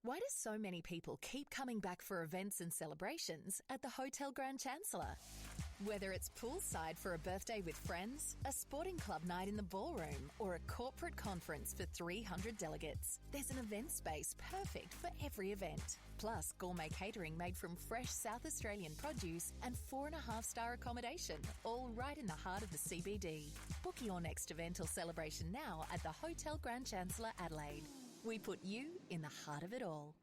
Why do so many people keep coming back for events and celebrations at the Hotel Grand Chancellor? Whether it's poolside for a birthday with friends, a sporting club night in the ballroom, or a corporate conference for 300 delegates, there's an event space perfect for every event. Plus, gourmet catering made from fresh South Australian produce and 4.5-star accommodation, all right in the heart of the CBD. Book your next event or celebration now at the Hotel Grand Chancellor Adelaide. We put you in the heart of it all.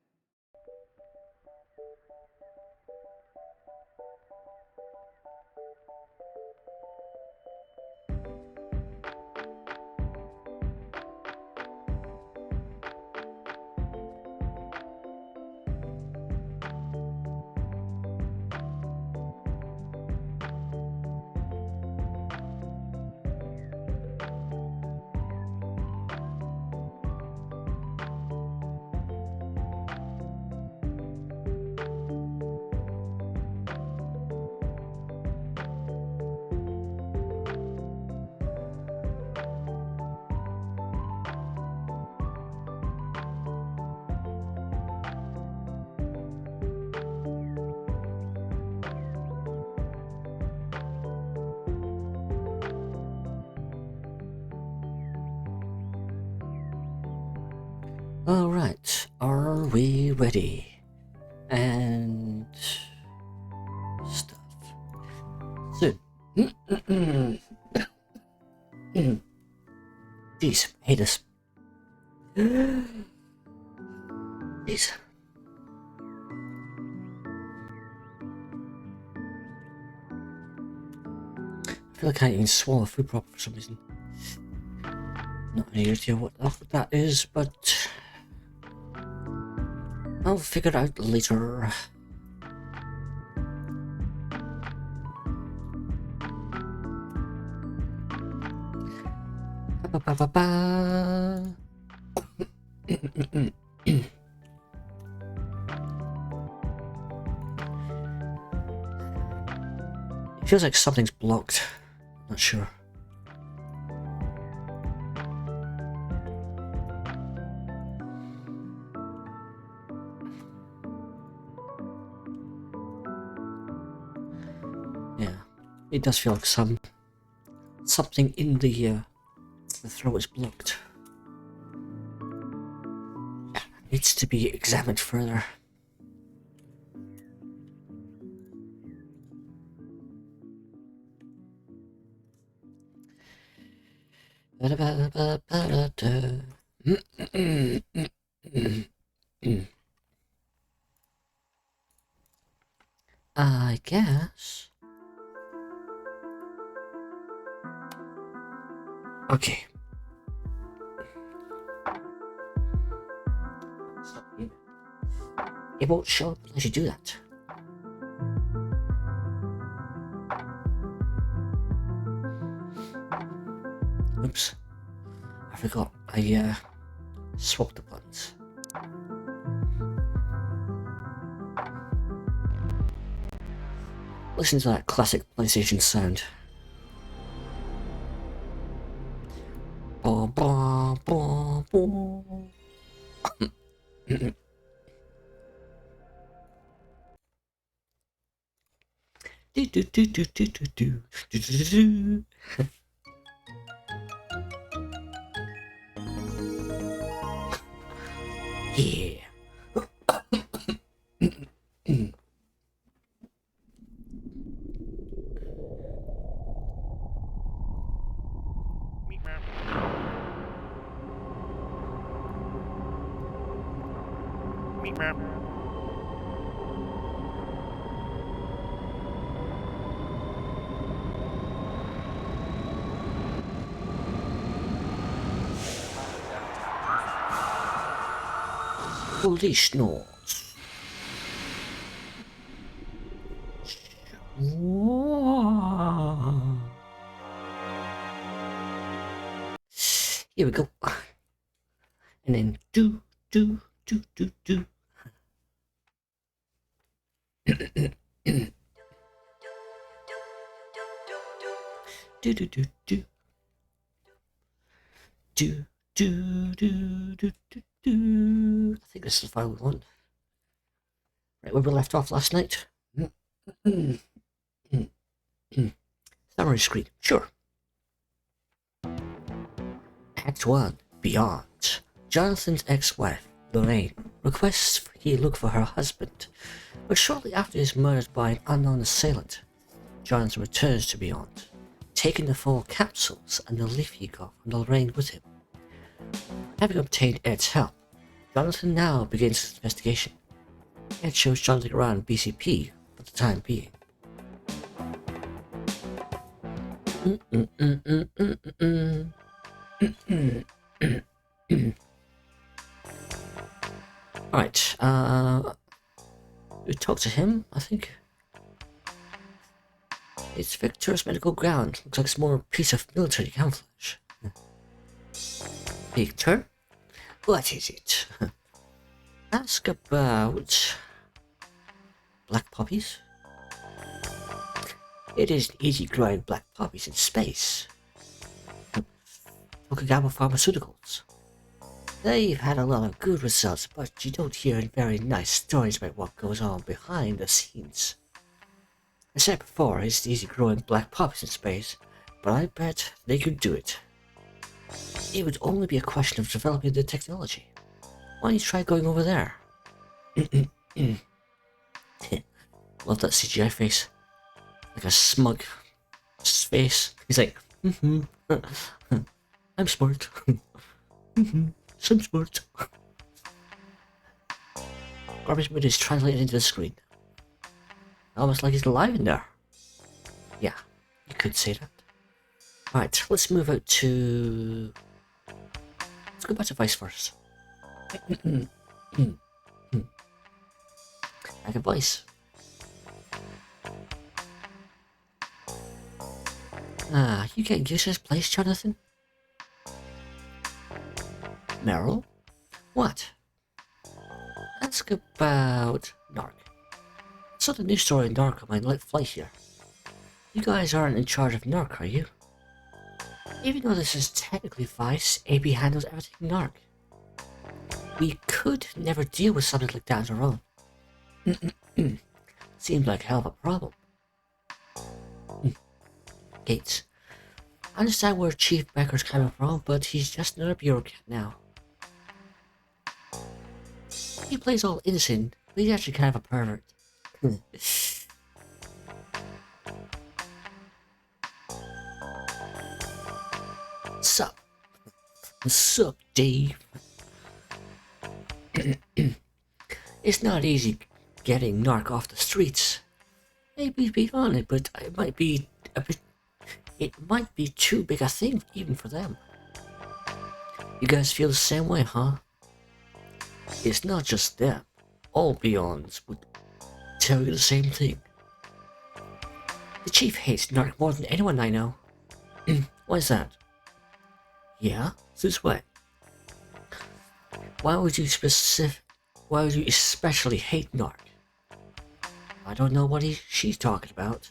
Alright, are we ready? And stuff. So, jeez, hate this. Jeez. I feel like I can't even swallow food proper for some reason. Not any idea what that is, but I'll figure it out later. Ba-ba-ba-ba. It feels like something's blocked. Not sure. It does feel like something in the throat is blocked. Yeah, needs to be examined further. I guess. Okay. It won't show up unless you do that. Oops. I forgot. I swapped the buttons. Listen to that classic PlayStation sound. Ba, ba, ba, ba. Do, do, do, do, do, do, do, do, do, do. Yeah. Holy snores. Whoa. Here we go. And then do. Do do do do do do do. Do do do do do. I think this is the file we want. Right, where we left off last night. Summary screen, sure. Act 1, Beyond. Jonathan's ex-wife, Lorraine, requests he look for her husband, but shortly after he is murdered by an unknown assailant, Jonathan returns to Beyond, taking the 4 capsules and the leaf he got from Lorraine with him. Having obtained Ed's help, Jonathan now begins his investigation. Ed shows Jonathan around BCP for the time being. Alright, we talked to him, I think. It's Victor's medical ground. Looks like it's more a piece of military camouflage. Victor? What is it? Ask about black poppies? It isn't easy growing black poppies in space. Okagawa Pharmaceuticals. They've had a lot of good results, but you don't hear very nice stories about what goes on behind the scenes. I said before, it's easy growing black poppies in space, but I bet they could do it. It would only be a question of developing the technology. Why don't you try going over there? Love that CGI face. Like a smug face. He's like, I'm smart. I'm smart. Garbage mood is translated into the screen. Almost like he's alive in there. Yeah, you could say that. Alright, let's move out to... Let's go back to Vice first. Back at Vice. You getting used to this place, Jonathan? Meryl? What? Ask about Narc. Saw the news story in Narc on my late flight here. You guys aren't in charge of Narc, are you? Even though this is technically Vice, AB handles everything Narc. We could never deal with something like that on our own. Seems like a hell of a problem. Gates. I understand where Chief Becker's coming from, but he's just another bureaucrat now. He plays all innocent, but he's actually kind of a pervert. Sup? Sup, Dave? It's not easy getting Narc off the streets. Maybe he's been on it, but it might be a bit... It might be too big a thing even for them. You guys feel the same way, huh? It's not just them. All Beyonds would tell you the same thing. The chief hates Narc more than anyone I know. Why's that? Yeah? This way. Why would you especially hate Narc? I don't know what she's talking about.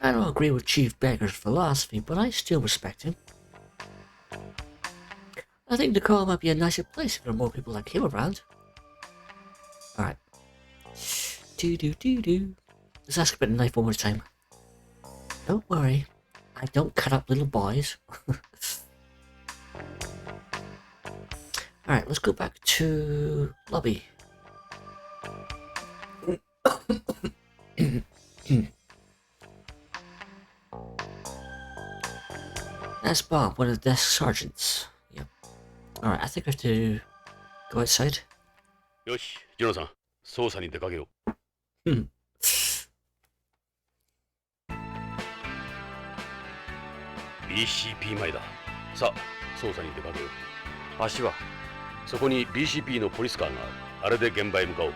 I don't agree with Chief Becker's philosophy, but I still respect him. I think the call might be a nicer place if there are more people like him around. Alright. Let's ask about the knife one more time. Don't worry, I don't cut up little boys. Alright, let's go back to lobby. That's Bob, one of the desk sergeants. Yep. Alright, I think I have to go outside. Yoshi, Juno-san, 捜査に出かけよう。BCP 前だ。さあ、捜査に出かけよう。足はそこに BCP のポリスカーがある。あれで現場へ向かおう。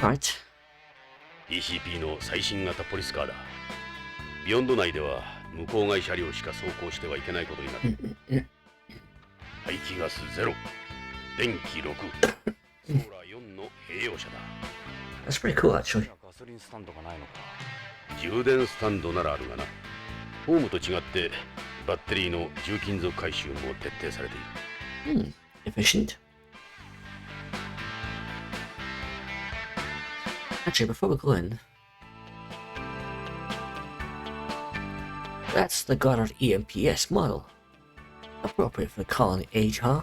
Right. BCP の最新型ポリスカーだ。ビヨンド内では向こう外車両しか走行してはいけないことになる。排気ガスゼロ、電気6、ソーラー4の併用車だ。That's pretty cool, actually. ガソリンスタンドがないのか。充電スタンドならあるがな。ホームと違ってバッテリーの重金属回収も徹底されている。Efficient. Actually, before we go in, that's the Goddard EMPS model. Appropriate for the colony age, huh?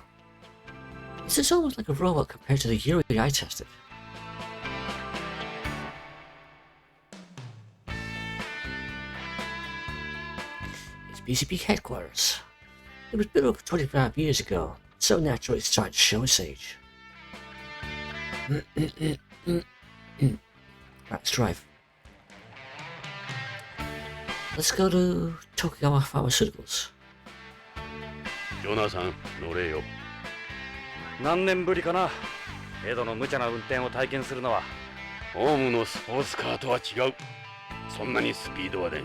This is almost like a robot compared to the Yuri I tested. It's BCP headquarters. It was built over 25 years ago, so naturally it's starting to show its age. Right, let's drive. Let's go to Tokugawa Pharmaceuticals. ジョナサン、乗れよ。何年ぶりかな。江戸の無茶な運転を体験するのは。ホームのスポーツカーとは違う。そんなにスピードは出ん。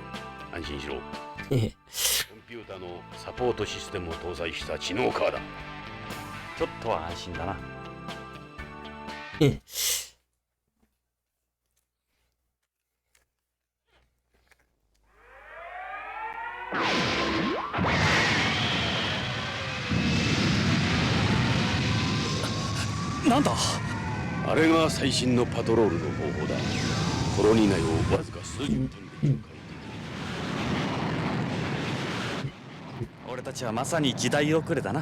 安心しろ。コンピュータのサポートシステムを搭載した知能カーだ。ちょっとは安心だな。なんだ？あれが最新のパトロールの方法だ。コロニー内をわずか数十分で巡回できる。俺たちはまさに時代遅れだな。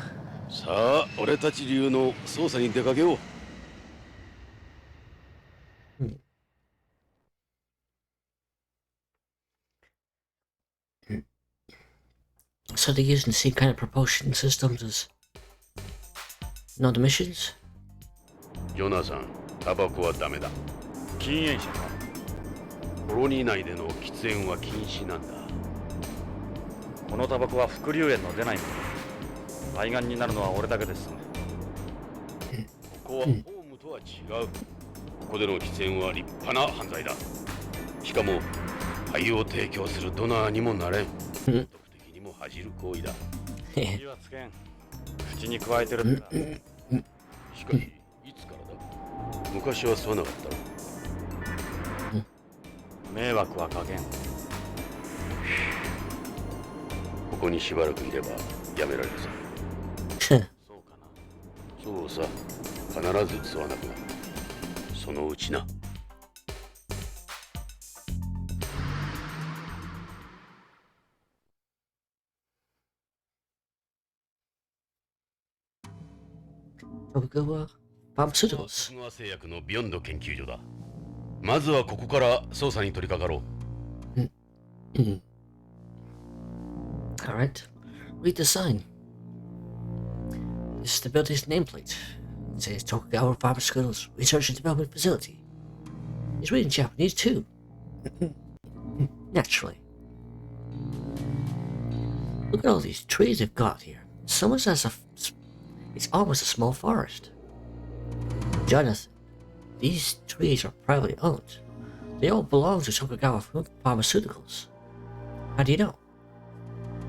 さあ、俺たち流の捜査に出かけよう。So they're using the same kind of propulsion systems as not emissions? ジョナサン、タバコはダメだ。禁煙者か。コロニー内での喫煙は禁止なんだ。このタバコは副流煙の出ないもの。肺がんになるのは俺だけです。ここはホームとは違う。ここでの喫煙は立派な犯罪だ。しかも肺を提供するドナーにもなれん。道徳的にも恥じる行為だ。火はつけん。口に加えてるんだ。しかし、いつからだ？昔は吸わなかったろ。迷惑はかけん。ここにしばらくいればやめられるさ。そうかな。そうさ、必ず吸わなくなる。そのうちな。Tokugawa Pharmaceuticals. スグア製薬のビヨンド研究所だ。まずはここから捜査に取り掛かろう。Alright. Read the sign. This is the building's nameplate. It says Tokugawa Pharmaceuticals Research and Development Facility. It's written in Japanese too. Naturally. Look at all these trees they've got here. Someone says it's almost a small forest. Jonathan, these trees are privately owned. They all belong to Tokugawa Pharmaceuticals. How do you know?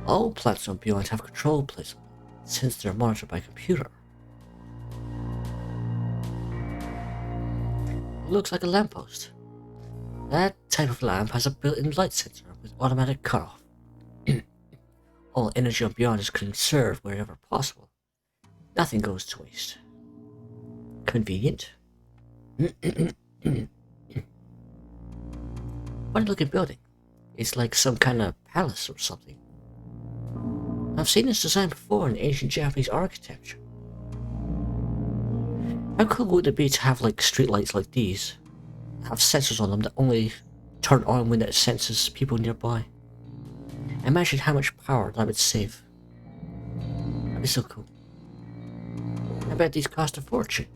All plants on Beyond have control placed since they're monitored by computer. It looks like a lamppost. That type of lamp has a built-in light sensor with automatic cutoff. All energy on Beyond is conserved wherever possible. Nothing goes to waste. Convenient. Funny looking building. It's like some kind of palace or something. I've seen this design before in ancient Japanese architecture. How cool would it be to have like streetlights like these? Have sensors on them that only turn on when it senses people nearby. Imagine how much power that would save. That'd be so cool. I bet these cost a fortune.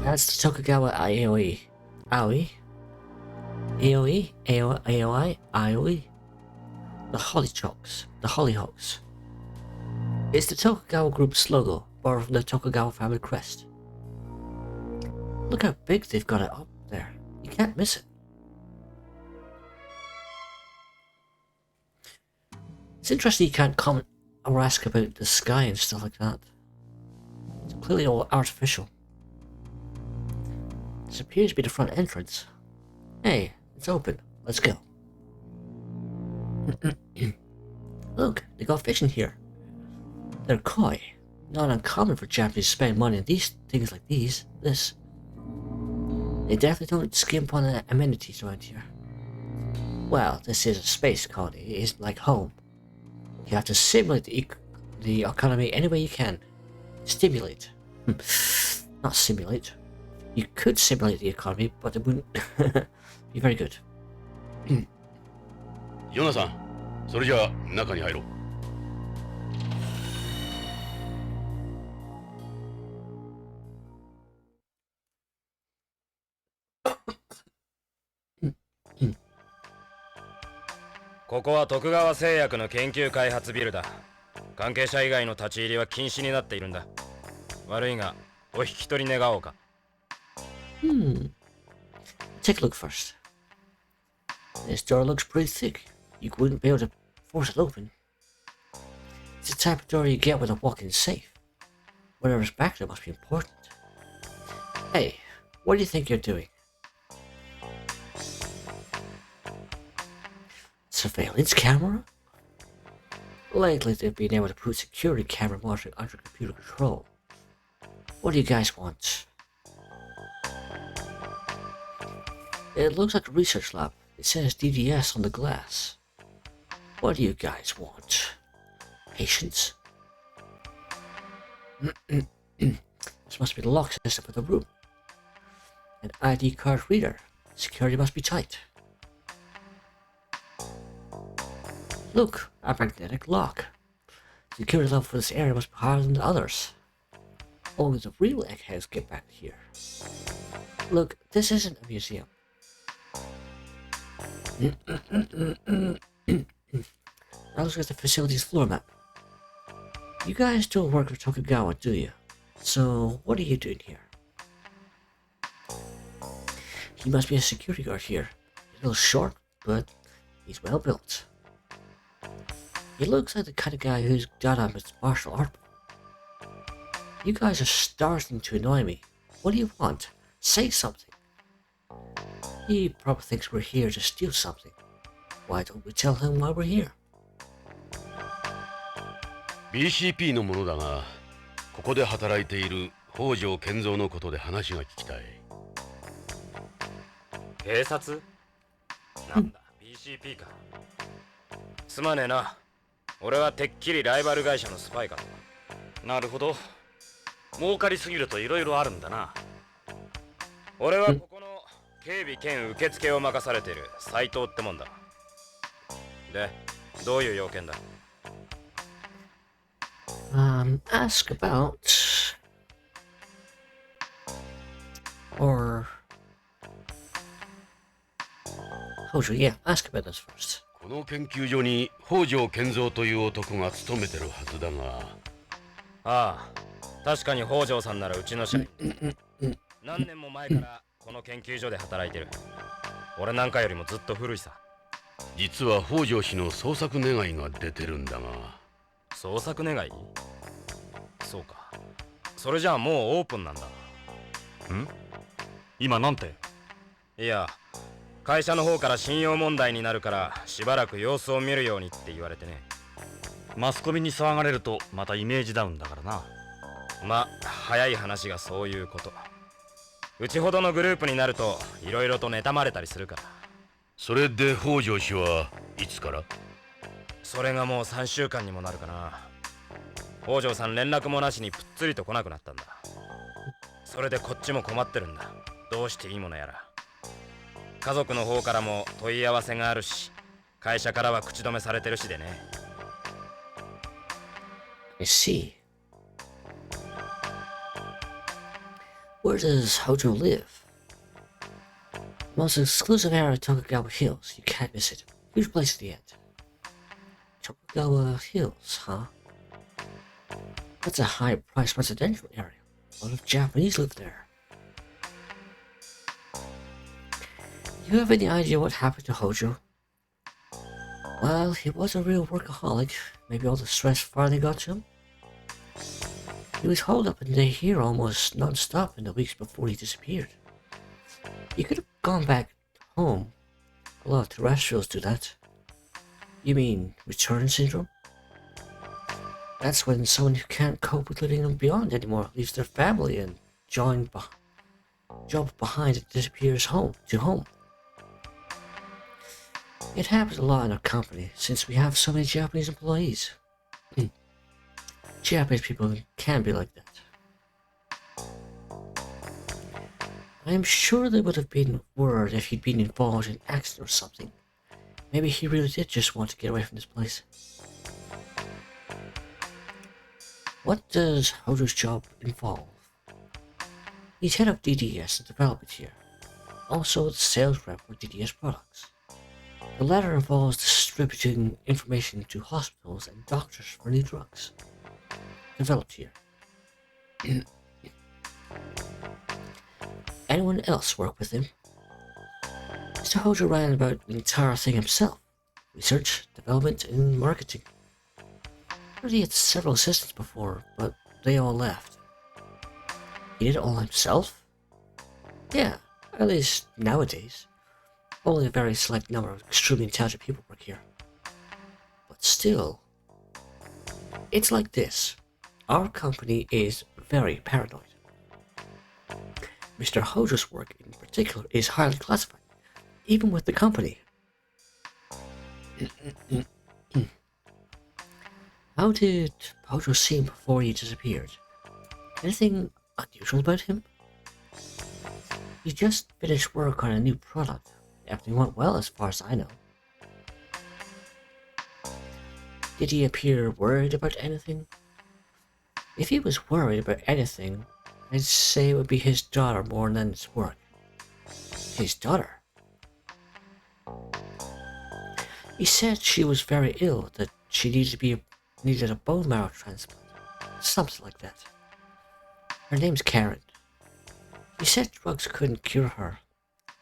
That's the Tokugawa AOE. AOE? AOE? AOI? AOE? The Hollyhocks. The Hollyhocks. It's the Tokugawa Group's logo, borrowed from the Tokugawa family crest. Look how big they've got it up there. You can't miss it. It's interesting you can't comment or ask about the sky and stuff like that. It's clearly all artificial. This appears to be the front entrance. Hey, It's open. Let's go. Look, they go fishing here. They're koi. Not uncommon for Japanese to spend money on these things like this. They definitely don't skimp on the amenities around here. Well, this is a space colony. It isn't like home. You have to simulate the economy any way you can. Stimulate. Not simulate. You could simulate the economy, but it wouldn't be very good. ヨナさん、それじゃあ中に入ろう。ここは徳川製薬の研究開発ビルだ。関係者以外の立ち入りは禁止になっているんだ。悪いが、お引き取り願おうか。Take a look first. This door looks pretty thick. You wouldn't be able to force it open. It's the type of door you get with a walk-in safe. Whatever's back there must be important. Hey, what do you think you're doing? Surveillance camera? Lately they've been able to put security camera monitoring under computer control. What do you guys want? It looks like a research lab. It says DDS on the glass. What do you guys want? Patience? This must be the lock system for the room. An ID card reader. Security must be tight. Look, a magnetic lock. Security level for this area must be higher than the others. Only the real eggheads get back here. Look, this isn't a museum. Now let's get the facility's floor map. You guys don't work with Tokugawa, do you? So, what are you doing here? He must be a security guard here. He's a little short, but he's well built. He looks like the kind of guy who's done on his martial art. You guys are starting to annoy me. What do you want? Say something. He probably thinks we're here to steal something. Why don't we tell him why we're here? BCP のものだが、ここで働いている北条健三のことで話が聞きたい。警察？なんだ、BCP か。すまねえな。俺はてっきりライバル会社のスパイかと。なるほど。儲かりすぎると色々あるんだな。俺はここの警備兼受付を任されている斉藤ってもんだ。で、どういう要件だ？Ask about... Or... Hojo, yeah, ask about this first. この研究所に北条健三という男が勤めてるはずだが。ああ、確かに北条さんならうちの社員。何年も前からこの研究所で働いてる。俺なんかよりもずっと古いさ。実は北条氏の捜索願いが出てるんだが。捜索願い？そうか。それじゃあもうオープンなんだ。ん？今なんて？いや、会社の方から信用問題になるからしばらく様子を見るようにって言われてね。マスコミに騒がれるとまたイメージダウンだからな。まあ早い話がそういうこと。うちほどのグループになるといろいろと妬まれたりするから。それで北条氏はいつから？それがもう3週間にもなるかな。北条さん連絡もなしにぷっつりと来なくなったんだ。それでこっちも困ってるんだ。どうしていいものやら。家族の方からも問い合わせがあるし、会社からは口止めされてるしでね。I see. Where does Hojo live? Most exclusive area of Tokugawa Hills. You can't miss it. Huge place at the end. Tokugawa Hills, huh? That's a high-priced residential area. A lot of Japanese live there. You have any idea what happened to Hojo? Well, he was a real workaholic. Maybe all the stress finally got to him. He was holed up in here almost non-stop in the weeks before he disappeared. He could have gone back home, A lot of terrestrials do that. You mean return syndrome? That's when someone who can't cope with living on beyond anymore leaves their family and jump behind and disappears home. It happens a lot in our company since we have so many Japanese employees. Japanese people can be like that. I am sure they would have been worried if he'd been involved in an accident or something. Maybe he really did just want to get away from this place. What does Hojo's job involve? He's head of DDS and development here. Also the sales rep for DDS products. The latter involves distributing information to hospitals and doctors for new drugs developed here. Anyone else work with him? Mr. Hojo ran about the entire thing himself. Research, development, and marketing. He had several assistants before, but they all left. He did it all himself? Yeah, at least nowadays. Only a very select number of extremely intelligent people work here. But still, it's like this. Our company is very paranoid. Mr. Hojo's work in particular is highly classified, even with the company. How did Hojo seem before he disappeared? Anything unusual about him? He just finished work on a new product. Everything went well as far as I know. Did he appear worried about anything? If he was worried about anything, I'd say it would be his daughter more than his work. His daughter? He said she was very ill, that she needed a bone marrow transplant. Something like that. Her name's Karen. He said drugs couldn't cure her.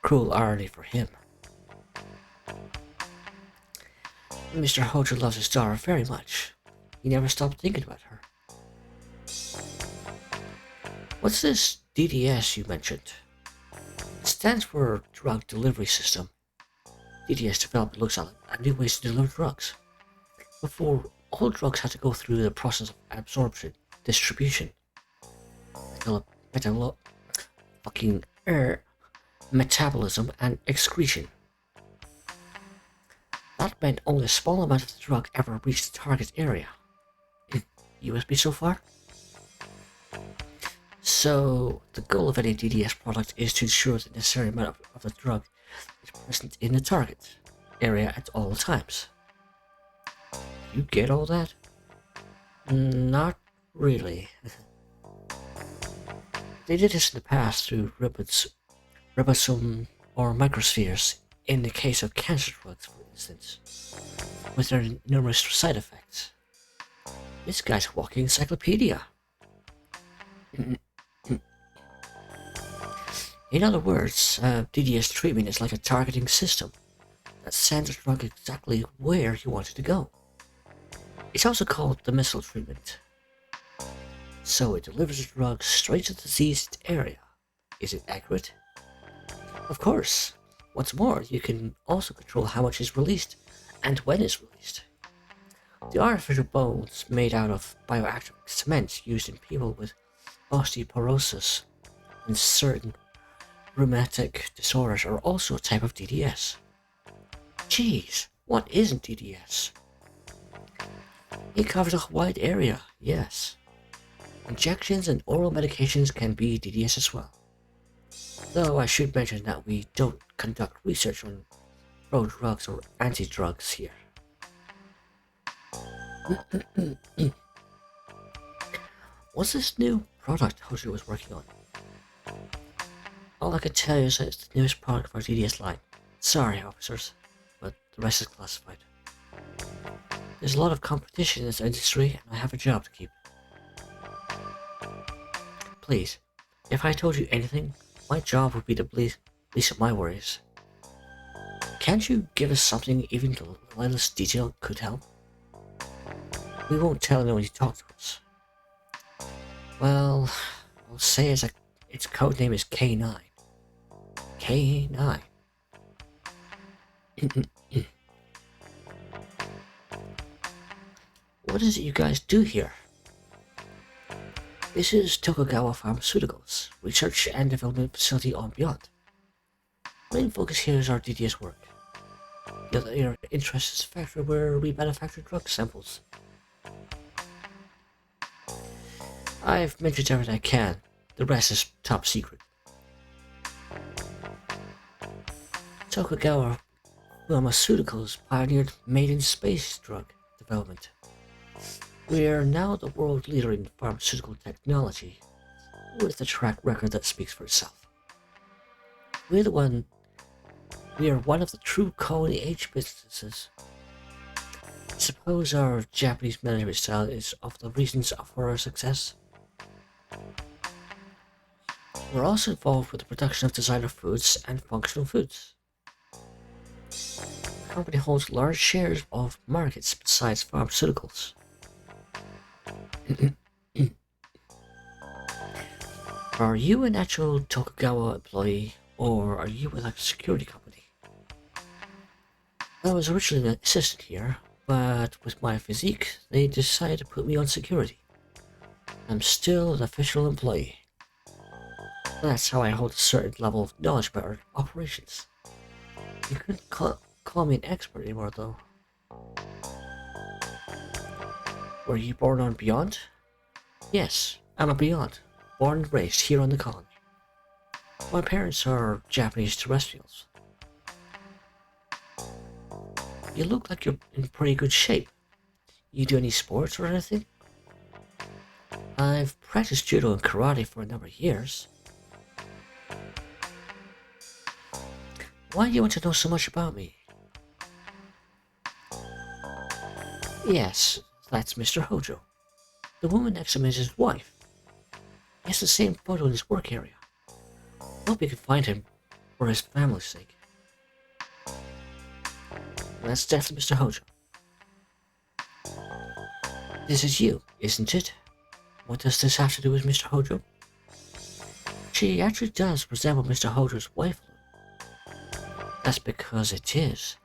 Cruel irony for him. Mr. Hojo loves his daughter very much. He never stopped thinking about her. What's this DDS you mentioned? It stands for Drug Delivery System. DDS development looks at new ways to deliver drugs. Before, all drugs had to go through the process of absorption, distribution, metabolism, and excretion. That meant only a small amount of the drug ever reached the target area. You with me so far? So, the goal of any DDS product is to ensure the necessary amount of the drug is present in the target area at all times. You get all that? Not really. They did this in the past through ribosome or microspheres in the case of cancer drugs, for instance, with their numerous side effects. This guy's a walking encyclopedia. In other words, DDS treatment is like a targeting system that sends a drug exactly where you want it to go. It's also called the missile treatment. So it delivers the drug straight to the diseased area. Is it accurate? Of course. What's more, you can also control how much is released and when it's released. The artificial bones made out of bioactive cement used in people with osteoporosis and certain rheumatic disorders are also a type of DDS. Geez, what isn't DDS? It covers a wide area, yes. Injections and oral medications can be DDS as well. Though I should mention that we don't conduct research on pro-drugs or anti-drugs here. What's this new product Hojo was working on? All I can tell you is that it's the newest product of our DDS line. Sorry, officers, but the rest is classified. There's a lot of competition in this industry, and I have a job to keep. Please, if I told you anything, my job would be the least of my worries. Can't you give us something even the lightest detail could help? We won't tell anyone you talk to us. Well, I'll say its code name is K9. K9. What is it you guys do here? This is Tokugawa Pharmaceuticals, research and development facility on Beyond. Main focus here is our DDS work. The other area of interest is the factory where we manufacture drug samples. I've mentioned everything I can. The rest is top secret. Tokugawa Pharmaceuticals pioneered made-in-space drug development. We are now the world leader in pharmaceutical technology, with a track record that speaks for itself. We are one of the true cutting-edge businesses. I suppose our Japanese management style is of the reasons for our success. We're also involved with the production of designer foods and functional foods. The company holds large shares of markets besides pharmaceuticals. Are you an actual Tokugawa employee, or are you with a security company? I was originally an assistant here, but with my physique, they decided to put me on security. I'm still an official employee. That's how I hold a certain level of knowledge about our operations. You couldn't call me an expert anymore, though. Were you born on Beyond? Yes, I'm a Beyond, born and raised here on the colony. My parents are Japanese terrestrials. You look like you're in pretty good shape. You do any sports or anything? I've practiced judo and karate for a number of years. Why do you want to know so much about me? Yes, that's Mr. Hojo. The woman next to him is his wife. He has the same photo in his work area. Hope you can find him for his family's sake. That's definitely Mr. Hojo. This is you, isn't it? What does this have to do with Mr. Hojo? She actually does resemble Mr. Hojo's wife. That's because it is.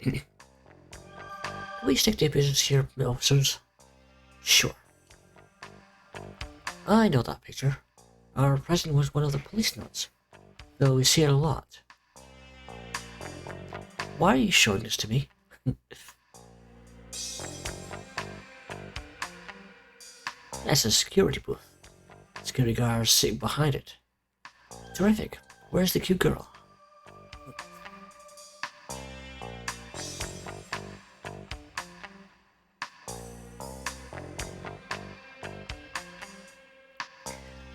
Can we stick to business here, officers? Sure. I know that picture. Our president was one of the police nuts, though we see it a lot. Why are you showing this to me? That's a security booth. Security guards sitting behind it. Terrific. Where's the cute girl?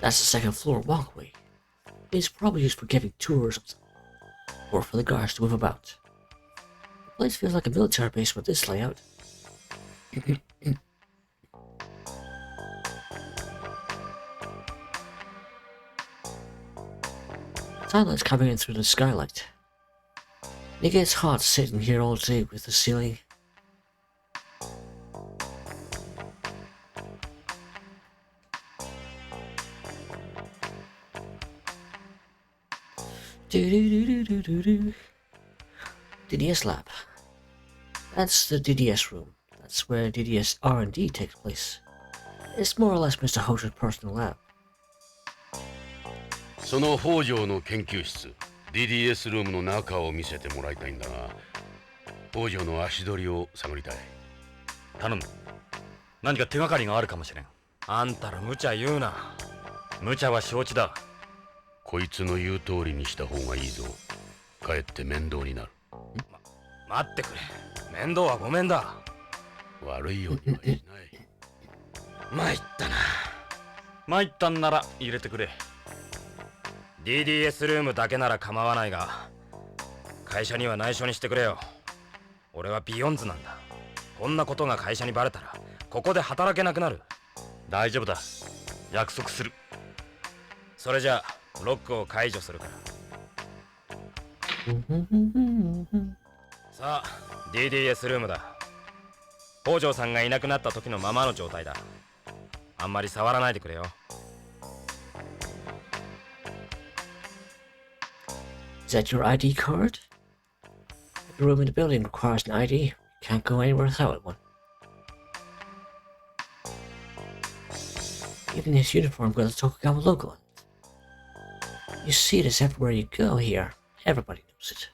That's the second floor walkway. It's probably used for giving tours or for the guards to move about. The place feels like a military base with this layout. Sunlight's coming in through the skylight. It gets hot sitting here all day with the ceiling. DDS lab. That's the DDS room. That's where DDS R&D takes place. It's more or less Mr. Hojo's personal lab. その北条の研究室 DDS ルームの中を見せてもらいたいんだが、北条の足取りを探りたい。頼む。何か手がかりがあるかもしれん。あんたら無茶言うな。無茶は承知だ。こいつの言う通りにした方がいいぞ。かえって面倒になる。待ってくれ。面倒はごめんだ。悪いようにはしない。参ったな。参ったんなら入れてくれ。DDS ルームだけなら構わないが、会社には内緒にしてくれよ。俺はビヨンズなんだ。こんなことが会社にバレたらここで働けなくなる。大丈夫だ。約束する。それじゃあロックを解除するから。さあ DDS ルームだ。北条さんがいなくなった時のままの状態だ。あんまり触らないでくれよ。Is that your ID card? Every room in the building requires an ID. You can't go anywhere without one. Even his uniform got the Tokugawa logo on it. You see this everywhere you go here. Everybody knows it.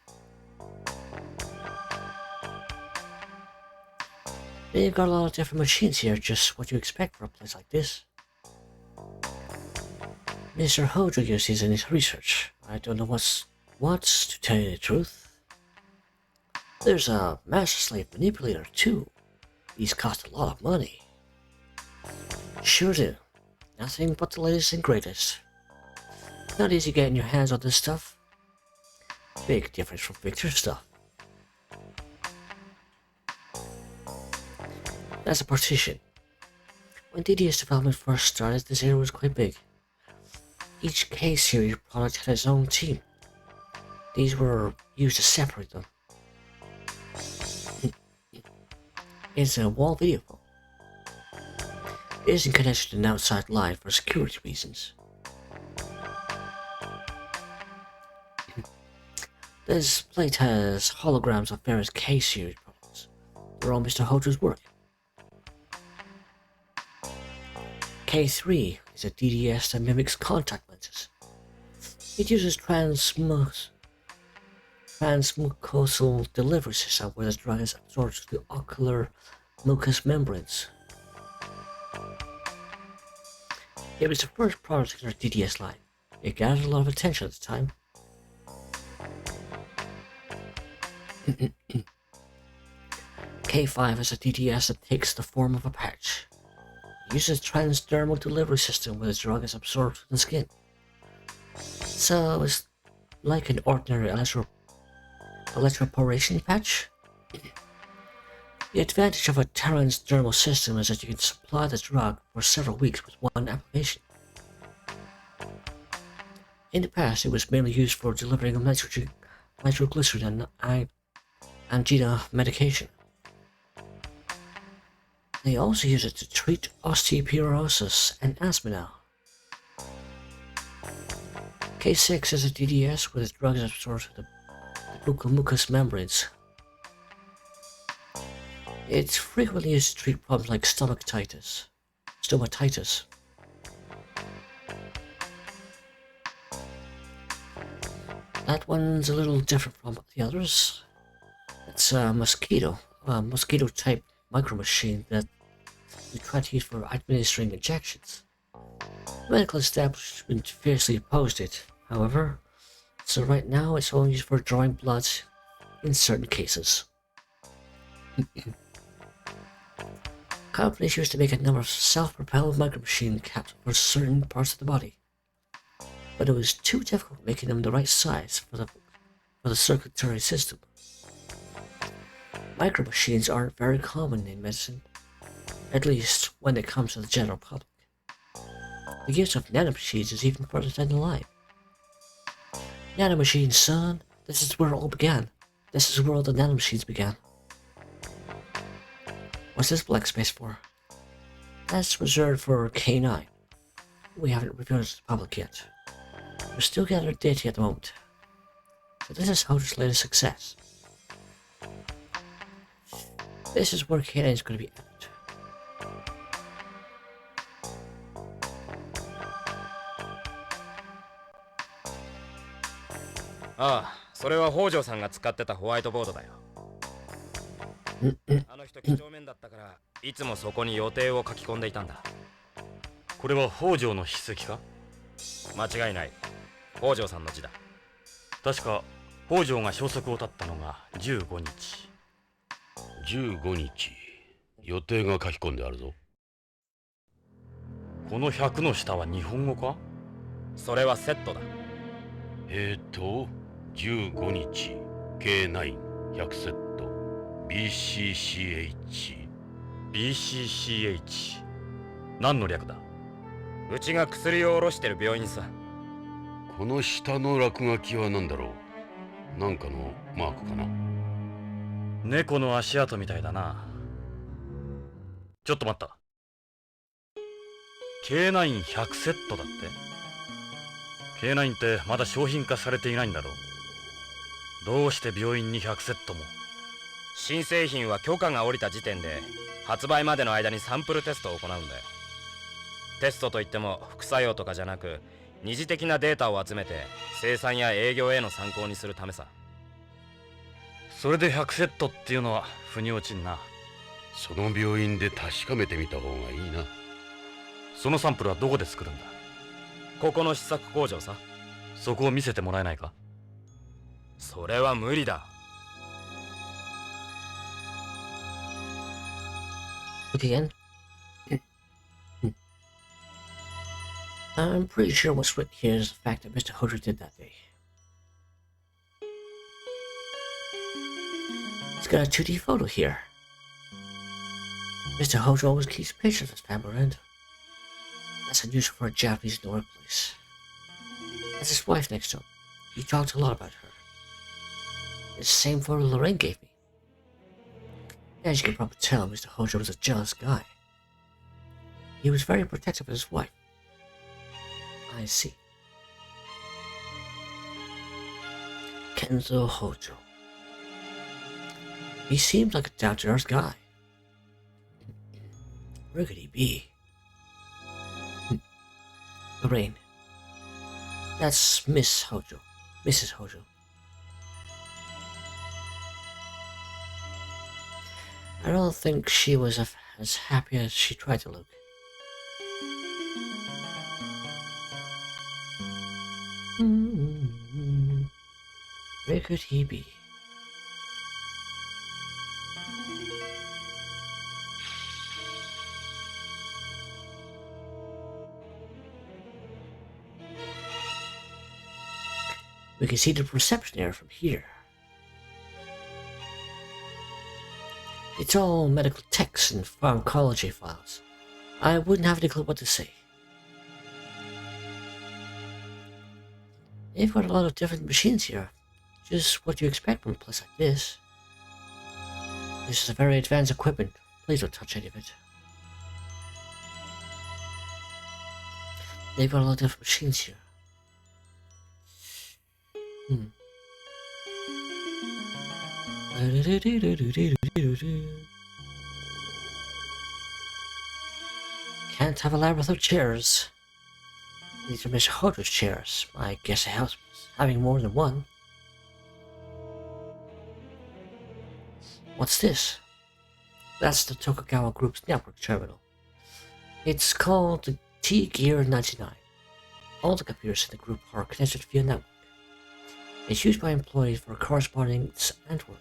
They've got a lot of different machines here, just what you expect for a place like this. Mr. Hojo uses these in his research. I don't know what's to tell you the truth. There's a master slave manipulator too. These cost a lot of money. Sure do. Nothing but the latest and greatest. Not easy getting your hands on this stuff. Big difference from Victor's stuff. That's a partition. When DDS development first started, this area was quite big. Each K-series product had its own team. These were used to separate them. It's a wall video phone. It isn't connected to an outside line for security reasons. This plate has holograms of various K-series products. They're all Mr. Hojo's work. K3 is a DDS that mimics contact lenses. It uses transmucosal delivery system where the drug is absorbed through the ocular mucous membranes. It was the first product in our DDS line. It gathered a lot of attention at the time. K5 is a DDS that takes the form of a patch. It uses a transdermal delivery system where the drug is absorbed from the skin. So it's like an ordinary electroporation patch. The advantage of a transdermal system is that you can supply the drug for several weeks with one application. In the past, it was mainly used for delivering nitroglycerin and angina medication. They also use it to treat osteoporosis and asthma now. K6 is a DDS where the drug is absorbed through the buccal mucous membranes. It's frequently used to treat problems like stomatitis. That one's a little different from the others. It's a mosquito type micro machine that we try to use for administering injections. The medical establishment fiercely opposed it, however, so right now it's only used for drawing blood in certain cases. Companies used to make a number of self-propelled micromachine caps for certain parts of the body, but it was too difficult making them the right size for the circulatory system. Micromachines aren't very common in medicine, at least when it comes to the general public. The use of nanomachines is even further down the line. Nanomachines, son, this is where it all began. This is where all the nanomachines began. What's this black space for? That's reserved for K9. We haven't revealed it to the public yet. We're still gathering data at the moment. So this is Hojo's latest success. This is where K9 is going to be at. ああ、それは北条さんが使ってたホワイトボードだよ。あの人几帳面だったからいつもそこに予定を書き込んでいたんだ。これは北条の筆跡か？間違いない。北条さんの字だ。確か北条が消息を絶ったのが15日。15日。予定が書き込んであるぞ。この100の下は日本語か？それはセットだ。15日 K9 100セット BCCH 何の略だ？うちが薬を卸してる病院さ。この下の落書きは何だろう？なんかのマークかな？猫の足跡みたいだな。ちょっと待った。K9100 セットだって？ K9 ってまだ商品化されていないんだろう？どうして病院に100セットも？新製品は許可が下りた時点で発売までの間にサンプルテストを行うんだよ。テストといっても副作用とかじゃなく、二次的なデータを集めて生産や営業への参考にするためさ。それで100セットっていうのは腑に落ちんな。その病院で確かめてみた方がいいな。そのサンプルはどこで作るんだ？ここの試作工場さ。そこを見せてもらえないか？それは無理だ。Look again. I'm pretty sure what's written here is the fact that Mr. Hojo did that day. It's got a 2D photo here. Mr. Hojo always keeps pictures of his family around. That's unusual for a Japanese in the workplace. That's his wife next to him. He talked a lot about her. It's the same photo Lorraine gave me. As you can probably tell, Mr. Hojo was a jealous guy. He was very protective of his wife. I see. Kenzo Hojo. He seemed like a down-to-earth guy. Where could he be? Lorraine. That's Miss Hojo. Mrs. Hojo. I don't think she was as happy as she tried to look. Where could he be? We can see the reception area from here. It's all medical texts and pharmacology files. I wouldn't have any clue what to say. They've got a lot of different machines here. Just what you expect from a place like this. This is a very advanced equipment. Please don't touch any of it. They've got a lot of different machines here. Can't have a lab without chairs. These are Miss Hojo's chairs. I guess it helps having more than one. What's this? That's the Tokugawa Group's network terminal. It's called the T-Gear 99. All the computers in the group are connected via network. It's used by employees for corresponding and work.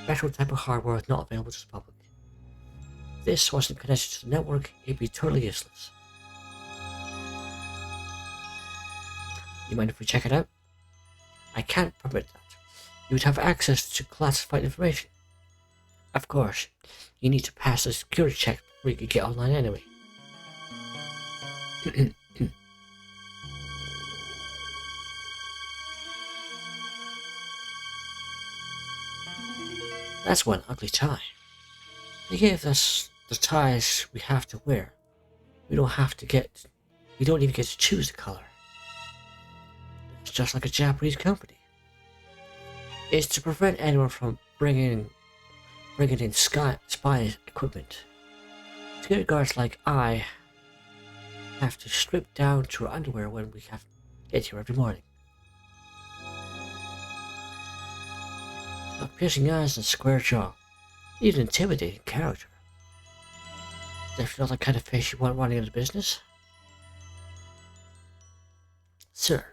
Special type of hardware is not available to the public. If this wasn't connected to the network, it'd be totally useless. You mind if we check it out? I can't permit that. You would have access to classified information. Of course, you need to pass a security check before you can get online anyway. That's one ugly tie. They gave us the ties we have to wear. We don't even get to choose the color. It's just like a Japanese company. It's to prevent anyone from bringing in spy equipment. Security guards like I have to strip down to our underwear when we have to get here every morning. Got piercing eyes and a square jaw. Need an intimidating character. Definitely not the kind of face you want running into business. Sir.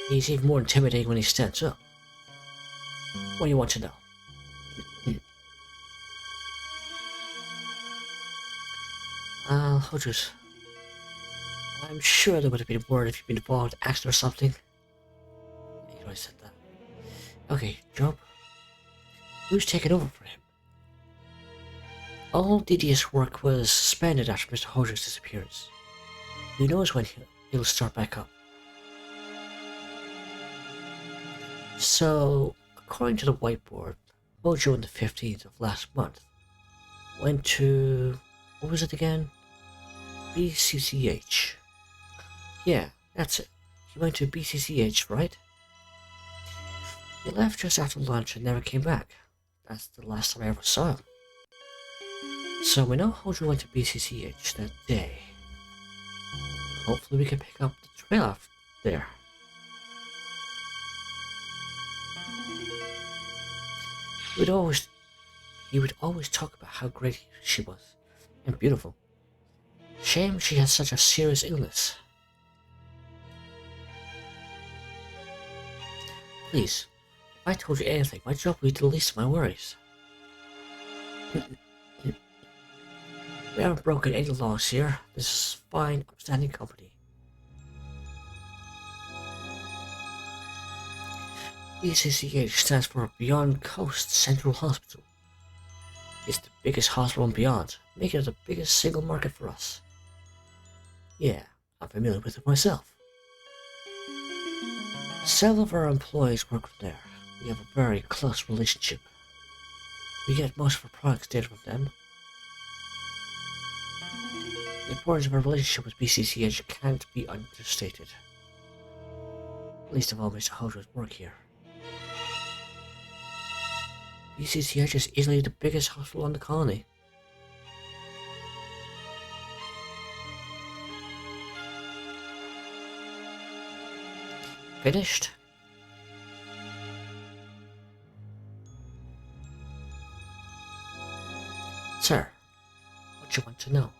He's even more intimidating when he stands up. What do you want to know? Hodges. I'm sure there would have been a word if you'd been involved, asked or something. Yeah, you already said that. Okay, job. Who's taking over for him? All DDS work was suspended after Mr. Hojo's disappearance. Who knows when he'll start back up. So, according to the whiteboard, Hojo on the 15th of last month went to... what was it again? BCCH. Yeah, that's it. He went to BCCH, right? He left just after lunch and never came back. That's the last time I ever saw him. So we know Hojo went to BCCH that day. Hopefully we can pick up the trail off there. He would always talk about how great she was and beautiful. Shame she had such a serious illness. Please, if I told you anything, my job would be the least of my worries. We haven't broken any laws here. This is fine, upstanding company. BCCH stands for Beyond Coast Central Hospital. It's the biggest hospital in Beyond, making it the biggest single market for us. Yeah, I'm familiar with it myself. Several of our employees work from there. We have a very close relationship. We get most of our products data from them. The importance of our relationship with BCCH can't be understated. Least of all Mr. Hojo's work here. BCCH is easily the biggest hospital in the colony. Finished? Sir, what you want to know?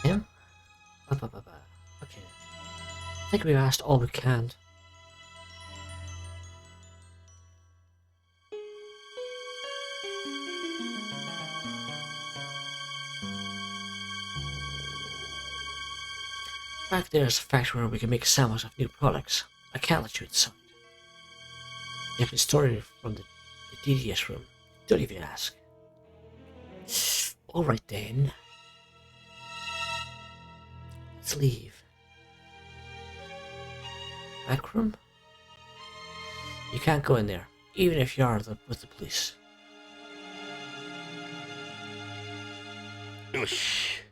Yeah? Okay. I think we've asked all we can. Back there's a factory where we can make samples of new products. I can't let you inside. You have been stored from the DDS room. Don't even ask. Alright then. Let's leave. Back room? You can't go in there, even if you are with the police. よし。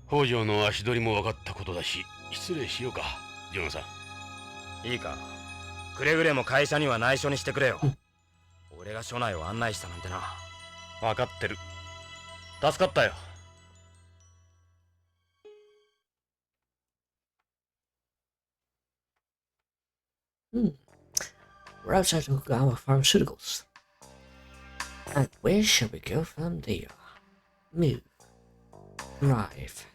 北条の足取りも分かったことだし、失礼しようか、ジョナさん。いいか、くれぐれも会社には内緒にしてくれよ。俺が署内を案内したなんてな。分かってる。助かったよ。We're outside Okinawa Pharmaceuticals. And where shall we go from there? Move. Drive.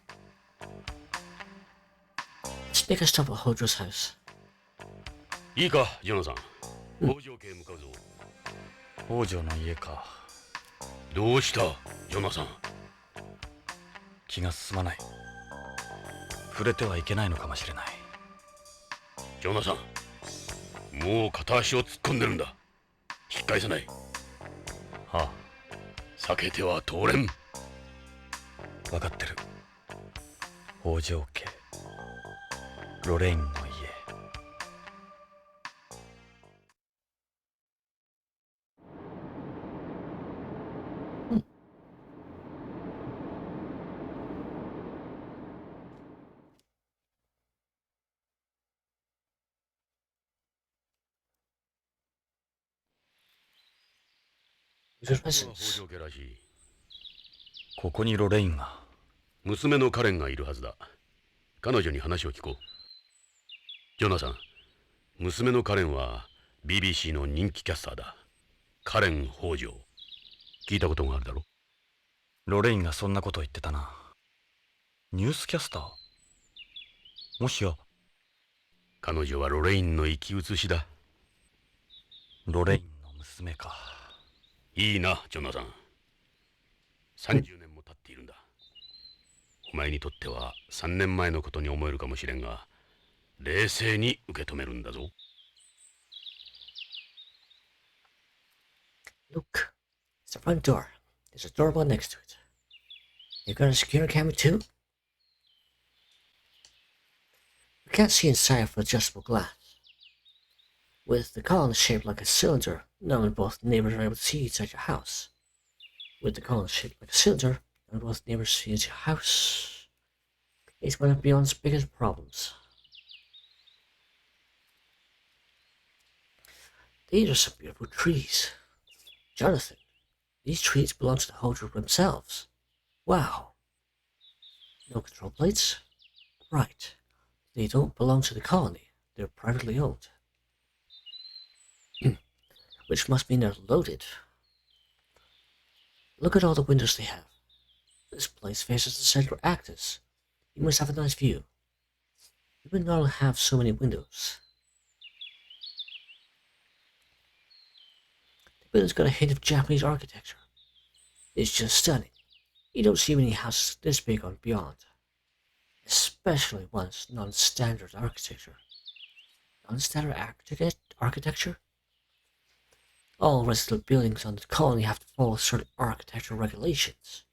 Let's make a stop at Hojo's house. いいか、ジョナさん。北条家へ向かうぞ。北条の家か。どうした、ジョナさん。気が進まない。触れてはいけないのかもしれない。ジョナさん、もう片足を突っ込んでるんだ。引き返せない。はあ。避けては通れん。分かってる。北条家、ロレインの家。北条家らしい。ここにロレインが。娘のカレンがいるはずだ。彼女に話を聞こう。ジョナさん、娘のカレンは BBC の人気キャスターだ。カレン北条。聞いたことがあるだろ。ロレインがそんなこと言ってたな。ニュースキャスター？もしや。彼女はロレインの生き写しだ。ロレインの娘か。いいな、ジョナさん。30年も経っているんだ。お前にとっては3年前のことに思えるかもしれんが、冷静に受け止めるんだぞ。Look, it's the front door. There's a doorbell next to it. You got a security camera too? You can't see inside with adjustable glass. With the column shaped like a cylinder, none of both neighbors are able to see inside your house. With the column shaped like a cylinder, none of both neighbors see inside your house. It's one of Beyond's biggest problems. These are some beautiful trees. Jonathan, these trees belong to the Hojo themselves. Wow. No control plates? Right. They don't belong to the colony. They're privately owned. Which must mean they're loaded. Look at all the windows they have. This place faces the central axis. You must have a nice view. You would not have so many windows. The building's got a hint of Japanese architecture. It's just stunning. You don't see many houses this big on Beyond. Especially ones non-standard architecture. Non-standard architecture? All resident buildings on the colony have to follow certain architectural regulations.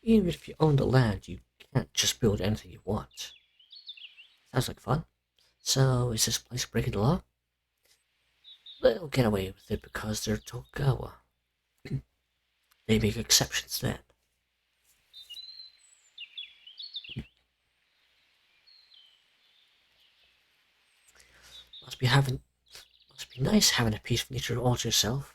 Even if you own the land, you can't just build anything you want. Sounds like fun. So, is this place breaking the law? They'll get away with it because they're Tokugawa. They make exceptions then. Must be nice having a piece of nature all to yourself.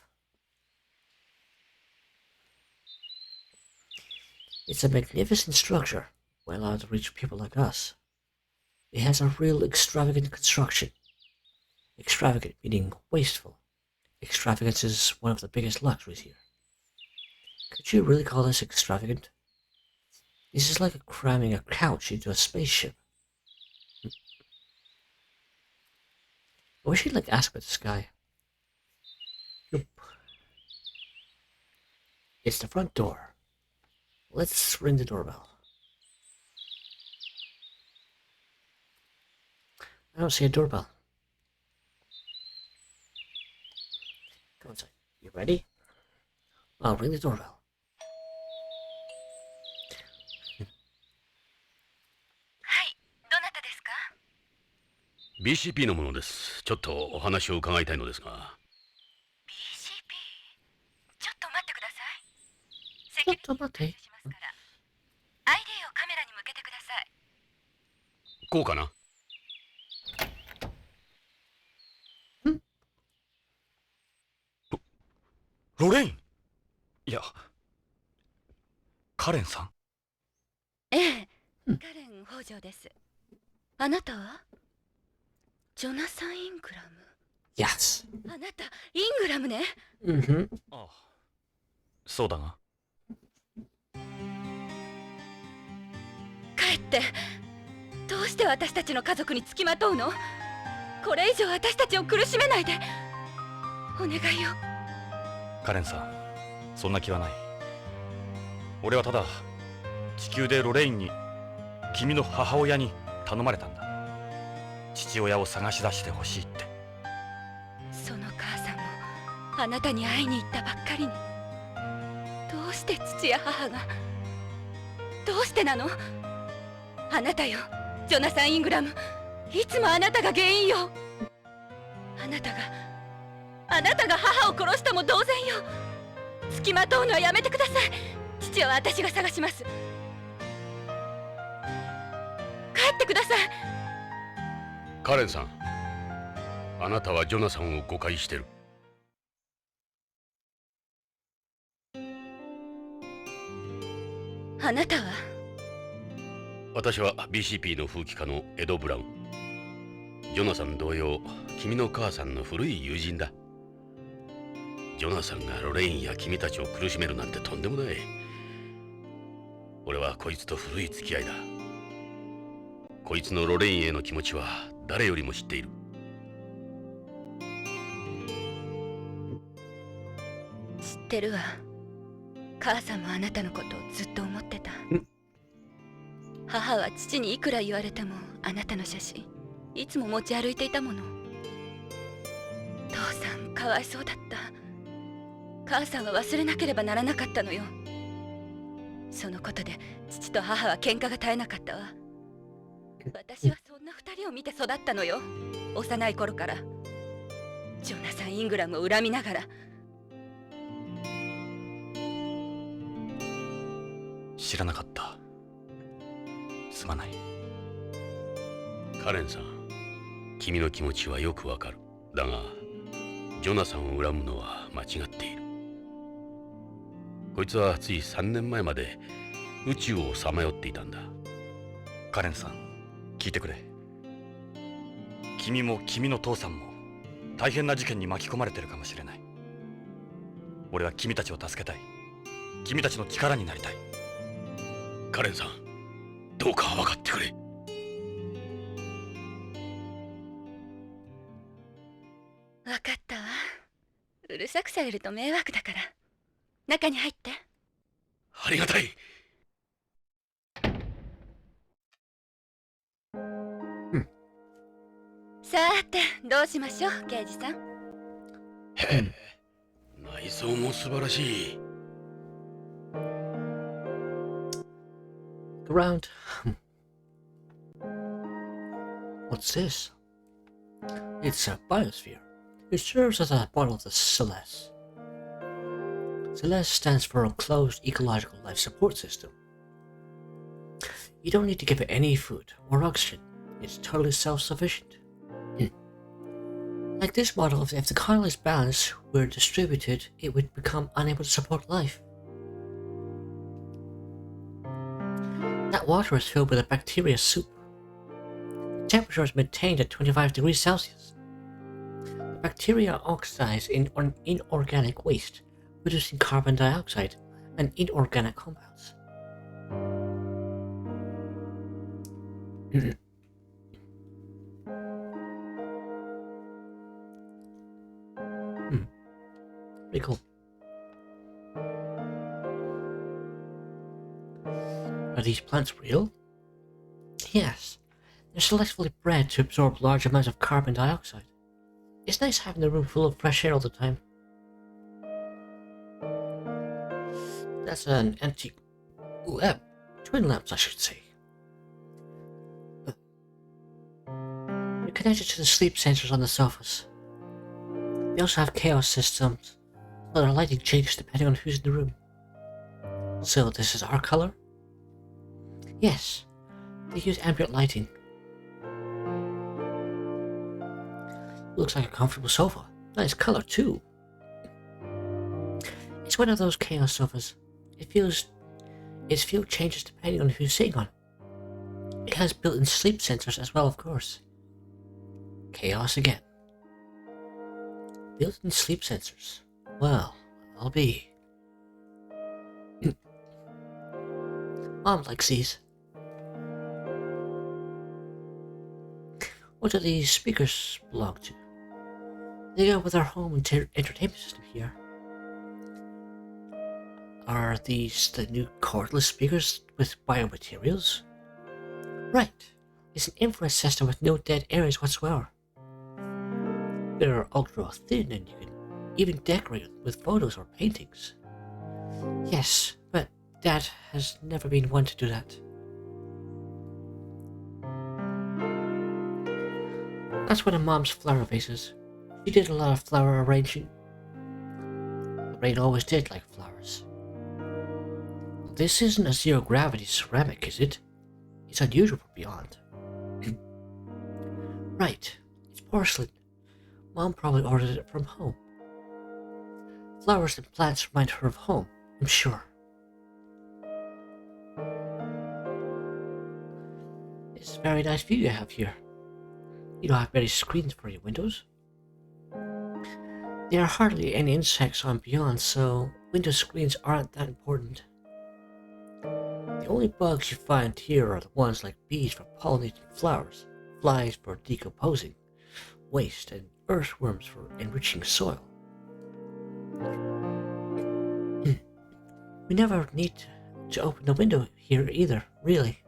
It's a magnificent structure, well out of reach of people like us. It has a real extravagant construction. Extravagant meaning wasteful. Extravagance is one of the biggest luxuries here. Could you really call this extravagant? This is like cramming a couch into a spaceship. I wish he'd ask about this guy. Nope. It's the front door. Let's ring the doorbell. I don't see a doorbell. Come inside. You ready? I'll ring the doorbell. BCP のものです。ちょっとお話を伺いたいのですが。BCP？ ちょっと待ってください。ちょっと待って。しますから。ID をカメラに向けてください。こうかな。ロレイン。いや、カレンさん。ええ、カレン北条です。あなたはジョナサン・イングラム。 Yes. あなたイングラムね。ああ、そうだが。帰って。どうして私たちの家族につきまとうの？これ以上私たちを苦しめないで。お願いよ。カレンさん、そんな気はない。俺はただ地球でロレインに君の母親に頼まれたんだ。父親を探し出してほしいって。その母さんもあなたに会いに行ったばっかりに。どうして父や母が。どうしてなの？あなたよ、ジョナサン・イングラム。いつもあなたが原因よ。あなたが母を殺したも同然よ。つきまとうのはやめてください。父は私が探します。帰ってください。カレンさん、あなたはジョナサンを誤解してる。あなたは？私は BCP の風紀家のエド・ブラウン。ジョナサン同様、君の母さんの古い友人だ。ジョナサンがロレインや君たちを苦しめるなんてとんでもない。俺はこいつと古い付き合いだ。こいつのロレインへの気持ちは誰よりも知っている。知ってるわ。母さんもあなたのことをずっと思ってた。母は父にいくら言われてもあなたの写真いつも持ち歩いていたもの。父さんかわいそうだった。母さんは忘れなければならなかったのよ。そのことで父と母は喧嘩が絶えなかったわ。私はそんな二人を見て育ったのよ。幼い頃からジョナサン・イングラムを恨みながら。知らなかった。すまない。カレンさん、君の気持ちはよくわかる。だがジョナサンを恨むのは間違っている。こいつはつい3年前まで宇宙をさまよっていたんだ。カレンさん、聞いてくれ。君も君の父さんも大変な事件に巻き込まれてるかもしれない。俺は君たちを助けたい。君たちの力になりたい。カレンさん、どうか分かってくれ。分かったわ。うるさくされると迷惑だから。中に入って。ありがたい。さて、どうしましょう、刑事さん。内装も素晴らしい。Around. What's this? It's a biosphere. It serves as a part of the Celeste. Celeste stands for a closed ecological life support system. You don't need to give it any food or oxygen. It's totally self-sufficient. Like this model, if the colony's balance were distributed, it would become unable to support life. That water is filled with a bacteria soup. The temperature is maintained at 25 degrees Celsius. The bacteria oxidize in inorganic waste, producing carbon dioxide and inorganic compounds. Pretty cool. Are these plants real? Yes. They're selectively bred to absorb large amounts of carbon dioxide. It's nice having the room full of fresh air all the time. That's an antique lamp. Twin lamps, I should say. They're connected to the sleep sensors on the sofas. They also have chaos systems, so their lighting changes depending on who's in the room. So this is our color? Yes, they use ambient lighting. Looks like a comfortable sofa. Nice color too. It's one of those chaos sofas. Its feel changes depending on who's sitting on. It has built-in sleep sensors as well, of course. Chaos again. Built-in sleep sensors. Well, I'll be. Mom likes these. What do these speakers belong to? They go with our home entertainment system here. Are these the new cordless speakers with biomaterials? Right. It's an infrared system with no dead areas whatsoever. They're ultra thin and you can even decorate them with photos or paintings. Yes, but Dad has never been one to do that. That's one of Mom's flower vases. She did a lot of flower arranging. The rain always did like flowers. This isn't a zero-gravity ceramic, is it? It's unusual for Beyond. Right, it's porcelain. Mom probably ordered it from home. Flowers and plants remind her of home, I'm sure. It's a very nice view you have here. You don't have many screens for your windows. There are hardly any insects on Beyond, so window screens aren't that important. The only bugs you find here are the ones like bees for pollinating flowers, flies for decomposing waste, and earthworms for enriching soil. We never need to open the window here either, really.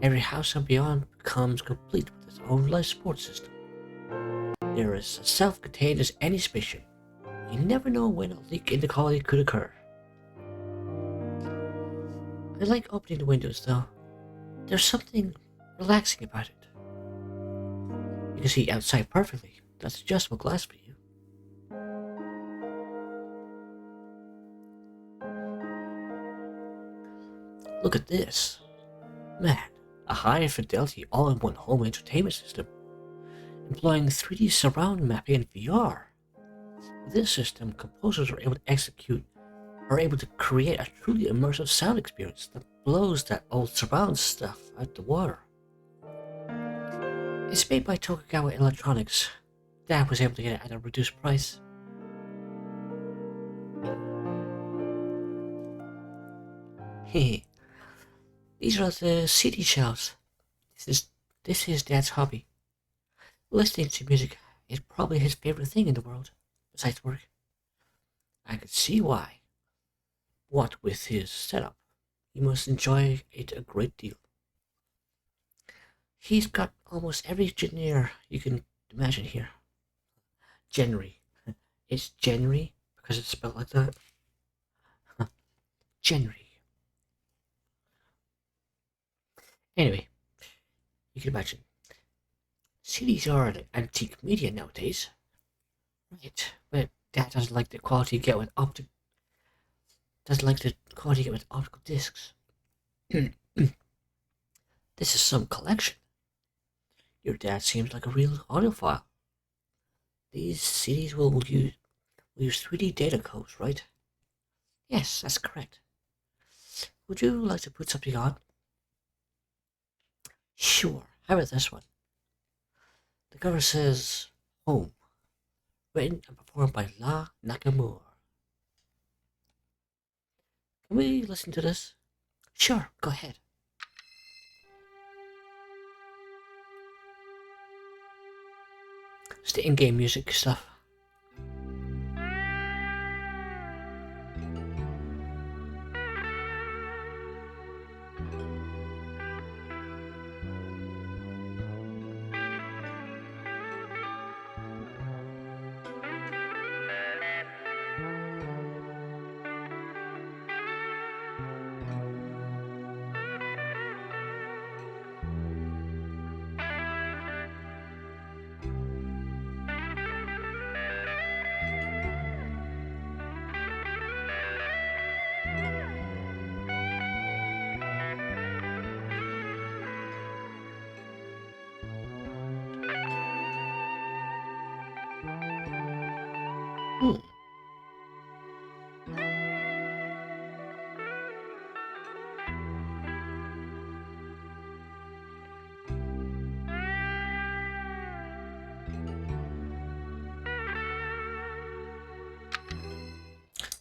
Every house and Beyond becomes complete with its own life support system. They're as self-contained as any spaceship. You never know when a leak in the colony could occur. I like opening the windows though. There's something relaxing about it. You can see outside perfectly. That's adjustable glass for you. Look at this. Man, a high-fidelity all-in-one home entertainment system. employing 3D surround mapping and VR. With this system, composers are able to create a truly immersive sound experience that blows that old surround stuff out the water. It's made by Tokugawa Electronics. Dad was able to get it at a reduced price. Hehe. These are the CD shelves. This is Dad's hobby. Listening to music is probably his favorite thing in the world, besides work. I could see why. What with his setup, he must enjoy it a great deal. He's got almost every genre you can imagine here. Genre. It's genre because it's spelled like that. Genre. Anyway, you can imagine. CDs are an antique media nowadays. Right, but Dad doesn't like the quality you get with optical discs. This is some collection. Your dad seems like a real audiophile. These CDs will use 3D data codes, right? Yes, that's correct. Would you like to put something on? Sure, how about this one? The cover says Home, written and performed by La Nakamura. Can we listen to this? Sure, go ahead. It's the in-game music stuff.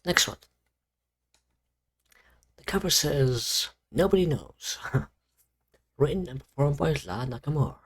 Next one. The cover says Nobody Knows. Written and performed by La Nakamura.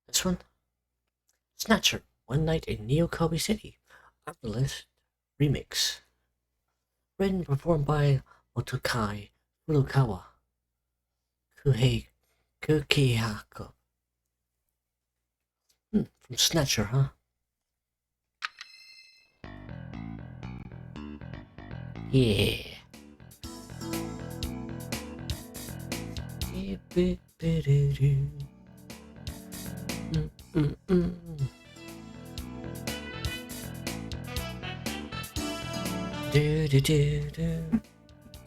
This one? Snatcher, One Night in Neo Kobe City. On the list, remix. Written and performed by Otokai Furukawa. Kuhei Kukihako. From Snatcher, huh? Yeah. It's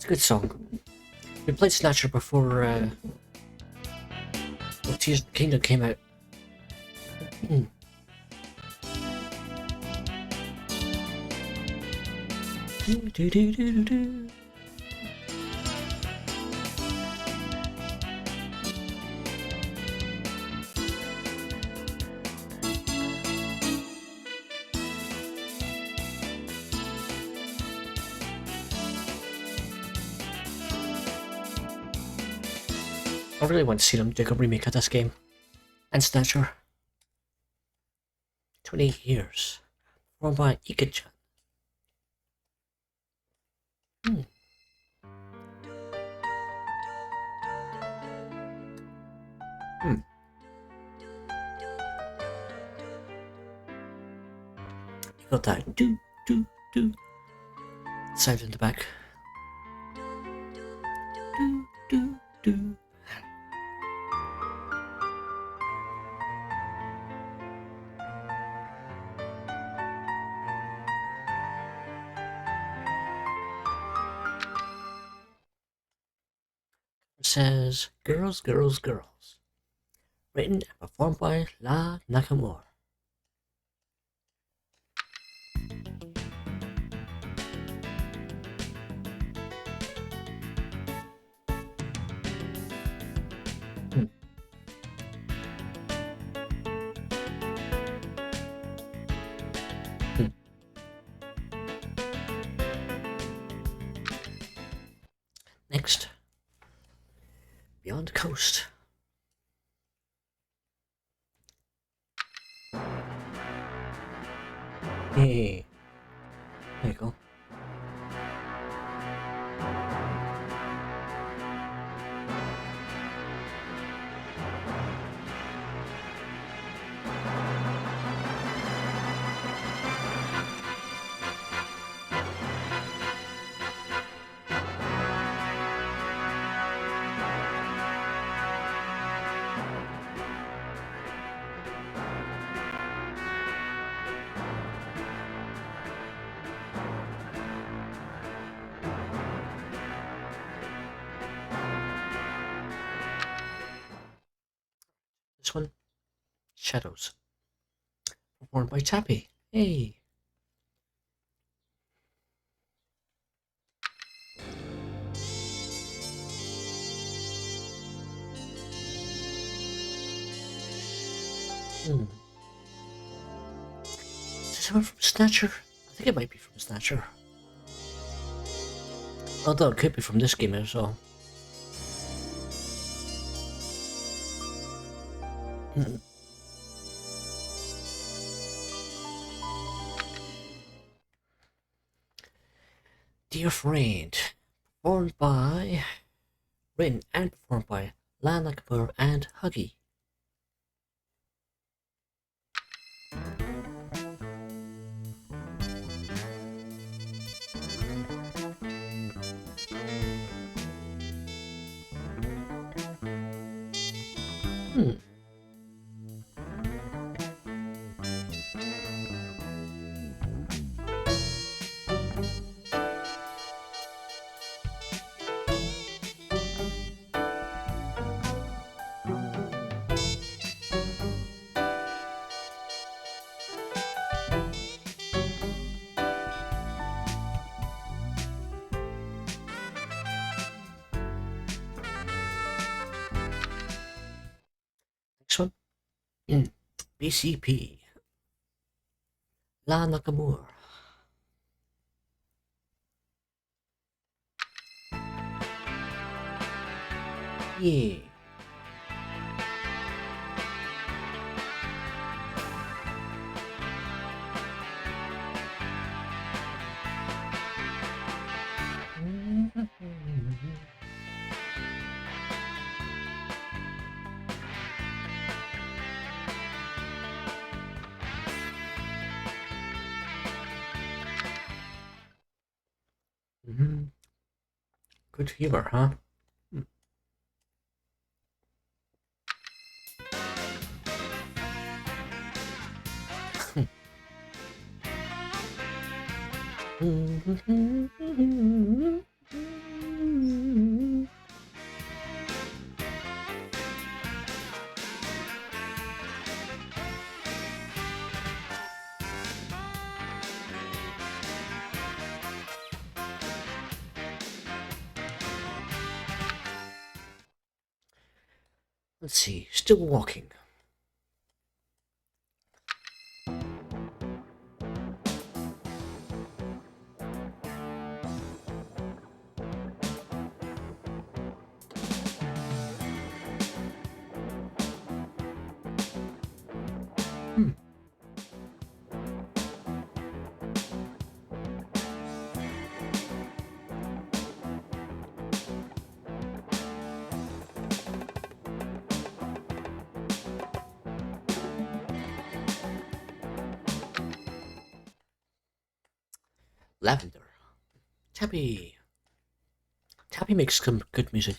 a good song. We played Snatcher before Tears of the Kingdom came out. I really want to see them do a remake of this game. And Snatcher. 28 years. Run by Ika-chan. You got that do sound in the back. Do. It says Girls, Girls, Girls. Written and performed by La Nakamura. Next, Beyond the Coast. Hey, there you go. This one, Shadows. Performed by Chappie. Hey. Is this one from Snatcher? I think it might be from Snatcher. Although it could be from this game as well. Dear Friend, performed by written and performed by Lana Kapoor and Huggy. Next one, BCP, La Nakamura. Yeah. Good humor, huh? Let's see, Still Walking. Lavender. Tappy. Tappy makes some good music.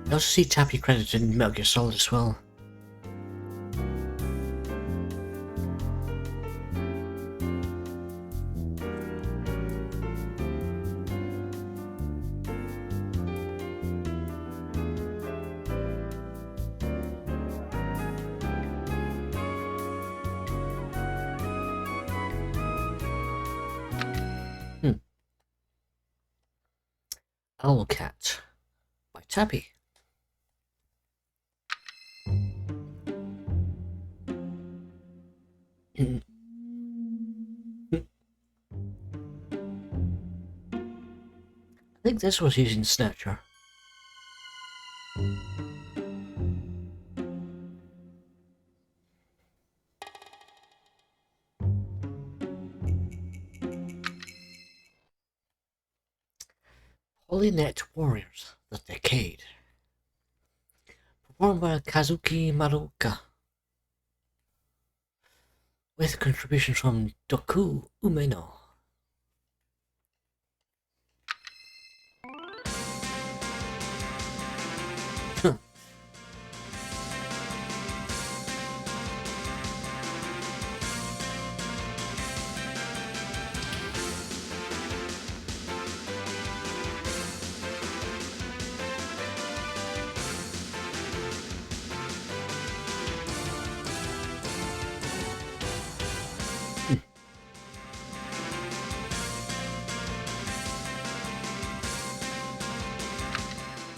I also see Tappy credited in Metal Gear Solid as well. Owlcat by Tappy. I think this was using Snatcher. Holy Net Warriors, The Decade. Performed by Kazuki Maruoka. With contributions from Doku Umeno.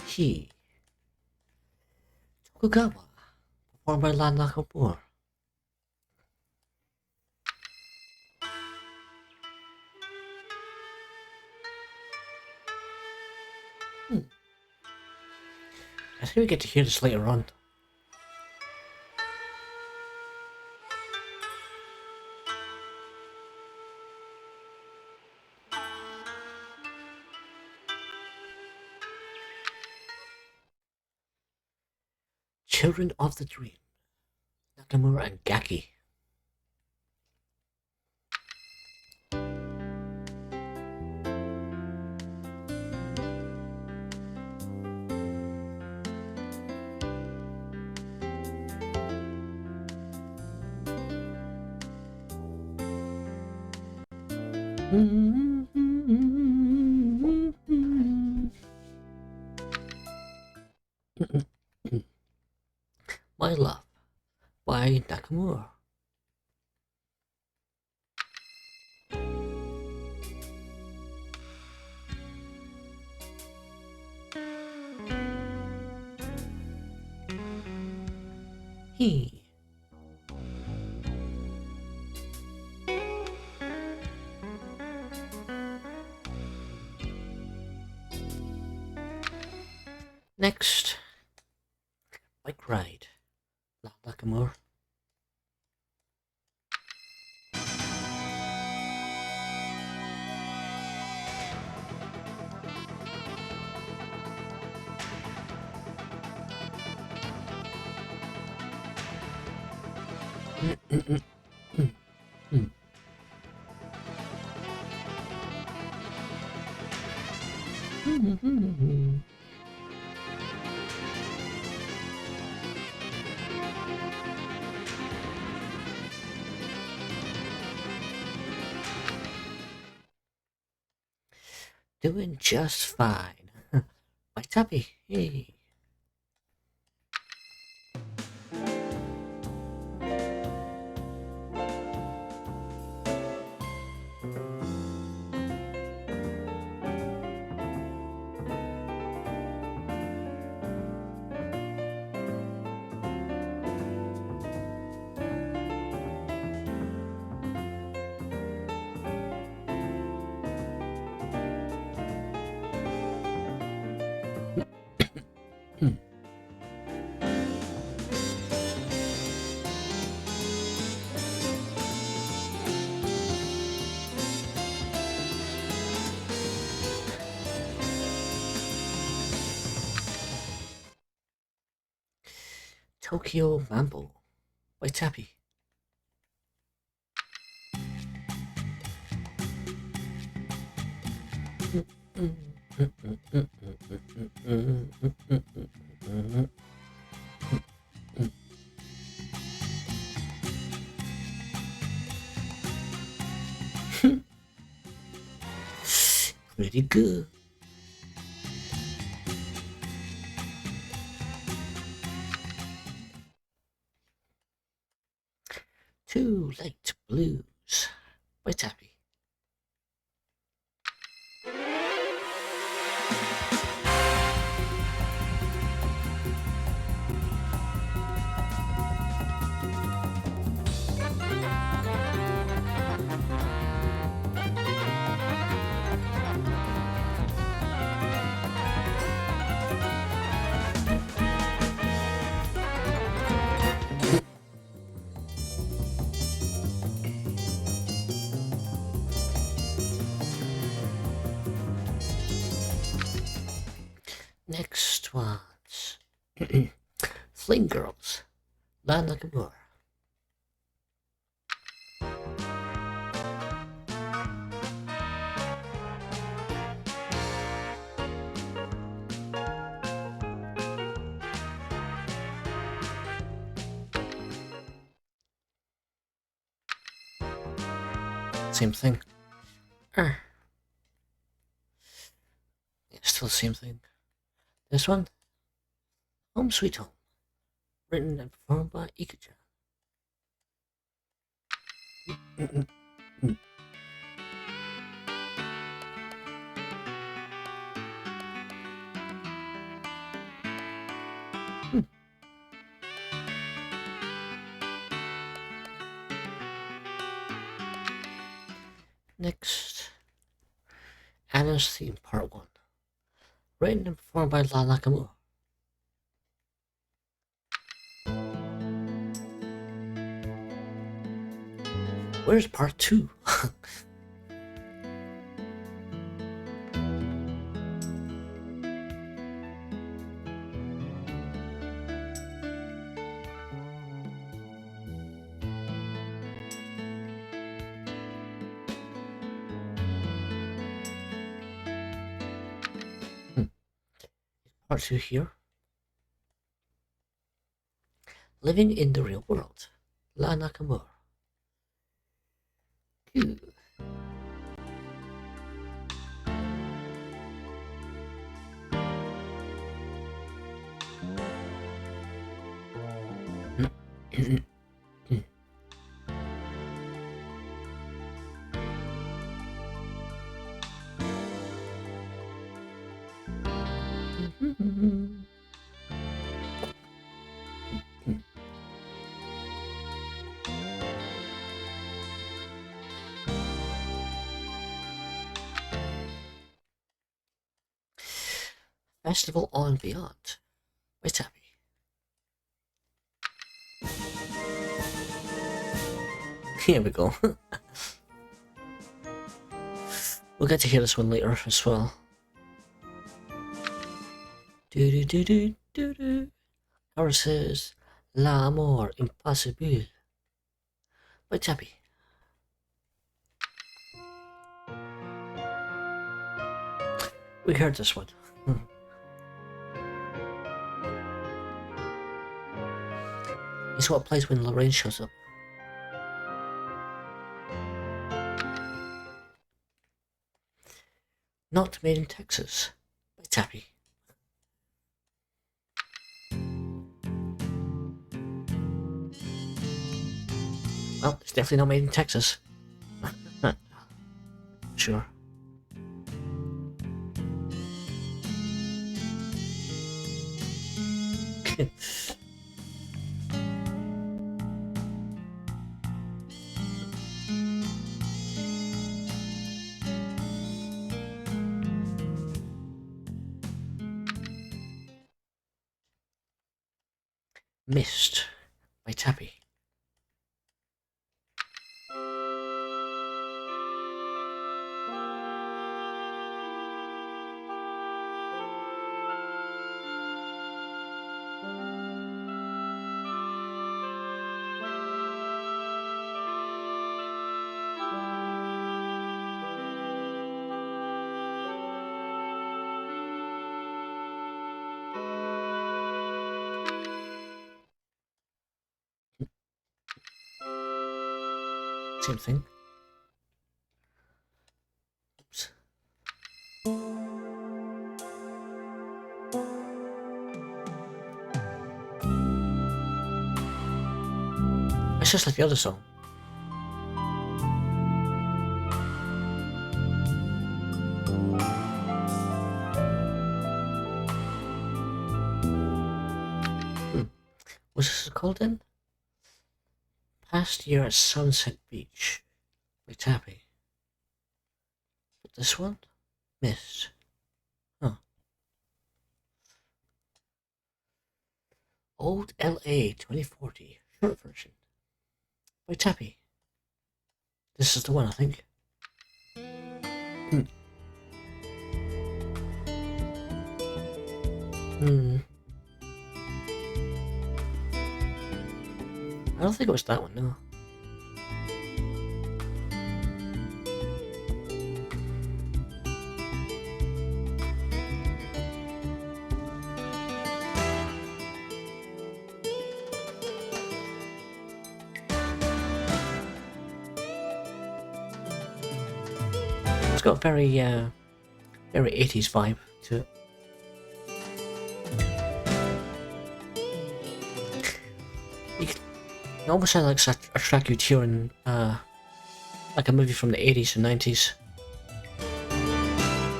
He. Tokugawa. Performed by Lan Nakamura. I think we get to hear this later on. Children of the Dream. Nakamura and Gaki. My Love by Nakamura. He. Next, Bike Ride, Lan Nakamura. Doing just fine. By Tappy. Hey. Tokyo Mambo by Tappy. Pretty good. Too Late Blues by Tappy. Next one's Fling Girls, La Nakamura. Same thing. Yeah, still the same thing. This one, Home Sweet Home, written and performed by Ika-chan. Next, Anna's Theme Part 1, written and performed by La Nakamura. Where's Part 2? Part 2 here. Living in the Real World, La Nakamura. Good. Festival on Beyond by Tappy. Here we go. We'll get to hear this one later as well. Cara says L'amor impossible by Tappy. We heard this one. It's what plays when Lorraine shows up. Not Made in Texas by Tappy. Well, it's definitely not made in Texas. Sure. Mist by Tappy. Same thing. Oops. It's just like the other song. What's this called then? Past Year at Sunset Beach by Tappy. But this one? Missed. Huh. Old LA 2040 short version by Tappy. This is the one, I think. I don't think it was that one, no. It's got a very 80s vibe to it. It almost sounds like a track you'd hear in like a movie from the 80s or 90s.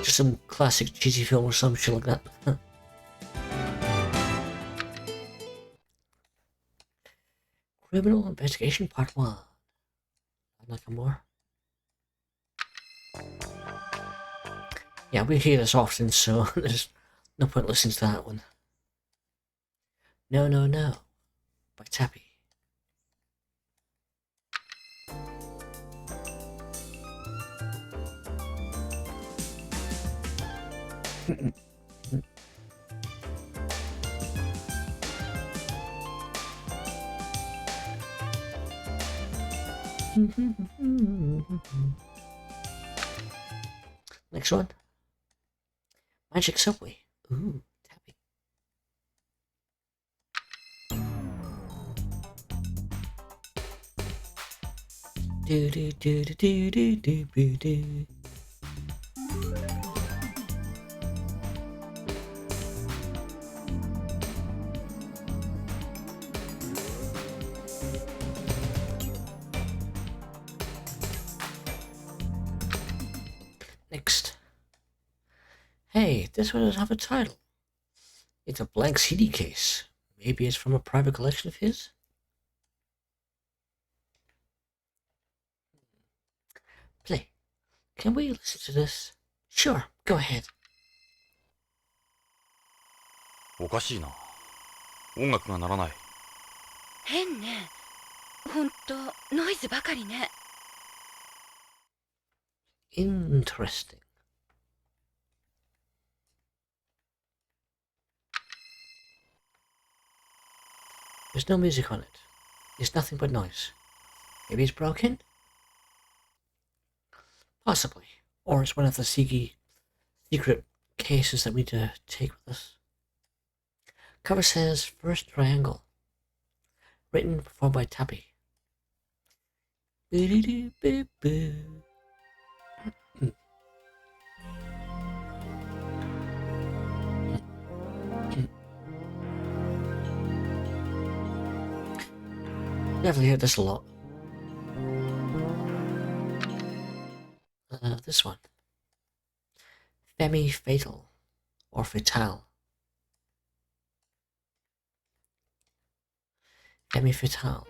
Just some classic cheesy film or some shit like that. Criminal Investigation Part 1. I'd like more. Yeah, we hear this often, so there's no point listening to that one. No, No, No by Tappy. Next one. Magic Subway. Ooh, Tappy. Do do do do do do do do do. Next. Hey, this one doesn't have a title. It's a blank CD case. Maybe it's from a private collection of his? Play. Can we listen to this? Sure, go ahead. おかしいな。音楽が鳴らない。変ね。ほんとノイズばかりね。Interesting. There's no music on it. It's nothing but noise. Maybe it's broken? Possibly. Or it's one of the secret cases that we need to take with us. Cover says First Triangle. Written and performed by Tappy. Definitely hear this a lot. This one. Femme Fatal. Or Fatale. Femme Fatale.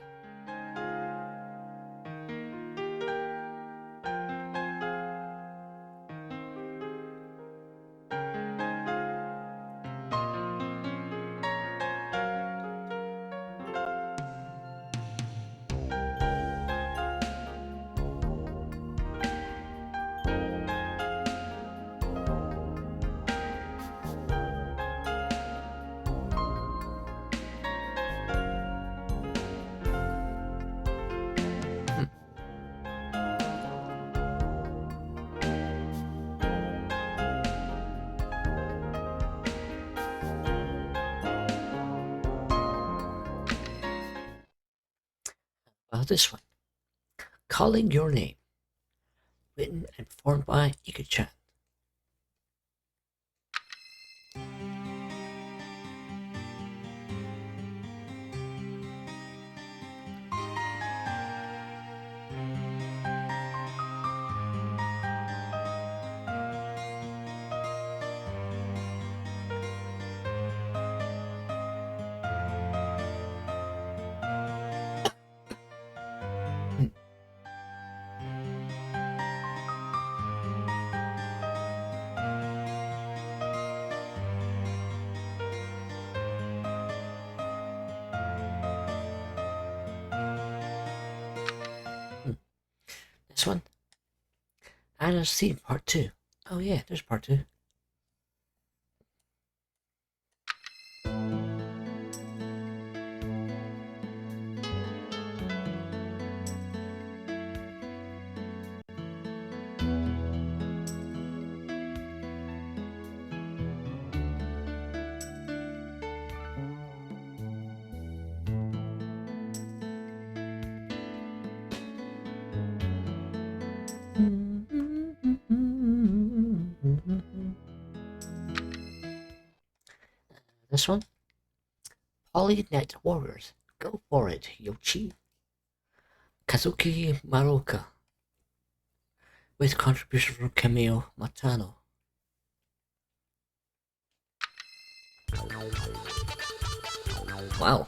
this one? Calling Your Name. Written and performed by Ika-chan. This one? Anna's Theme Part 2. Oh yeah, there's Part 2. This one? Poly Net Warriors. Go for it, Yoshi. Kazuki Maruoka. With contribution from Camille Matano. Wow.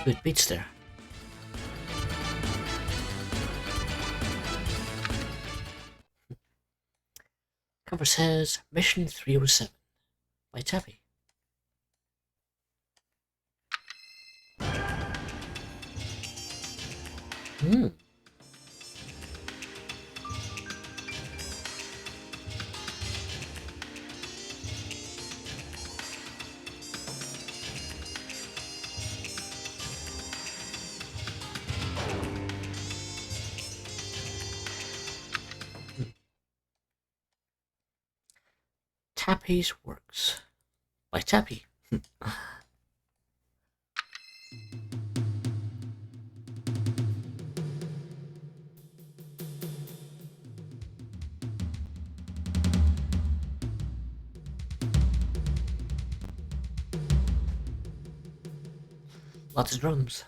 Good beats there. Cover says Mission 307 by Tappy. Tappy's Works by Tappy. Lots of drums.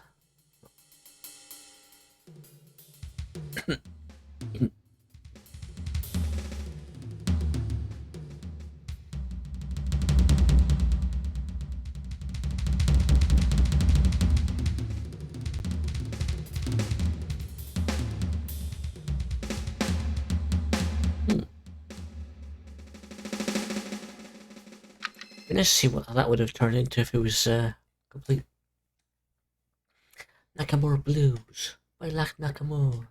Let's see what that would have turned into if it was complete. Nakamura Blues by Lach Nakamura.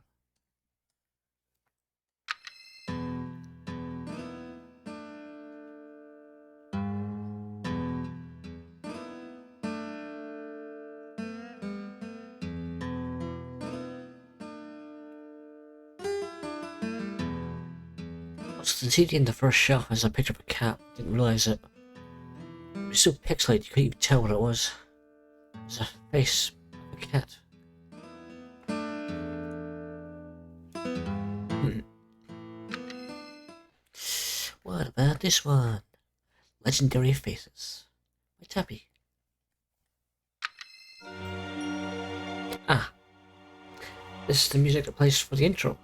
What's the CD in the first shelf has a picture of a cat? Didn't realise it. It was so pixelated you couldn't even tell what it was. It's a face of a cat. What about this one? Legendary Faces by Tappy. Ah, this is the music that plays for the intro.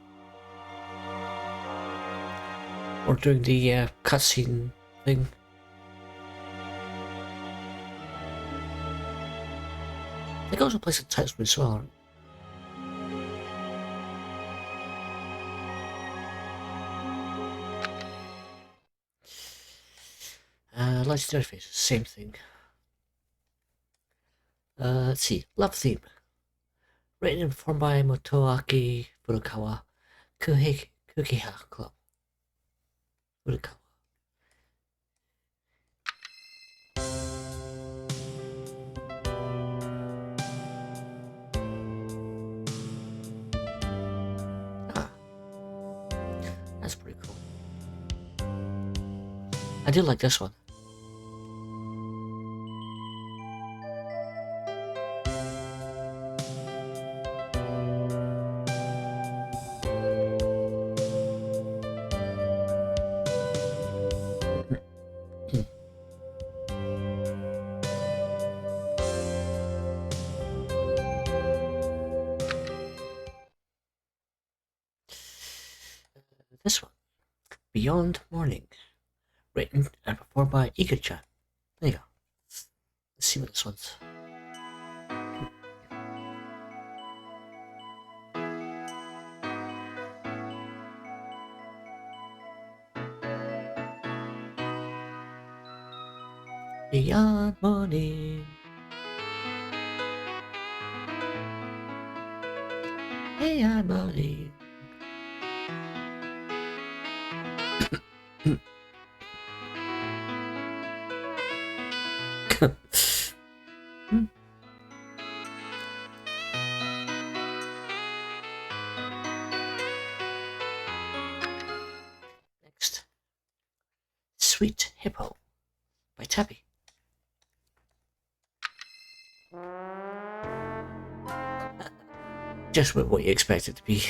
Or during the cutscene thing. I think also plays the title as well. Legendary Faces, same thing. Let's see, Love Theme Written and performed by Motoaki Furukawa, Kukiha Club. Furukawa. That's pretty cool. I do like this one. This one, Beyond Morning, written and performed by Ika-chan. There you go. Let's see what this one's. Beyond Morning. Beyond Morning. Next, Sweet Hippo by Tappy. Just what you expect it to be.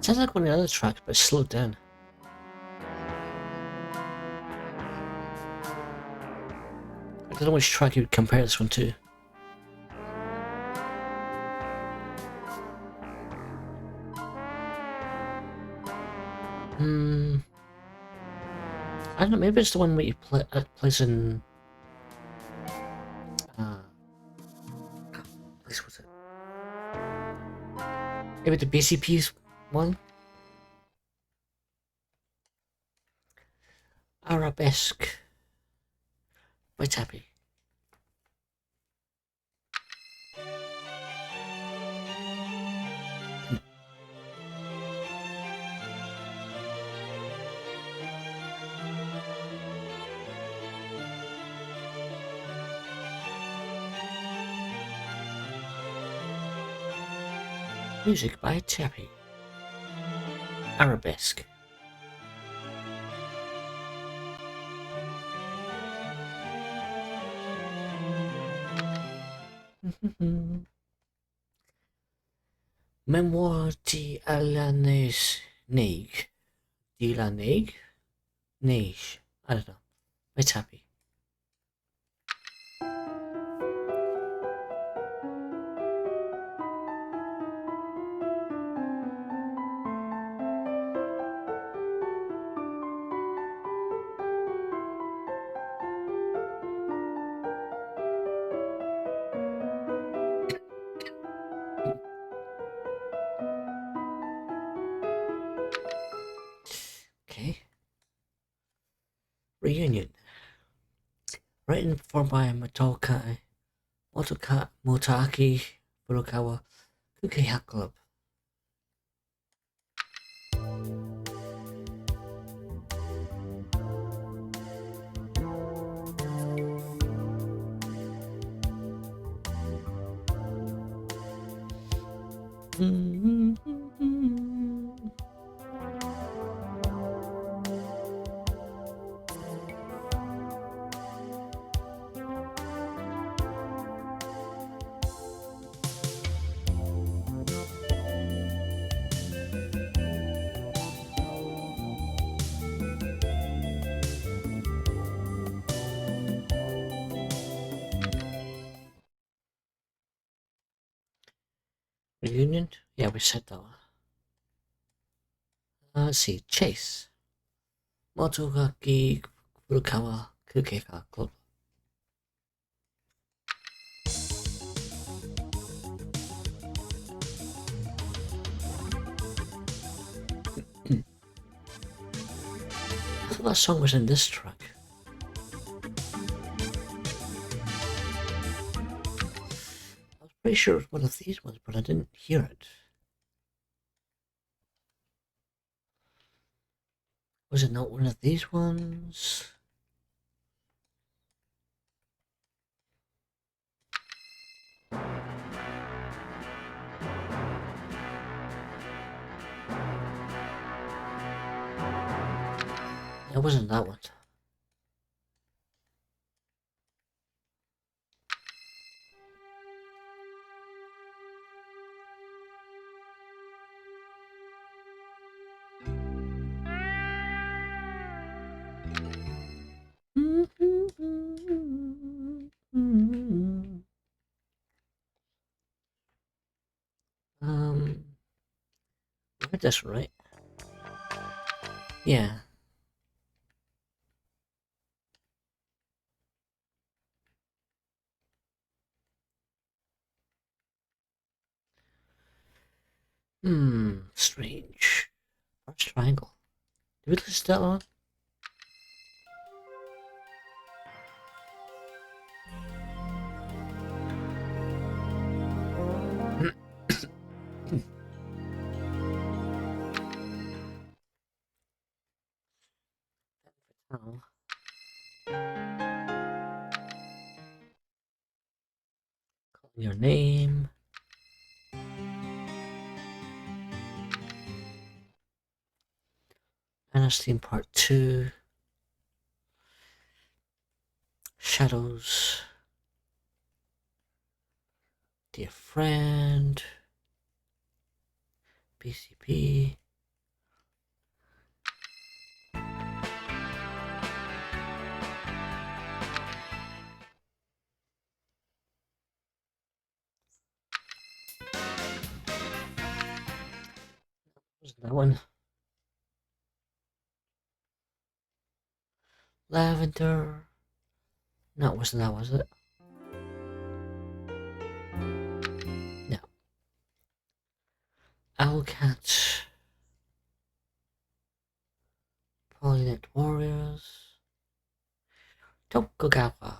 Sounds like one of the other tracks, but slowed down. I don't know which track you would compare this one to. I don't know, maybe it's the one where you plays in... what was it? Maybe the BCP's one? Arabesque by Tappy. Music by Tappy. Arabesque. Memoir d'Alaneige. D'Alaneige? Neige. I don't know. By Tappy. Okay. Reunion. Written and performed by Motoaki Furukawa, Kukiha Club. Reunion? Yeah, we said that one. Let's see. Chase. Motoaki Furukawa Kukiha Club. thought that song was in this track. I was pretty sure it was one of these ones, but I didn't hear it. Was it not one of these ones? It wasn't that one. Read this one, right? Yeah. Strange. First triangle. Did we list that one? Oh. Call your name. Ernestine Part 2. Shadows. Dear friend. PCP. Wasn't that one? Lavender. No, it wasn't that, was it? No. Owlcat. Polynet Warriors. Tokugawa.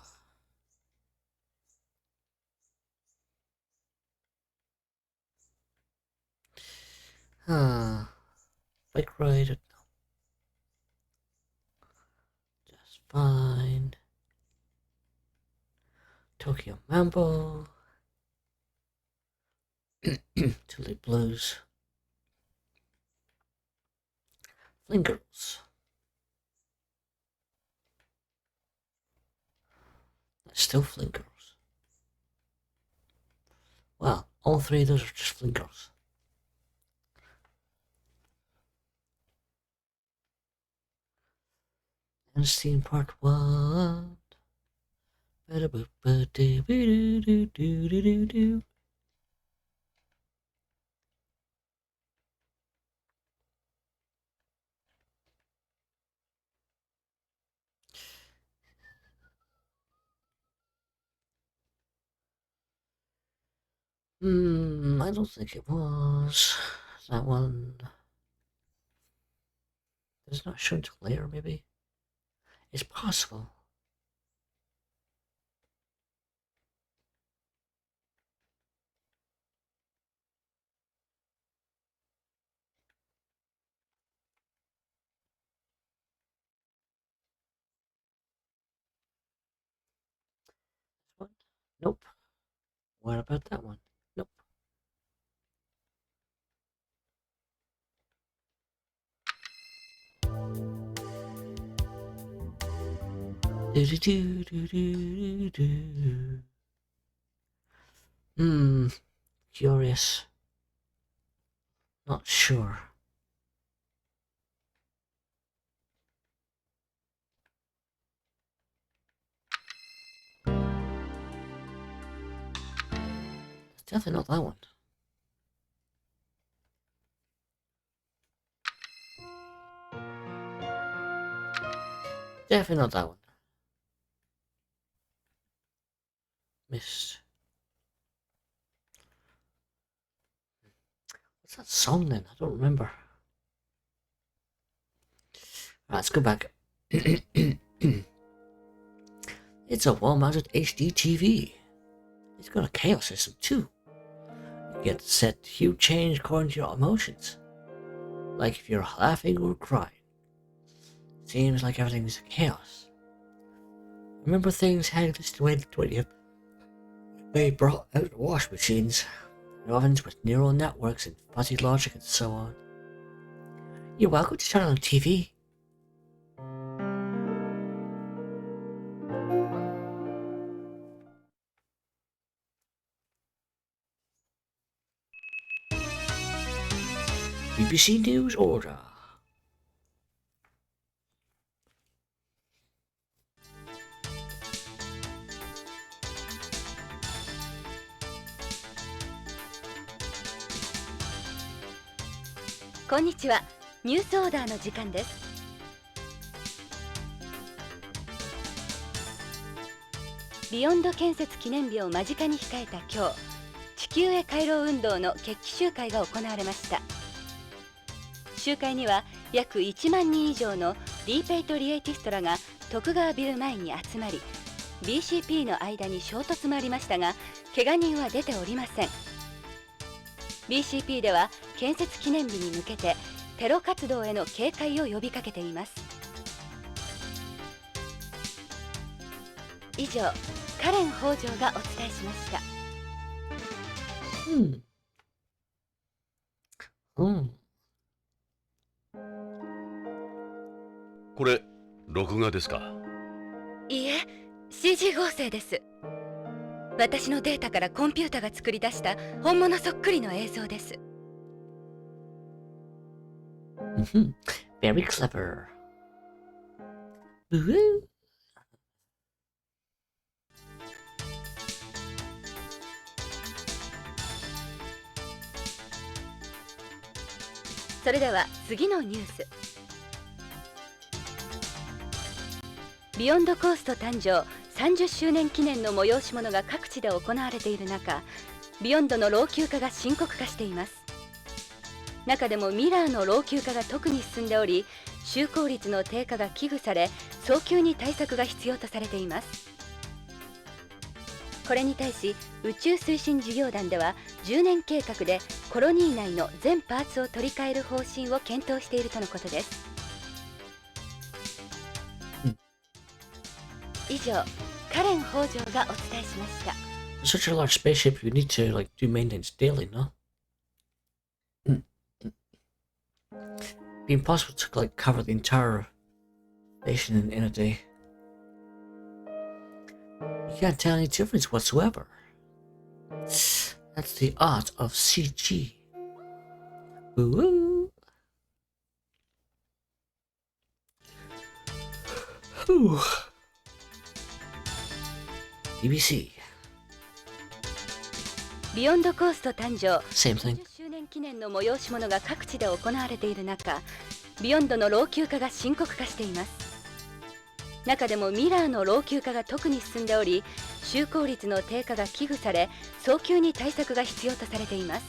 Bike ride. Just fine. Tokyo Mambo. Tulip Blues. Flingers. Still Flingers. Well, all three of those are just Flingers. Ernestine Part 1. I don't think it was that one. It's not shown till later, maybe. It's possible. What? Nope. What about that one? Nope. Curious. Not sure. It's definitely not that one. Definitely not that one. Missed. What's that song then? I don't remember. Right, let's go back. It's a wall-mounted HD TV. It's got a chaos system too. You get to set hue change according to your emotions, like if you're laughing or crying. Seems like everything's chaos. Remember things had this 2020. They brought out wash machines, and ovens with neural networks and fuzzy logic and so on. You're welcome to turn on TV. BBC News Order.こんにちは。ニュースオーダーの時間です。ビヨンド建設記念日を間近に控えた今日、地球へ帰ろう運動の決起集会が行われました。集会には約1万人以上のディーペイトリエイティストらが徳川ビル前に集まり、 BCP の間に衝突もありましたが、怪我人は出ておりません。 BCP では建設記念日に向けてテロ活動への警戒を呼びかけています。以上、カレン北条がお伝えしました。これ録画ですか？いいえ、 CG 合成です。私のデータからコンピュータが作り出した本物そっくりの映像です。Very clever. それでは次のニュース。ビヨンドコースト誕生30周年記念の催し物が各地で行われている中、ビヨンドの老朽化が深刻化しています。中でもミラーの老朽化が特に進んでおり、就航率の低下が危惧され、早急に対策が必要とされています。これに対し宇宙推進事業団では10年計画でコロニー内の全パーツを取り替える方針を検討しているとのことです。以上、カレン北条がお伝えしました。 Such a large spaceship, you need to do maintenance daily, no? Be impossible to cover the entire station in a day. You can't tell any difference whatsoever. That's the art of CG. Ooh. Ooh. BBC. ビヨンドコースト誕生 Same thing. 30周年記念の催し物が各地で行われている中、ビヨンドの老朽化が深刻化しています。中でもミラーの老朽化が特に進んでおり、就航率の低下が危惧され、早急に対策が必要とされています。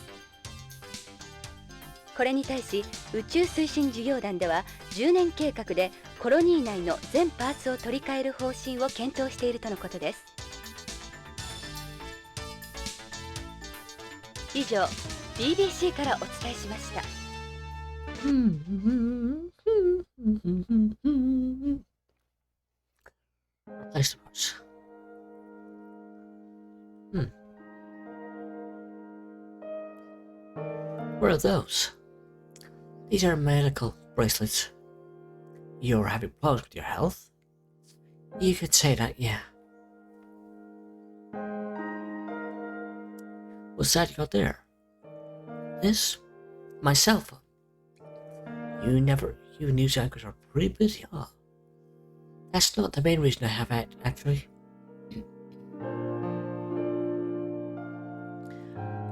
これに対し宇宙推進事業団では10年計画でコロニー内の全パーツを取り替える方針を検討しているとのことです。以上、 BBC からお伝えしました。I suppose. What are those? These are medical bracelets. You're having problems with your health? You could say that, yeah. What's that you got there? This? My cell phone. You news anchors are pretty busy, huh? That's not the main reason I have it, actually.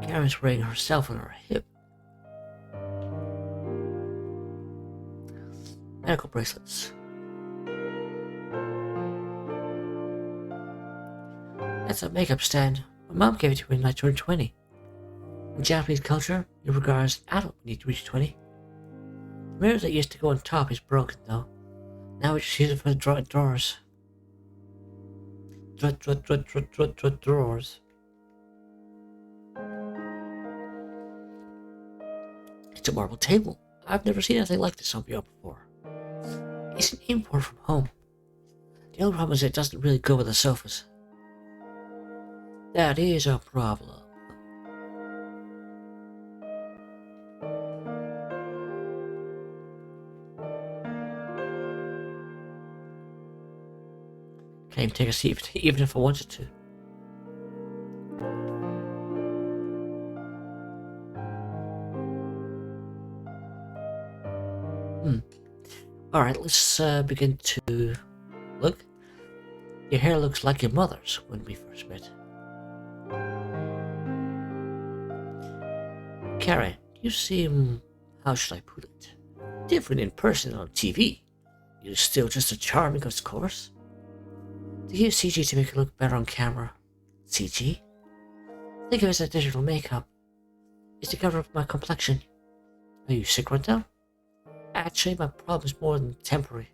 Karen's wearing her cell phone on her hip. Medical bracelets. That's a makeup stand. My mom gave it to me when I turned 20. In Japanese culture, it regards adult when you reach 20. The mirror that used to go on top is broken though. Now we just use it for the drawers. Drawers. It's a marble table. I've never seen anything like this on BR before. It's an import from home. The only problem is it doesn't really go with the sofas. That is a problem. Can't even take a seat even if I wanted to. Alright, let's begin to look. Your hair looks like your mother's when we first met. Karen, you seem, how should I put it, different in person on TV. You're still just as charming, of course. Do you use CG to make you look better on camera? CG? Think of it as digital makeup. It's to cover up my complexion. Are you sick right now? Actually, my problem is more than temporary.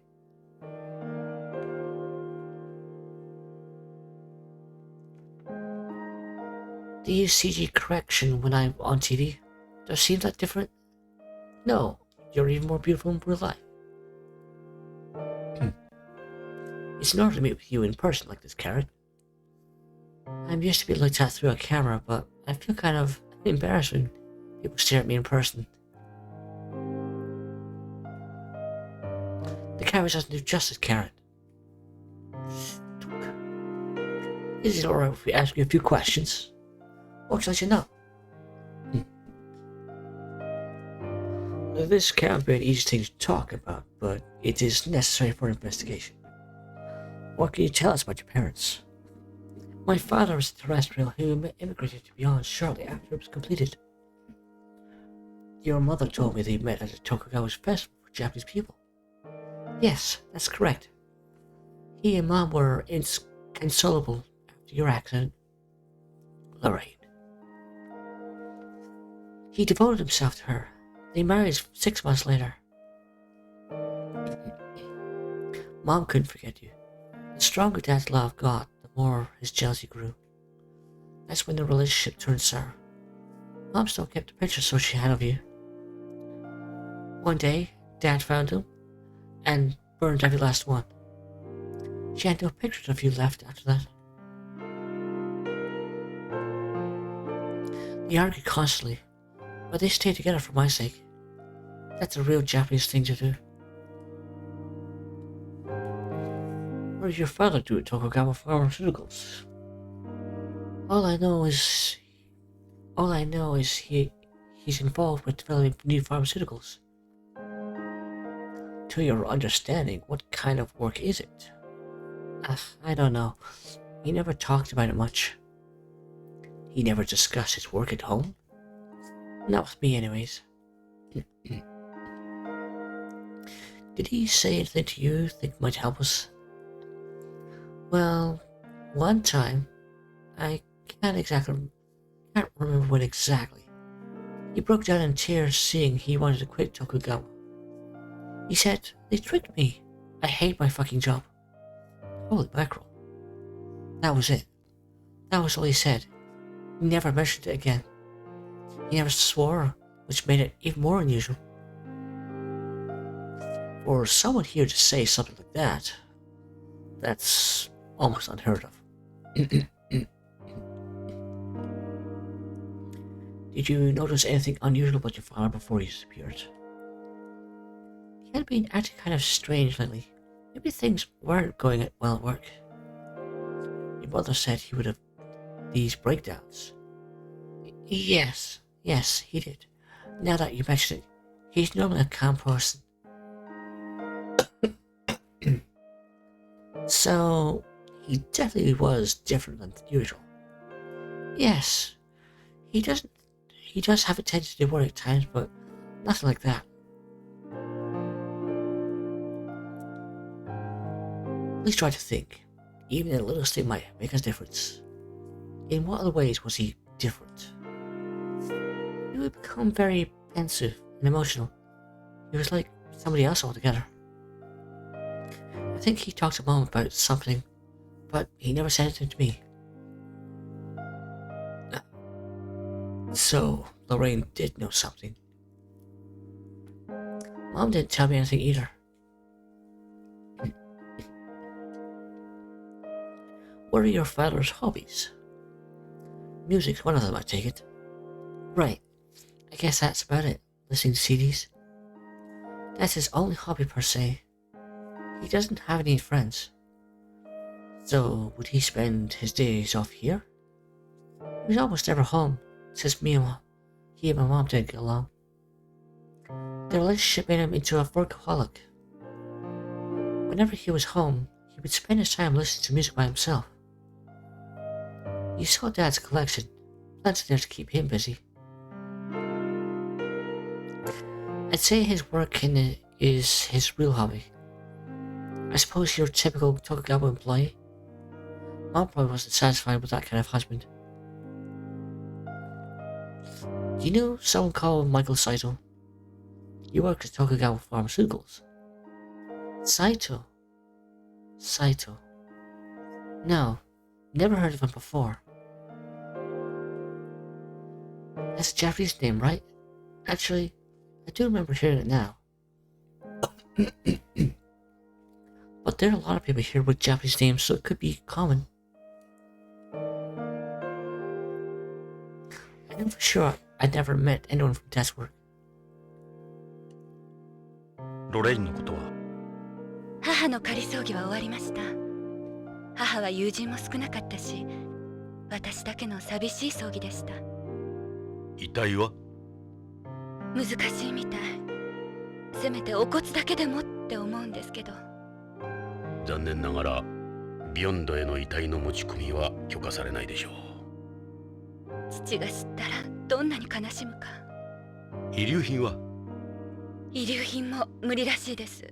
Do you use CG correction when I'm on TV? Does it seem that different? No, you're even more beautiful in real life. It's an honor to meet with you in person like this, Karen. I'm used to being looked at through a camera, but I feel kind of embarrassed when people stare at me in person. The camera doesn't do justice, Karen. Is it alright if we ask you a few questions? Or should I let you know? This can't be an easy thing to talk about, but it is necessary for an investigation. What can you tell us about your parents? My father was a terrestrial who immigrated to beyond shortly after it was completed. Your mother told me they met at a Tokugawa's festival for Japanese people. Yes, that's correct. He and Mom were inconsolable after your accident. Lorraine. He devoted himself to her. They married 6 months later. Mom couldn't forget you. The stronger Dad's love got, the more his jealousy grew. That's when the relationship turned sour. Mom still kept a picture so she had of you. One day, Dad found them and burned every last one. She had no pictures of you left after that. They argued constantly, but they stayed together for my sake. That's a real Japanese thing to do. What did your father do at Tokugawa Pharmaceuticals? All I know is he's involved with developing new pharmaceuticals. To your understanding, what kind of work is it? I don't know. He never talked about it much. He never discussed his work at home? Not with me, anyways. Did he say anything to you think might help us? Well, one time, I can't remember when exactly. He broke down in tears seeing he wanted to quit Tokugawa. He said, they tricked me. I hate my fucking job. Holy mackerel. That was it. That was all he said. He never mentioned it again. He never swore, which made it even more unusual. For someone here to say something like that, that's almost unheard of. Did you notice anything unusual about your father before he disappeared? He had been acting kind of strange lately. Maybe things weren't going well at work. Your mother said he would have these breakdowns. Yes, he did. Now that you mention it, he's normally a calm person. So, he definitely was different than usual. Yes, he does have a tendency to worry at times, but nothing like that. Please try to think. Even the littlest thing might make a difference. In what other ways was he different? He would become very pensive and emotional. He was like somebody else altogether. think he talked to Mom about something, but he never said anything to me. So, Lorraine did know something. Mom didn't tell me anything either. What are your father's hobbies? Music's one of them, I take it. Right. I guess that's about it. Listening to CDs. That's his only hobby per se. He doesn't have any friends. So, would he spend his days off here? He was almost never home, since he and my mom didn't get along. The relationship made him into a workaholic. Whenever he was home, he would spend his time listening to music by himself. You saw Dad's collection, plenty there to keep him busy. I'd say his work is his real hobby. I suppose you're a typical Tokugawa employee. Mom probably wasn't satisfied with that kind of husband. Do you know someone called Michael Saito? He works at Tokugawa Pharmaceuticals. Saito? No, never heard of him before. That's a Japanese name, right? Actually, I do remember hearing it now. But there are a lot of people here with Japanese names, so it could be common. I know for sure I'd never met anyone from Dad's work. ロレインのことは母の仮葬儀は終わりました。母は友人も少なかったし、私だけの寂しい葬儀でした。遺体は難しいみたい。せめてお骨だけでもって思うんですけど。残念ながらビヨンドへの遺体の持ち込みは許可されないでしょう。父が知ったらどんなに悲しむか。遺留品は遺留品も無理らしいです。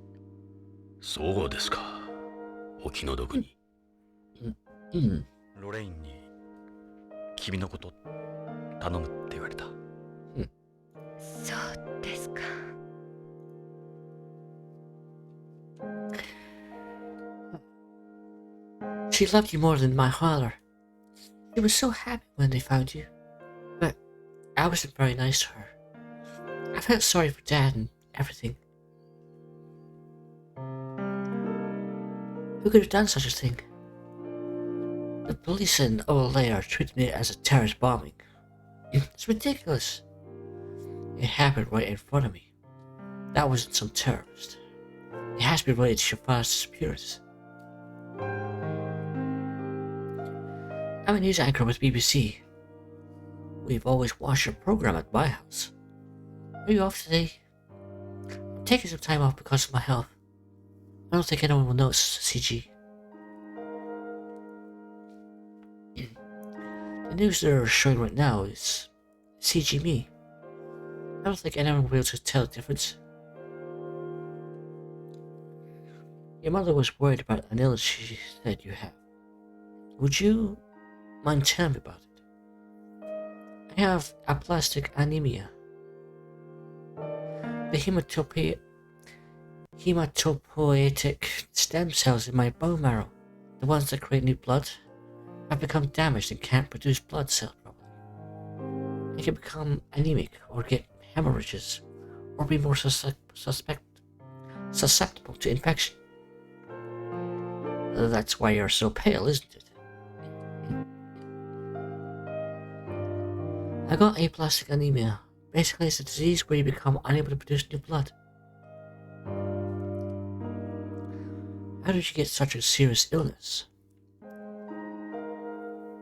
そうですか。お気の毒に。ロレインに君のこと頼むって言われた。そうですか。She loved you more than my father. She was so happy when they found you. But I wasn't very nice to her. I felt sorry for Dad and everything. Who could have done such a thing? The police in Olay are treating it as a terrorist bombing. It's ridiculous. It happened right in front of me. That wasn't some terrorist. It has to be related to your father's disappearance. I'm a news anchor with BBC. We've always watched your program at my house. Are you off today? I'm taking some time off because of my health. I don't think anyone will notice CG. The news they're showing right now is CG me. I don't think anyone will be able to tell the difference. Your mother was worried about an illness she said you have. Would you mind telling me about it? I have aplastic anemia. The hematopoietic stem cells in my bone marrow, the ones that create new blood, have become damaged and can't produce blood cells properly. I can become anemic or get hemorrhages or be more susceptible to infection. That's why you're so pale, isn't it? I got aplastic anemia. Basically, it's a disease where you become unable to produce new blood. How did you get such a serious illness?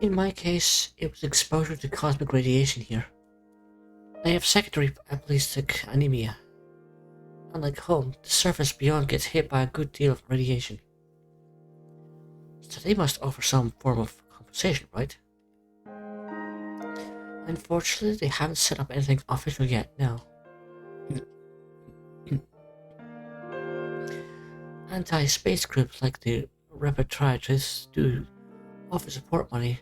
In my case, it was exposure to cosmic radiation here. I have secondary aplastic anemia. Unlike home, the surface beyond gets hit by a good deal of radiation. So they must offer some form of compensation, right? Unfortunately, they haven't set up anything official yet, no. Anti-space groups like the Repatriatrists do offer support money,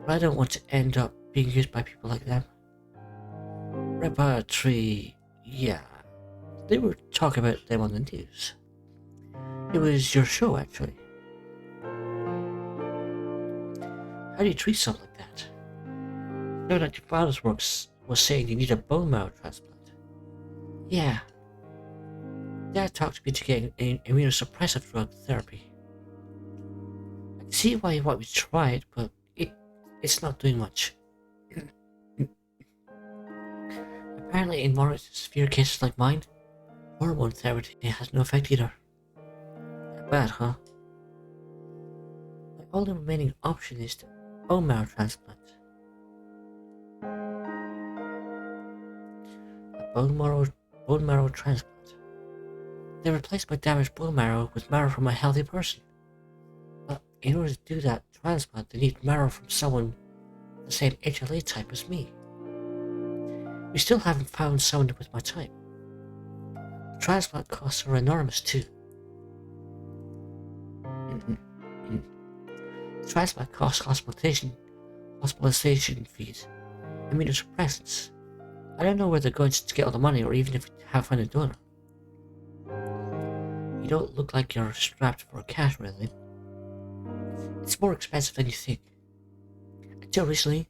but I don't want to end up being used by people like them. Yeah, they were talking about them on the news. It was your show, actually. How do you treat something like that? I know that your father's works was saying you need a bone marrow transplant. Yeah. Dad talked me to get an immunosuppressive drug therapy. I can see why you want me to try it, but it's not doing much. Apparently in more severe cases like mine, hormone therapy has no effect either. Bad, huh? My only remaining option is the bone marrow transplant. A bone marrow transplant. They replace my damaged bone marrow with marrow from a healthy person. But in order to do that transplant, they need marrow from someone the same HLA type as me. We still haven't found someone with my type. Transplant costs are enormous too. Transplant costs hospitalization fees, immunosuppressants. I don't know where they're going to get all the money, or even if we have found a donor. You don't look like you're strapped for cash or anything. It's more expensive than you think. Until recently,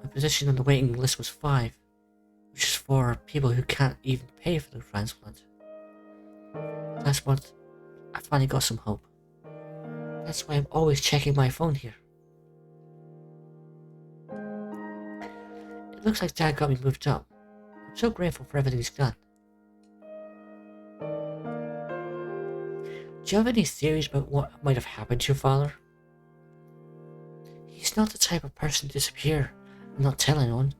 my position on the waiting list was 5, which is for people who can't even pay for the transplant. Last month, I finally got some hope. That's why I'm always checking my phone here. It looks like Dad got me moved up. I'm so grateful for everything he's done. Do you have any theories about what might have happened to your father? He's not the type of person to disappear and not tell anyone.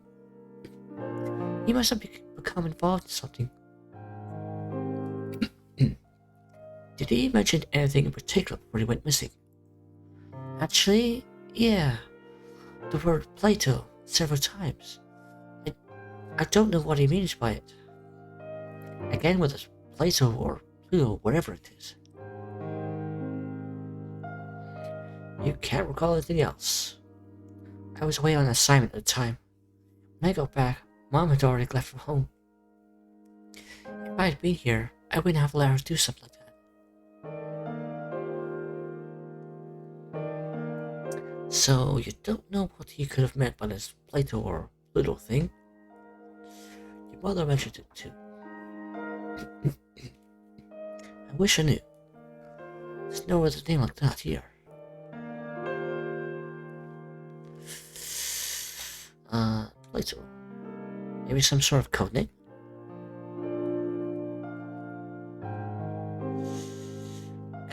He must have become involved in something. Did he mention anything in particular before he went missing? Actually, yeah. The word Plato several times. I don't know what he means by it. Again, whether it's Plato or Pluto, whatever it is. You can't recall anything else. I was away on assignment at the time. When I got back, Mom had already left from home. If I had been here, I wouldn't have let her do something like that. So you don't know what he could have meant by this Plato or Pluto thing? Your mother mentioned it too. I wish I knew. There's no other name like that here. Plato. Maybe some sort of code name?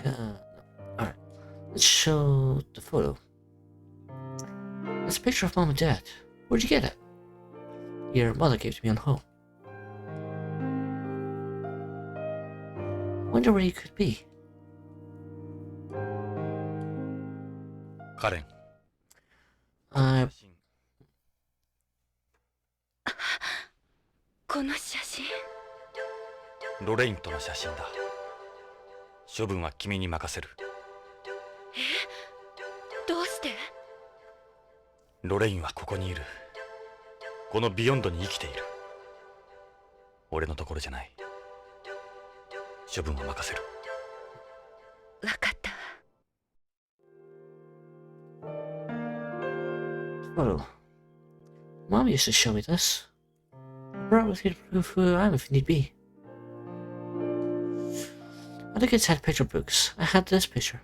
No. Alright. Let's show the photo. That's a picture of Mom and Dad. Where'd you get it? Your mother gave it to me on home. Wonder where you could be. Karen. この写真。ロレインとの写真だ。処分は君に任せる。どうして？ロレインはここにいる。このビヨンドに生きている。俺のところじゃない。処分は任せる。わかったわ。Photo. Mom used to show me this. I brought it with you to prove who I am if need be. Other kids had picture books. I had this picture.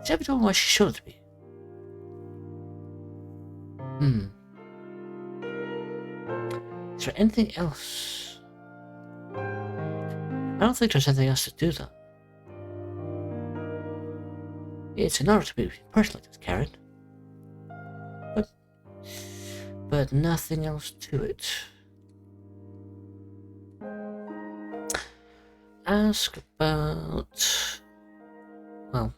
She never told me why she showed it to me. Is there anything else? I don't think there's anything else to do though. It's an honor to meet you personally, Karen. But nothing else to it. Ask about... Well,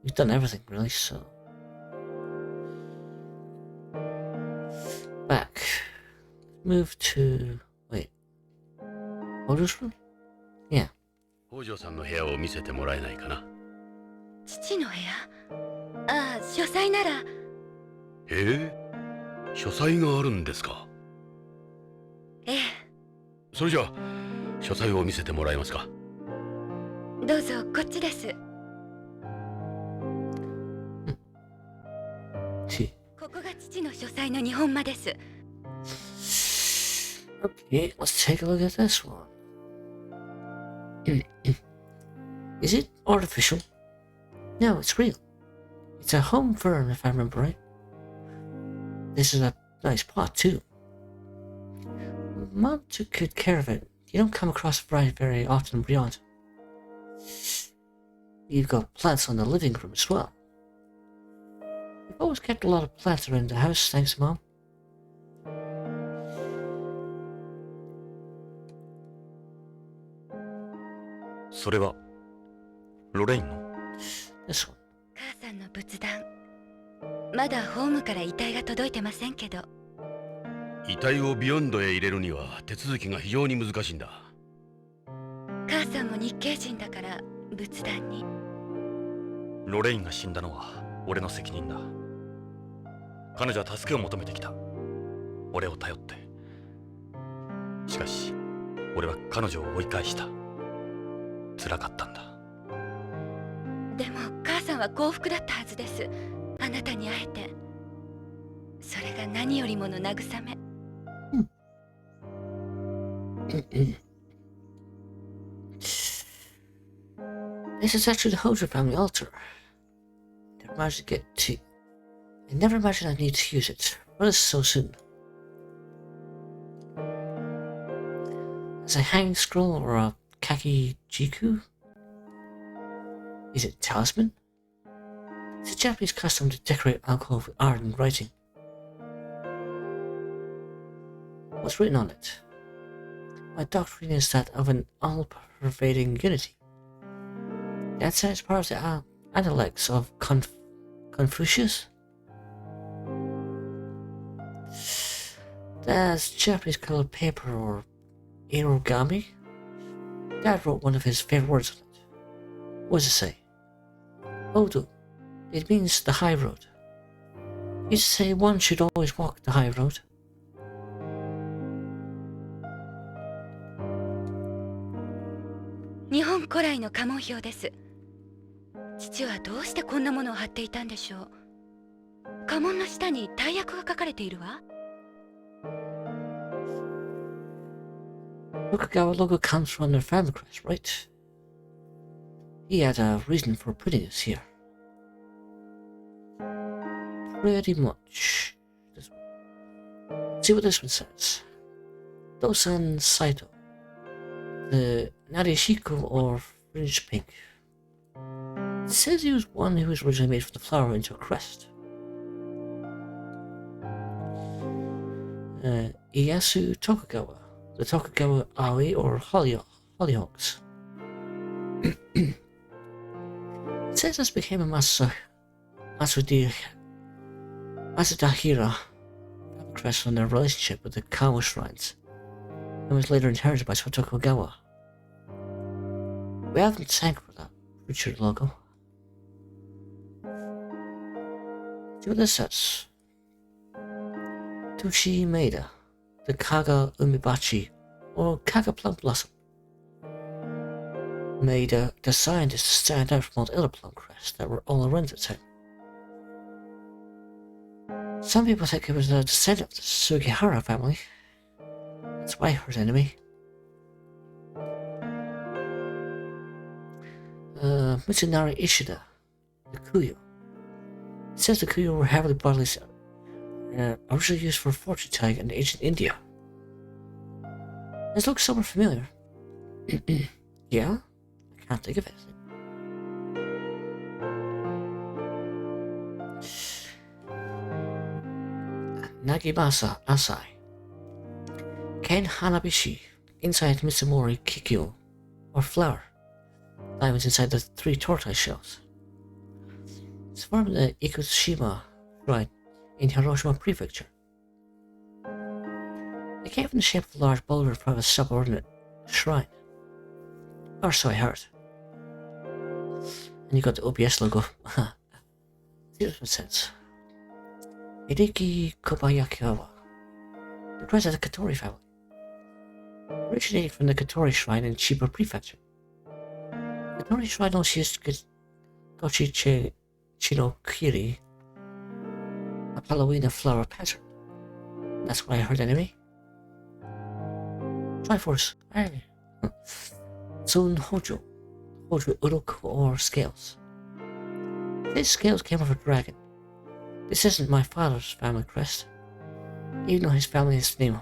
we've done everything really, so... Back. Move to... Wait. Photos room? Yeah. 北条さんの部屋を見せてもらえないかな。父の部屋？ああ、書斎なら。書斎があるんですか。ええ。それじゃあ書斎を見せてもらえますか。どうぞこっちです。 See. ここが父の書斎の日本間です。 Okay, let's take a look at this one. Is it artificial? No, it's real. It's a home fern, if I remember right. This is a nice pot, too. Mom took good care of it. You don't come across it very often beyond. You've got plants on the living room as well. We've always kept a lot of plants around the house, thanks, Mom. This one. 母さんの仏壇、まだホームから遺体が届いてませんけど。遺体をビヨンドへ入れるには手続きが非常に難しいんだ。母さんも日系人だから仏壇に。ロレインが死んだのは俺の責任だ。彼女は助けを求めてきた。俺を頼って。しかし俺は彼女を追い返した。辛かったんだ。でも母さんは幸福だったはずです。あなたに会えて。それが何よりもの慰め。This is actually the Hoser family altar. I never imagined I'd need to use it. What is so soon? As a hanging scroll or a kaki jiku? Is it talisman? It's a Japanese custom to decorate alcohol with art and writing. What's written on it? My doctrine is that of an all-pervading unity. That sounds part of the analects of Confucius? That's Japanese colored paper or origami. Dad wrote one of his favorite words on it. What does it say? Odo. It means the high road. He used to say one should always walk the high road. Japan 古来の家紋標です。父はどうしてこんなものを貼っていたんでしょう。家紋の下に大役が書かれているわ。Tokugawa logo comes from their family crest, right? He had a reason for putting it here. Pretty much. This one. See what this one says. Dosan Saito. The Narishiko or fringed pink. It says he was one who was originally made from the flower into a crest. Ieyasu Tokugawa. The Tokugawa Aoi or Hollyhocks. It says this became a Masudahira crest on their relationship with the Kawa shrines, and was later inherited by Tokugawa. We haven't thanked for that future logo. See what this says. Tushi Maeda, the Kaga Umibachi, or Kaga Plum Blossom. Maeda designed this to stand out from all the other plum crests that were all around the time. Some people think it was a descendant of the Sugihara family. That's why her enemy. Mitsunari Ishida, the Kuyo. It says the Kuyo were heavily bodily originally used for fortune telling in ancient India. This looks somewhat familiar. Yeah? I can't think of it. Nagimasa Asai. Ken Hanabishi, inside Mitsumori Kikyo, or flower. Diamonds inside the 3 tortoise shells. It's from the Ikushima shrine in Hiroshima Prefecture. It came from the shape of a large boulder in front of a subordinate shrine. Or so I heard. And you got the OBS logo. This makes sense. Hideki Kobayakiwa, the crest of the Katori family, originating from the Katori shrine in Chiba Prefecture. The Don't you know she's Gochi Chino Kiri, a Palawina flower pattern? That's what I heard anyway. Triforce, hey. Soon Hojo Uruk or scales. These scales came from a dragon. This isn't my father's family crest. Even though his family's name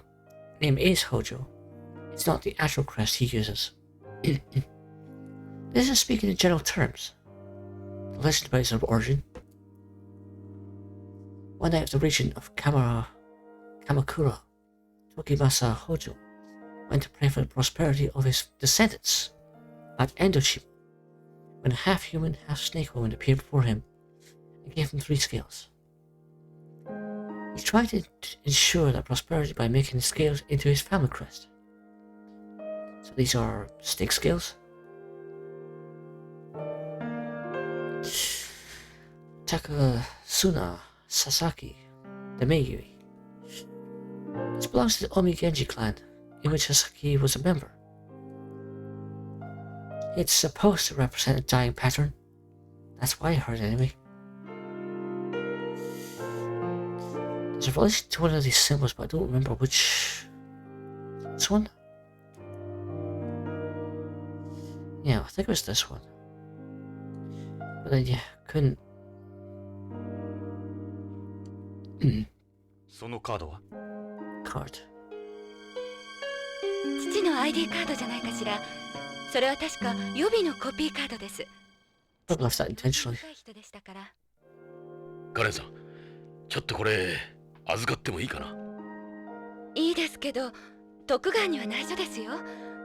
is Hojo, it's not the actual crest he uses. This is speaking in general terms. The legend about its origin. One night of the region of Kamakura, Tokimasa Hojo went to pray for the prosperity of his descendants at Endoshima, when a half-human, half-snake woman appeared before him and gave him 3 scales. He tried to ensure that prosperity by making the scales into his family crest. So these are snake scales. Takasuna Sasaki, the Meiyui. This belongs to the Omi Genji clan, in which Sasaki was a member. It's supposed to represent a dying pattern. That's why I heard it anyway. There's a relation to one of these symbols, but I don't remember which. This one? Yeah, I think it was this one. But then, yeah, couldn't. そのカードは Card. 父の ID カードじゃないかしら。それは確か予備のコピーカードです。 I left that intentionally. 若い人でしたから。カレンさん、ちょっとこれ預かってもいいかな。いいですけど、徳川には内緒ですよ。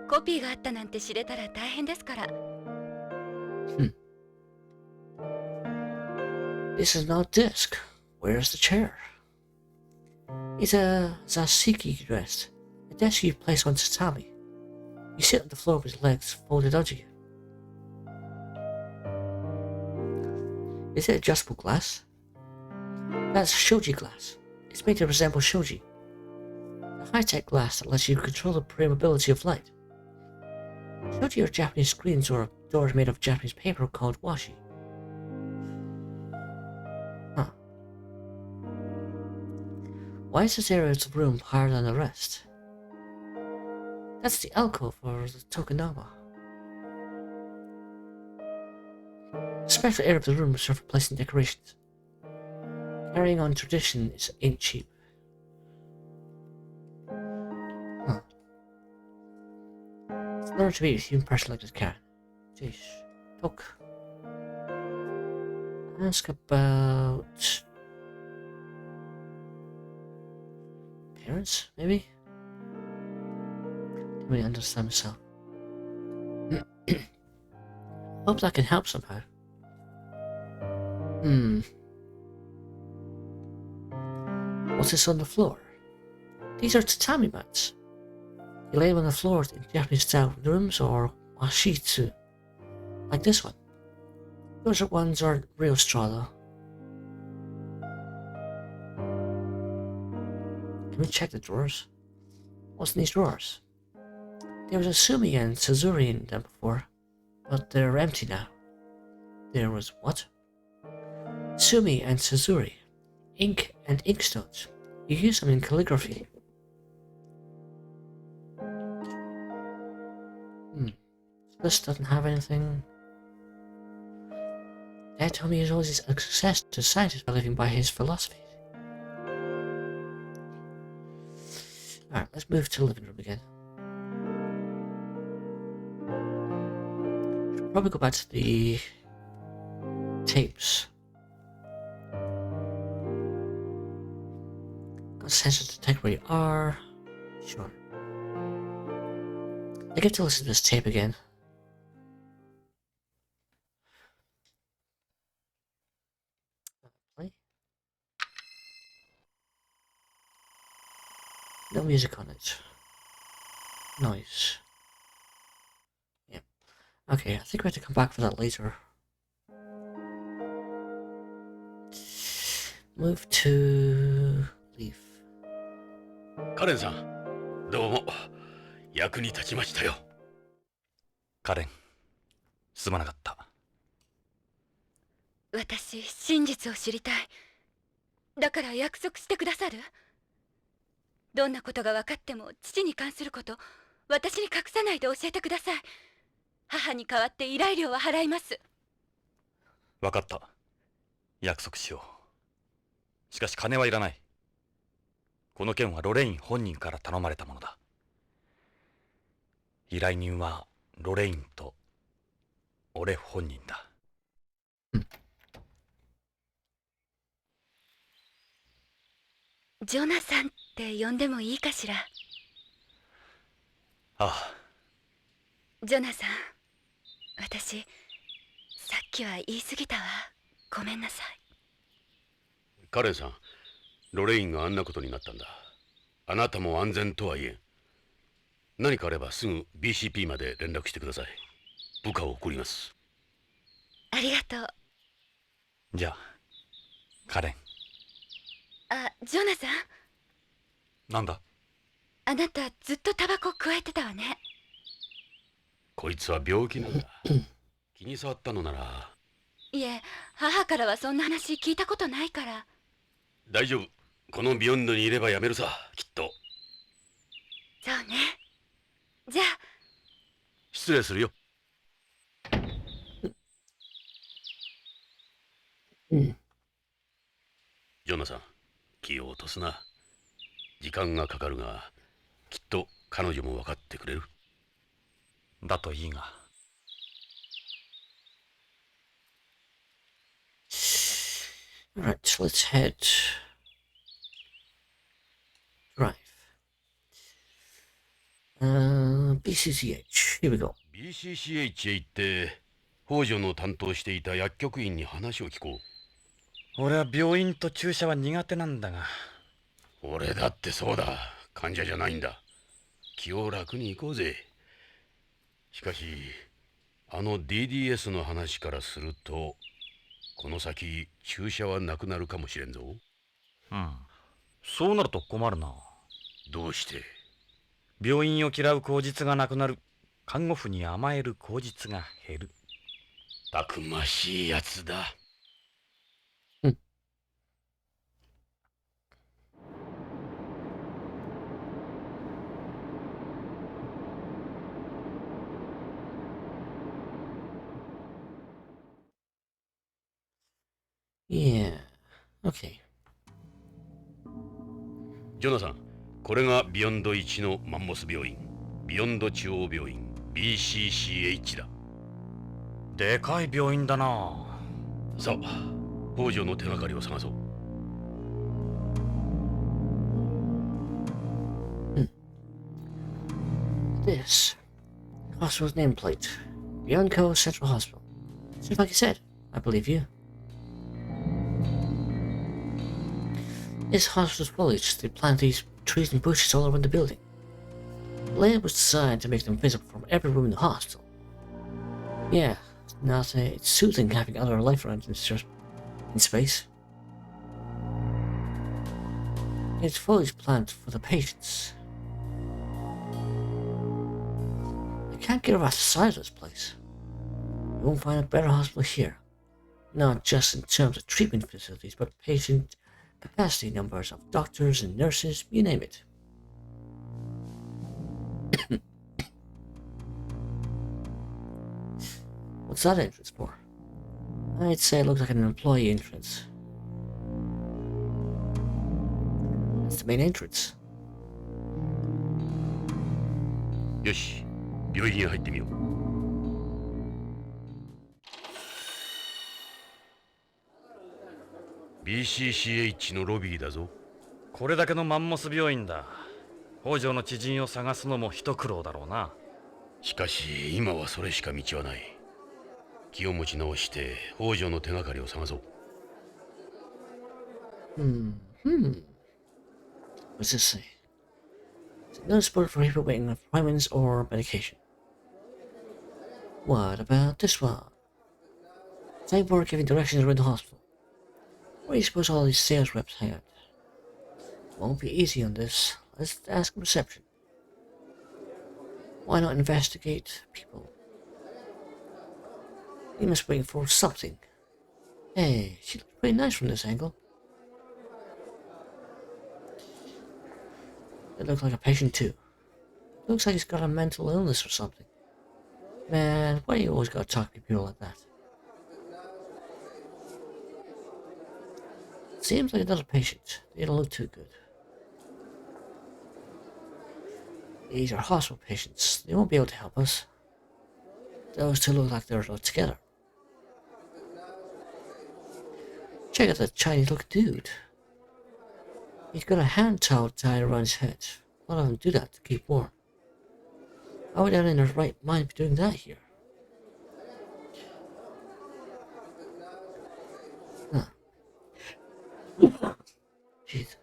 コピーがあったなんて知れたら大変ですから。This is not disc. Where's the chair? It's a Zasiki rest. A desk you place on tatami. You sit on the floor with your legs folded onto you. Is it adjustable glass? That's shoji glass. It's made to resemble shoji. A high-tech glass that lets you control the permeability of light. Shoji are Japanese screens or doors made of Japanese paper called washi. Huh. Why is this area of the room higher than the rest? That's the alcove for the tokonoma. The special area of the room is for placing decorations. Carrying on tradition ain't cheap. Huh. It's an honor to meet a human person like this, Karen. Jeez. Talk. Ask about... parents, maybe? Didn't really understand myself. Hope that can help somehow. What's this on the floor? These are tatami mats. You lay them on the floor in Japanese style rooms or washitsu, like this one. Those ones aren't real straw though. Can we check the drawers? What's in these drawers? There was a Sumi and Suzuri in them before, but they're empty now. There was what? Sumi and Suzuri. Ink and inkstones. You use them in calligraphy. So this doesn't have anything. Dad told me he's always a success to scientist by living by his philosophy. Alright, let's move to the living room again. Should probably go back to the tapes. Got sensors to detect where you are. Sure. I get to listen to this tape again. Play. No music on it. Noise. Yep. Okay, I think we have to come back for that later. Move to... leave. カレンさん、どうも役に立ちましたよ。カレン、すまなかった。私、真実を知りたい。だから約束してくださる？どんなことが分かっても父に関すること私に隠さないで教えてください。母に代わって依頼料は払います。分かった。約束しよう。しかし金はいらない。この件はロレイン本人から頼まれたものだ。依頼人はロレインと俺本人だ。ジョナサンって呼んでもいいかしら？ああ。ジョナサン、私さっきは言い過ぎたわ。ごめんなさい。カレンさん、ロレインがあんなことになったんだ。あなたも安全とは言えん。何かあればすぐ BCP まで連絡してください。部下を送ります。ありがとう。じゃあ、カレン。あ、ジョナサン、なんだ？あなたずっとタバコ加えてたわね。こいつは病気なんだ。気に障ったのなら。いえ、母からはそんな話聞いたことないから。大丈夫。このビヨンドにいればやめるさ、きっと。そうね。じゃあ。失礼するよ。ジョナサン、気を落とすな。時間がかかるが、きっと彼女も分かってくれる。だといいが。Right, let's head. Drive. BCCH. Here we go. BCCH へ行って、北条の担当していた薬局員に話を聞こう。俺は病院と注射は苦手なんだが。俺だってそうだ。患者じゃないんだ。気を楽に行こうぜ。しかし、あの DDS の話からすると、この先注射はなくなるかもしれんぞ。うん。そうなると困るな。どうして？病院を嫌う口実がなくなる。看護婦に甘える口実が減る。たくましいやつだ。Yeah. Okay. ジョナサン、これがビヨンド1のマンモス病院、ビヨンド中央病院 BCCH だ。でかい病院だな。さあ、北条の手がかりを探そう。This hospital's nameplate. Bianco Central Hospital. Just like you said, I believe you. This hospital's foliage, they plant these trees and bushes all around the building. The layout was designed to make them visible from every room in the hospital. Yeah, now it's soothing having other life around in space. It's foliage plant for the patients. I can't get around the size of this place. You won't find a better hospital here. Not just in terms of treatment facilities, but patient capacity, numbers of doctors and nurses, you name it. What's that entrance for? I'd say it looks like an employee entrance. That's the main entrance. よし、病院へ入ってみよう。BCCH のロビーだぞ。これだけのマンモス病院だ。北条の知人を探すのも一苦労だろうな。しかし今はそれしか道はない。気を持ち直して北条の手がかりを探そう。What's this say? No support for people waiting on appointments or medication. What about this one? Thank for giving directions around the hospital. Where do you suppose all these sales reps hang out? Won't be easy on this. Let's ask reception. Why not investigate people? He must be waiting for something. Hey, she looks pretty nice from this angle. It looks like a patient too. Looks like he's got a mental illness or something. Man, why do you always gotta talk to people like that? Seems like another patient. They don't look too good. These are hospital patients. They won't be able to help us. Those two look like they're not together. Check out that Chinese looking dude. He's got a hand towel tied around his head. A lot of them do that to keep warm. How would anyone in their right mind be doing that here? Huh. Jeez.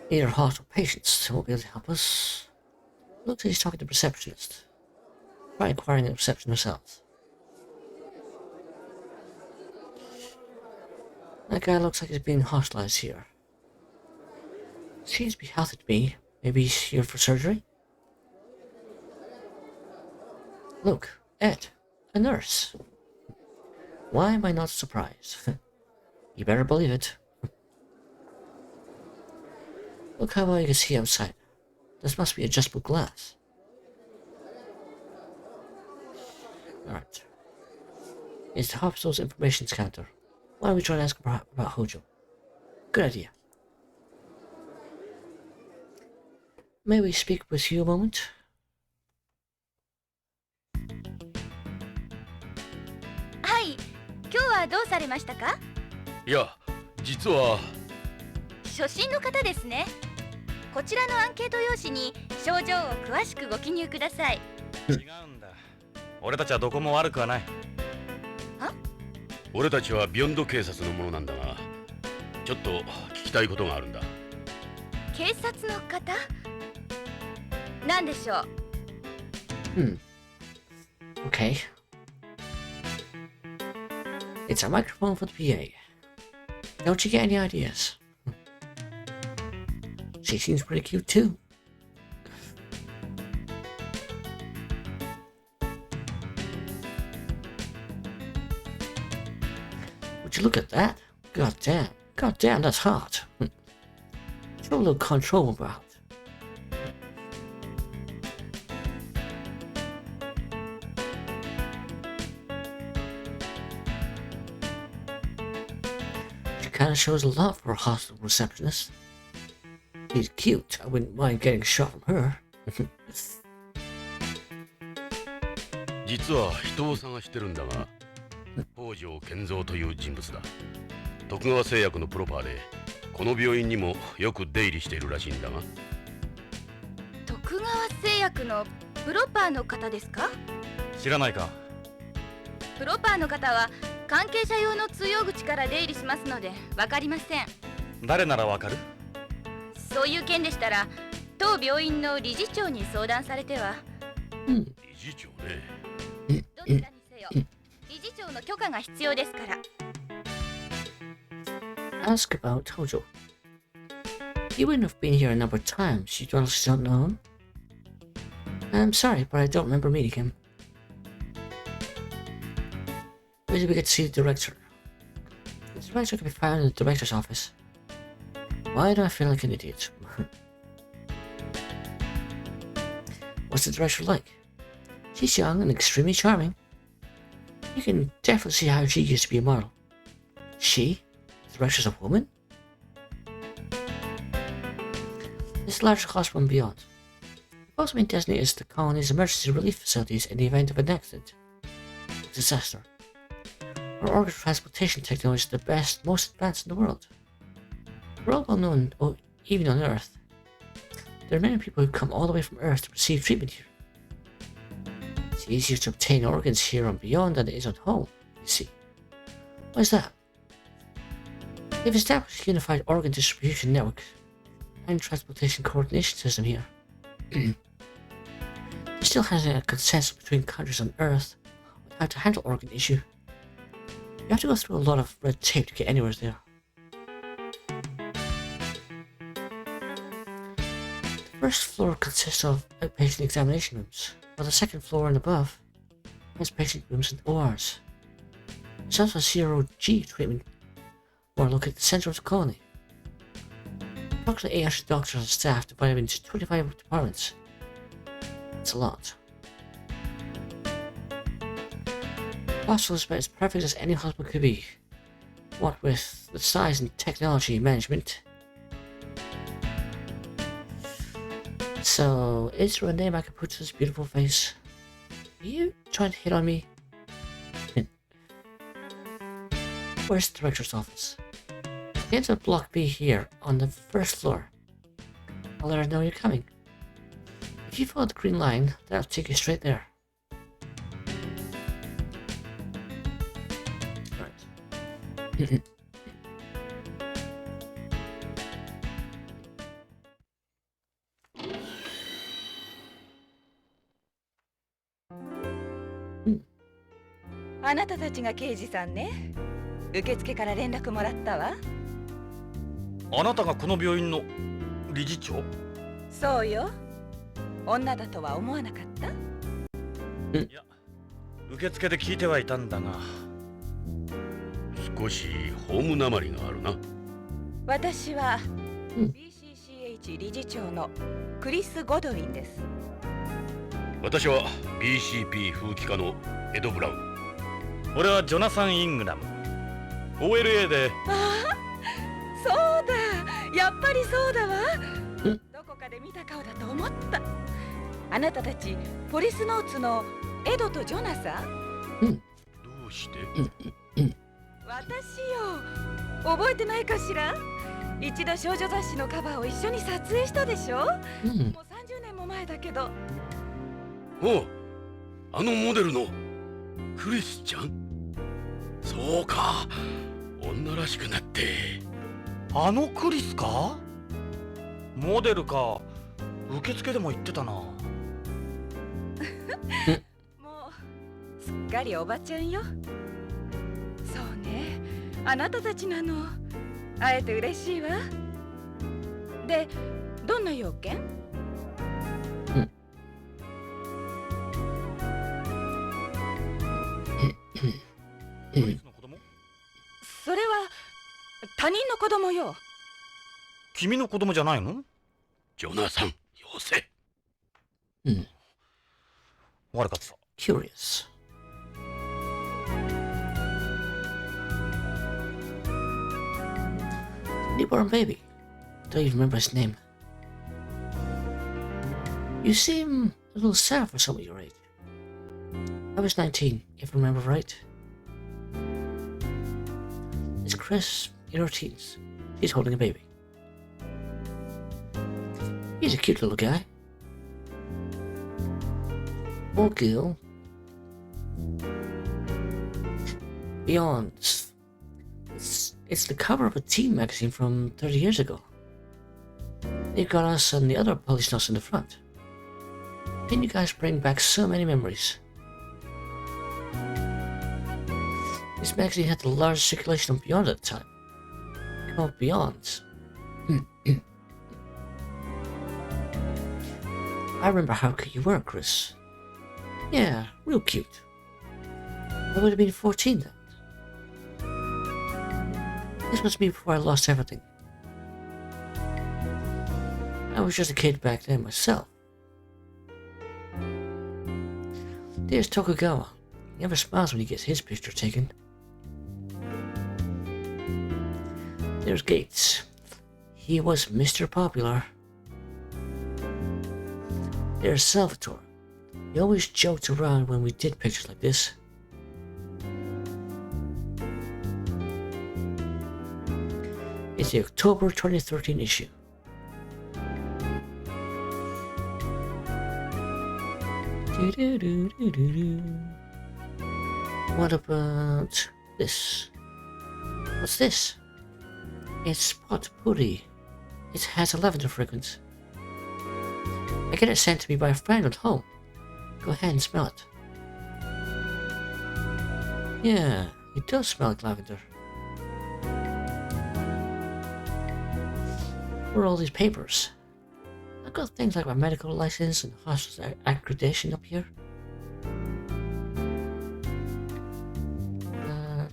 These are hospital patients who won't be able to help us. Looks like he's talking to the receptionist. Try inquiring at the reception herself. That guy looks like he's being hospitalized here. Seems to be healthy to me. Maybe he's here for surgery? Look, Ed, a nurse. Why am I not surprised? You better believe it. Look how well you can see outside. This must be adjustable glass. Alright. It's the hospital's information counter. Why don't we try to ask about Hojo? Good idea. May we speak with you a moment? Hi, 今日はどうされましたか？いや、実は初診の方ですね。こちらのアンケート用紙に症状を詳しくご記入ください。違うんだ。俺たちはどこも悪くはない。俺たちはビヨンド警察のものなんだが、ちょっと聞きたいことがあるんだ。警察の方？何でしょう？Okay. It's a microphone for the PA. Don't you get any ideas? She seems pretty cute too. Would you look at that? God damn, that's hot. Show a little control about. She kinda shows a lot for a hospital receptionist. She's cute. I wouldn't mind getting a shot from her. 実は人を探してるんだが、北条健三という人物だ。徳川製薬のプロパーで、この病院にもよく出入りしているらしいんだが。徳川製薬のプロパーの方ですか？知らないか？プロパーの方は関係者用の通用口から出入りしますので分かりません。誰ならわかる？そういう件でしたら当病院の理事長に相談されては。理事長ね。どちらにせよ理事長の許可が必要ですから。Ask about Hojo. He wouldn't have been here a number of times. You don't know him? I'm sorry, but I don't remember meeting him. Maybe we get to see the director. The director can be found in the director's office. Why do I feel like an idiot? What's the director like? She's young and extremely charming. You can definitely see how she used to be a model. She? The director's a woman? This large hospital and beyond. We've also been designated as the colony's emergency relief facilities in the event of an accident or disaster. Our organ transplantation technology is the best, most advanced in the world. We're all well known, even on Earth. There are many people who come all the way from Earth to receive treatment here. It's easier to obtain organs here and beyond than it is at home, you see. Why is that? They've established a unified organ distribution network and transplantation coordination system here. There still hasn't a consensus between countries on Earth on how to handle organ issue. You have to go through a lot of red tape to get anywhere there. The first floor consists of outpatient examination rooms, while the second floor and above has patient rooms and ORs. There's also a zero-G treatment ward located at the center of the colony. Approximately 800 doctors and staff divided into 25 departments. It's a lot. The hospital is about as perfect as any hospital could be. What with the size and technology management. So, is there a name I could put to this beautiful face? Are you trying to hit on me? Where's the director's office? Get to block B here, on the first floor. I'll let her know you're coming. If you follow the green line, that'll take you straight there. Right. あなたたちが刑事さんね。受付から連絡もらったわ。あなたがこの病院の理事長？そうよ。女だとは思わなかった？いや、受付で聞いてはいたんだが。少しホームなまりがあるな。私は BCCH 理事長のクリス・ゴドウィンです。私は BCP 風紀課のエド・ブラウン。俺はジョナサン・イングラム。OLA で。ああ、そうだ。やっぱりそうだわ。どこかで見た顔だと思った。あなたたちポリスノーツのエドとジョナサン？どうして？私よ。覚えてないかしら？一度少女雑誌のカバーを一緒に撮影したでしょ？もう30年も前だけど。おう、あのモデルのクリスちゃん？そうか、女らしくなって。あのクリスか？モデルか。受付でも言ってたな。もうすっかりおばちゃんよ。そうね、あなたたちなの。会えて嬉しいわ。で、どんな要件？それは他人の子供よ。君の子供じゃないの？ジョナサン、よせ。悪かった。Curious. Newborn baby. Don't even remember his name. You seem a little sad for someone your age. I was 19, if I remember right. It's Chris in her teens. He's holding a baby. He's a cute little guy. Or girl. Beyond. It's the cover of a teen magazine from 30 years ago. They've got us and the other police nuts in the front. And you guys bring back so many memories. This magazine had the largest circulation on Beyond at the time. Come on, Beyond. I remember how cute you were, Chris. Yeah, real cute. I would have been 14 then. This was me before I lost everything. I was just a kid back then myself. There's Tokugawa. He never smiles when he gets his picture taken. There's Gates. He was Mr. Popular. There's Salvatore. He always joked around when we did pictures like this. It's the October 2013 issue. What about this? What's this? It's potpourri. It has a lavender fragrance. I get it sent to me by a friend at home. Go ahead and smell it. Yeah, it does smell like lavender. Where are all these papers? I've got things like my medical license and hospital accreditation up here.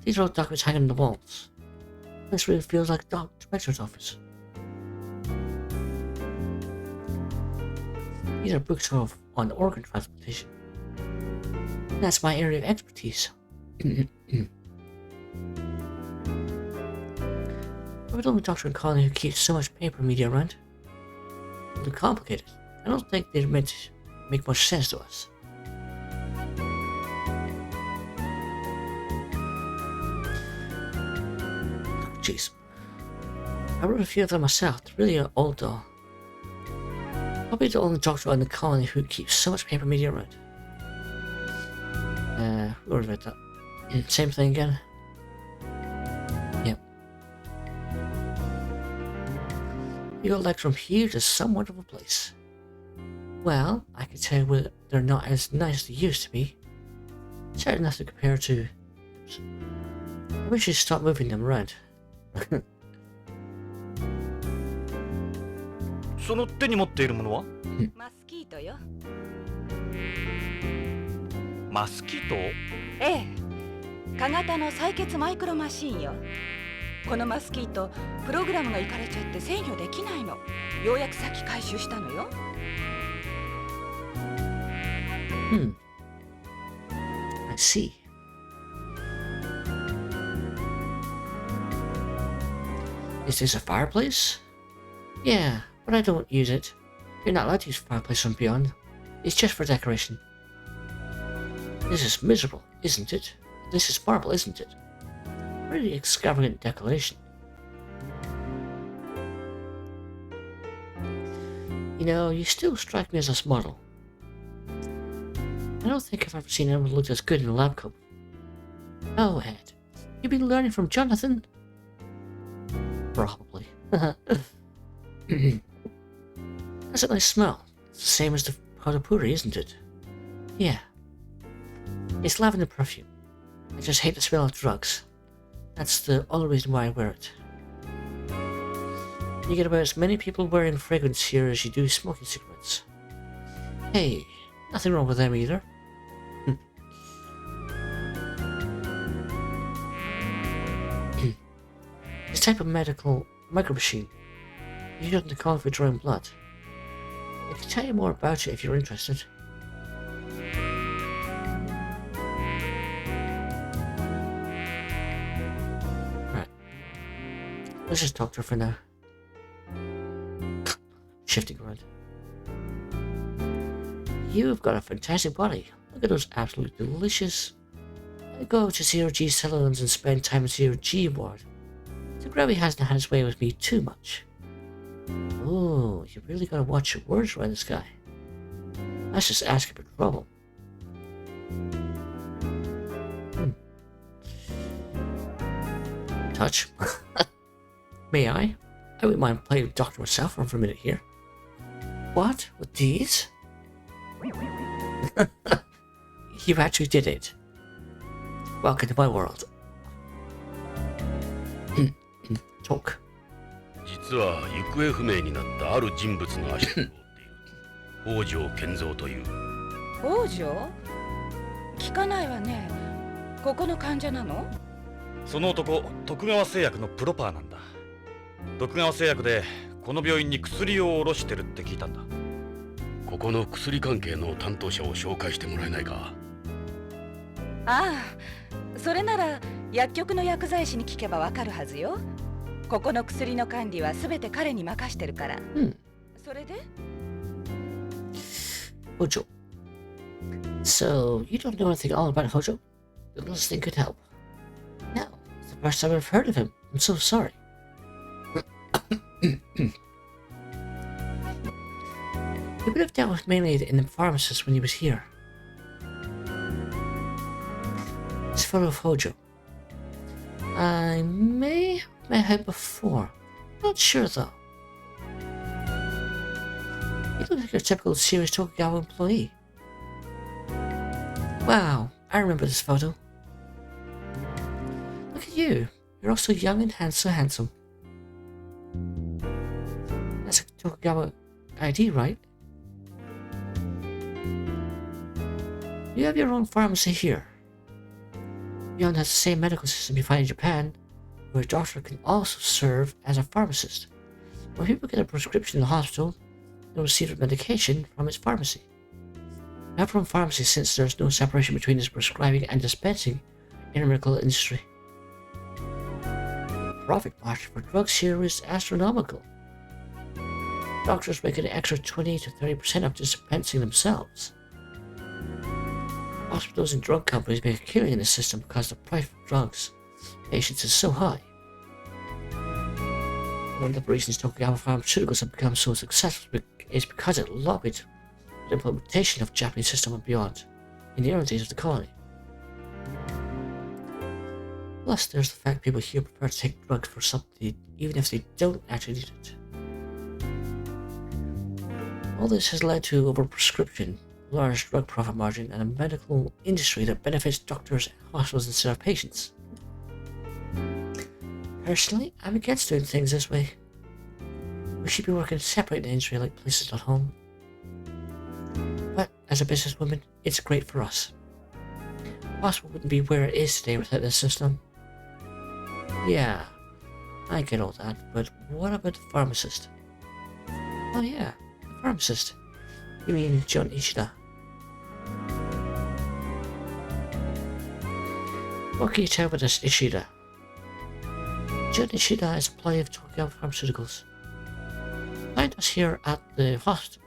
These are all documents hanging on the walls. This really feels like a director's office. These are books on organ transplantation. That's my area of expertise. I would only Dr. and Colin who keeps so much paper media around. They're complicated. I don't think they're meant to make much sense to us. Oh, jeez. I wrote a few of them myself. They're really old though. Probably the only doctor in the colony who keeps so much paper media around. Who wrote about that? Same thing again. Yep. You got legs from here to some wonderful place. Well, I can tell you they're not as nice as they used to be. Certainly nothing compared to... I wish you'd stop moving them around. その手に持っているものは？マスキートよ。マスキート？ええ、小型の採血マイクロマシンよ。このマスキート、プログラムがいかれちゃって制御できないの。ようやくさっき回収したのよ。I see. Is this a fireplace? Yeah, but I don't use it. You're not allowed to use fireplace from beyond. It's just for decoration. This is miserable, isn't it? This is marble, isn't it? Really extravagant decoration. You know, you still strike me as a model. I don't think I've ever seen anyone look as good in a lab coat. Oh, Ed, you've been learning from Jonathan? Probably. That's a nice smell. It's the same as the potapuri, isn't it? Yeah. It's lavender perfume. I just hate the smell of drugs. That's the only reason why I wear it. You get about as many people wearing fragrance here as you do smoking cigarettes. Hey, nothing wrong with them either. This type of medical micro machine you don't call for drawing blood. I can tell you more about it if you're interested. Right. Let's just talk to her for now. Shifting around. You've got a fantastic body. Look at those absolutely delicious. I go to CRG salons and spend time in CRG ward. So Gravy hasn't had his way with me too much. Oh, you really gotta watch your words around this guy. That's just asking for trouble. Touch. May I? I wouldn't mind playing with Doctor myself for a minute here. What? With these? You actually did it. Welcome to my world. Talk. 実は行方不明になったある人物の足を追っている。北条健三という。北条？聞かないわね。ここの患者なの？その男、徳川製薬のプロパーなんだ。徳川製薬でこの病院に薬を卸してるって聞いたんだ。ここの薬関係の担当者を紹介してもらえないか。ああ、それなら薬局の薬剤師に聞けばわかるはずよ。ここの薬の管理はすべて彼に任してるから。それでHojo. So, you don't know anything all about Hojo? The littlest thing could help. No, it's the first time I've heard of him. I'm so sorry. He would have dealt with mainly in the pharmacist when he was here. This photo of Hojo. I may have met him before. Not sure though. He looks like a typical serious Tokugawa employee. Wow, I remember this photo. Look at you. You're also young and handsome. That's a Tokugawa ID, right? You have your own pharmacy here. Beyond has the same medical system you find in Japan, where a doctor can also serve as a pharmacist. When people get a prescription in the hospital, they'll receive their medication from its pharmacy. We have our own pharmacy since there's no separation between its prescribing and dispensing in the medical industry. The profit margin for drugs here is astronomical. Doctors make an extra 20 to 30% of dispensing themselves. Hospitals and drug companies make a killing in the system because the price of drugs patients is so high. One of the reasons Tokugawa Pharmaceuticals have become so successful is because it lobbied the implementation of the Japanese system and beyond in the early days of the colony. Plus, there's the fact people here prefer to take drugs for something even if they don't actually need it. All this has led to overprescription, large drug profit margin, and a medical industry that benefits doctors and hospitals instead of patients. Personally, I'm against doing things this way. We should be working separate in the industry like places.home. But as a businesswoman, it's great for us. The hospital wouldn't be where it is today without this system. Yeah, I get all that, but what about the pharmacist? Oh yeah, the pharmacist. You mean John Ishida? What can you tell about this Ishida? John Ishida is a employee of Tokugawa Pharmaceuticals. Find us here at the hospital.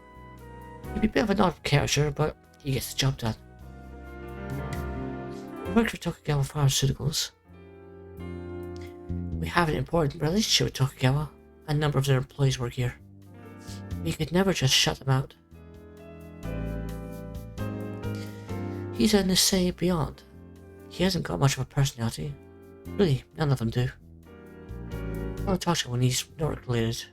He'd be a bit of an odd character, but he gets the job done. He works for Tokugawa Pharmaceuticals. We have an important relationship with Tokugawa. A number of their employees work here. We could never just shut them out. He's in the say beyond. He hasn't got much of a personality. Really, none of them do. I'll talk to him when he's not related.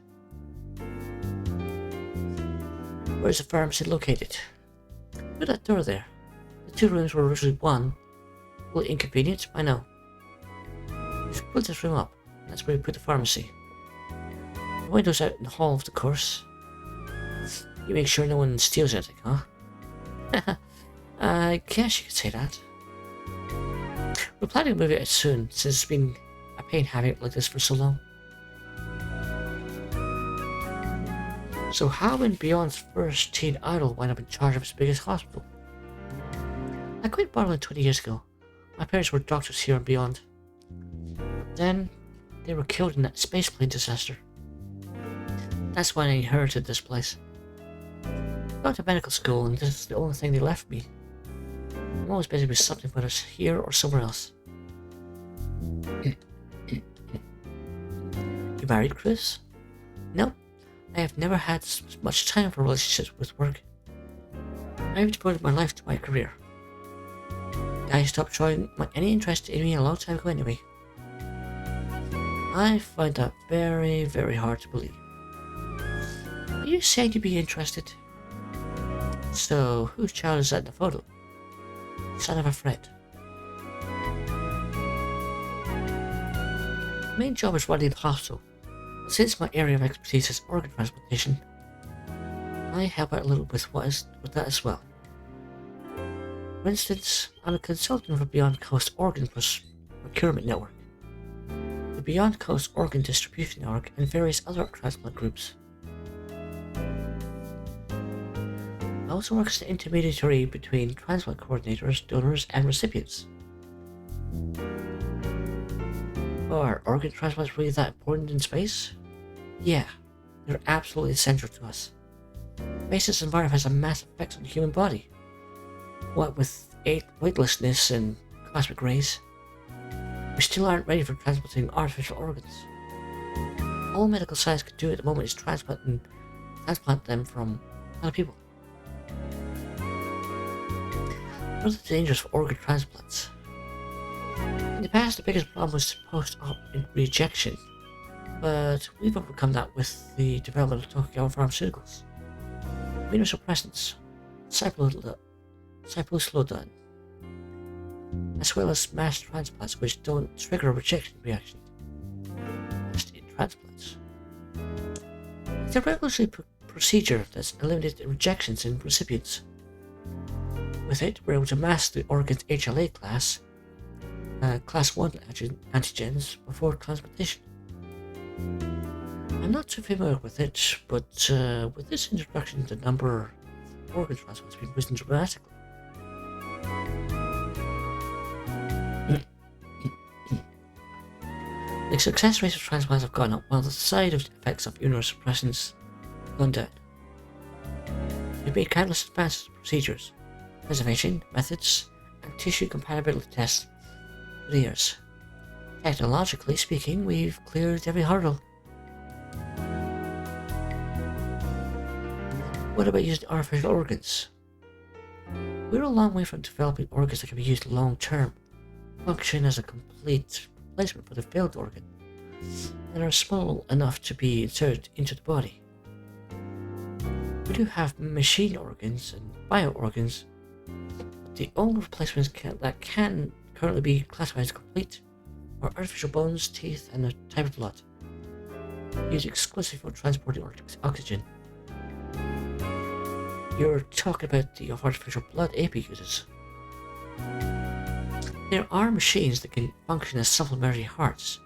Where's the pharmacy located? Through that door there. The two rooms were originally one. A little inconvenient, I know. We split this room up. That's where we put the pharmacy. The window's out in the hall, of course. You make sure no one steals anything, huh? I guess you could say that. We're planning to move it soon, since it's been a pain having it like this for so long. So how when Beyond's first teen idol wound up in charge of its biggest hospital? I quit Barlin 20 years ago. My parents were doctors here in Beyond. Then, they were killed in that spaceplane disaster. That's why I inherited this place. I got to medical school and this is the only thing they left me. I'm always busy with something, whether it's here or somewhere else. You married, Chris? No. I have never had much time for relationships with work. I've devoted my life to my career. I stopped showing any interest in me a long time ago anyway. I find that very, very hard to believe. Are you saying you'd be interested? So, whose child is that in the photo? Son of a friend. My main job is running the hospital. Since my area of expertise is organ transplantation, I help out a little with that as well. For instance, I'm a consultant for Beyond Coast Organ Procurement Network, the Beyond Coast Organ Distribution Network, and various other transplant groups. I also work as an intermediary between transplant coordinators, donors, and recipients. Are organ transplants really that important in space? Yeah, they're absolutely essential to us. Space's environment has a massive effect on the human body. What with weightlessness and cosmic rays, we still aren't ready for transplanting artificial organs. All medical science can do at the moment is transplant them from other people. What are the dangers of organ transplants? In the past, the biggest problem was post-op rejection, but we've overcome that with the development of Tokugawa Pharmaceuticals. Immunosuppressants, cycloslodone, as well as mass transplants which don't trigger a rejection reaction. Just in transplants. It's a relatively procedure that's eliminated rejections in recipients. With it, we're able to mask the organ's HLA class, class 1 antigens, before transplantation. I'm not too familiar with it, but with this introduction, the number of organ transplants has been risen dramatically. The success rates of transplants have gone up, while the side effects of immunosuppressants have gone down. We've made countless advances in procedures, preservation, methods, and tissue compatibility tests for the years. Technologically speaking, we've cleared every hurdle. What about using artificial organs? We're a long way from developing organs that can be used long term, function as a complete replacement for the failed organ, and are small enough to be inserted into the body. We do have machine organs and bio organs, but the only replacements that can currently be classified as complete are artificial bones, teeth, and a type of blood, used exclusively for transporting oxygen. You're talking about the artificial blood AP uses. There are machines that can function as supplementary hearts,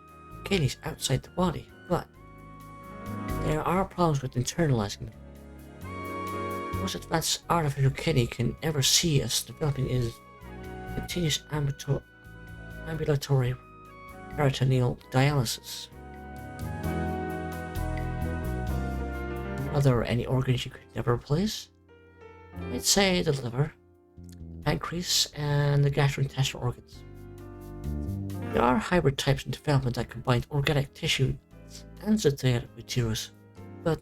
kidneys outside the body, but there are problems with internalizing them. The most advanced artificial kidney can ever see us developing is continuous ambulatory peritoneal dialysis. Are there any organs you could never replace? I'd say the liver, pancreas, and the gastrointestinal organs. There are hybrid types in development that combine organic tissue and synthetic materials, but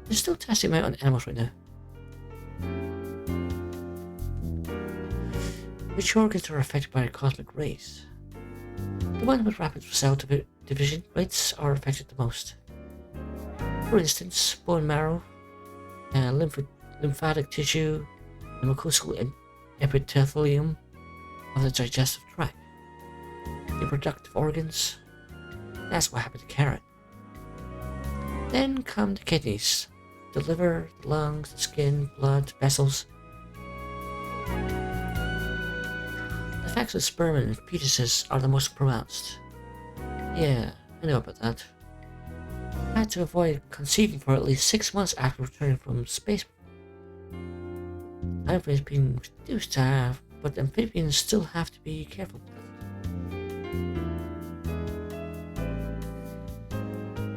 they're still testing them out on animals right now. Which organs are affected by the cosmic rays? The ones with rapid cell division rates are affected the most. For instance, bone marrow, lymphatic tissue, the mucosal epithelium of the digestive tract, reproductive organs. That's what happened to carrot. Then come the kidneys, the liver, the lungs, the skin, blood, vessels. The effects of sperm and fetuses are the most pronounced. Yeah, I know about that. I had to avoid conceiving for at least 6 months after returning from space. I've been reduced to have, but amphibians still have to be careful with that.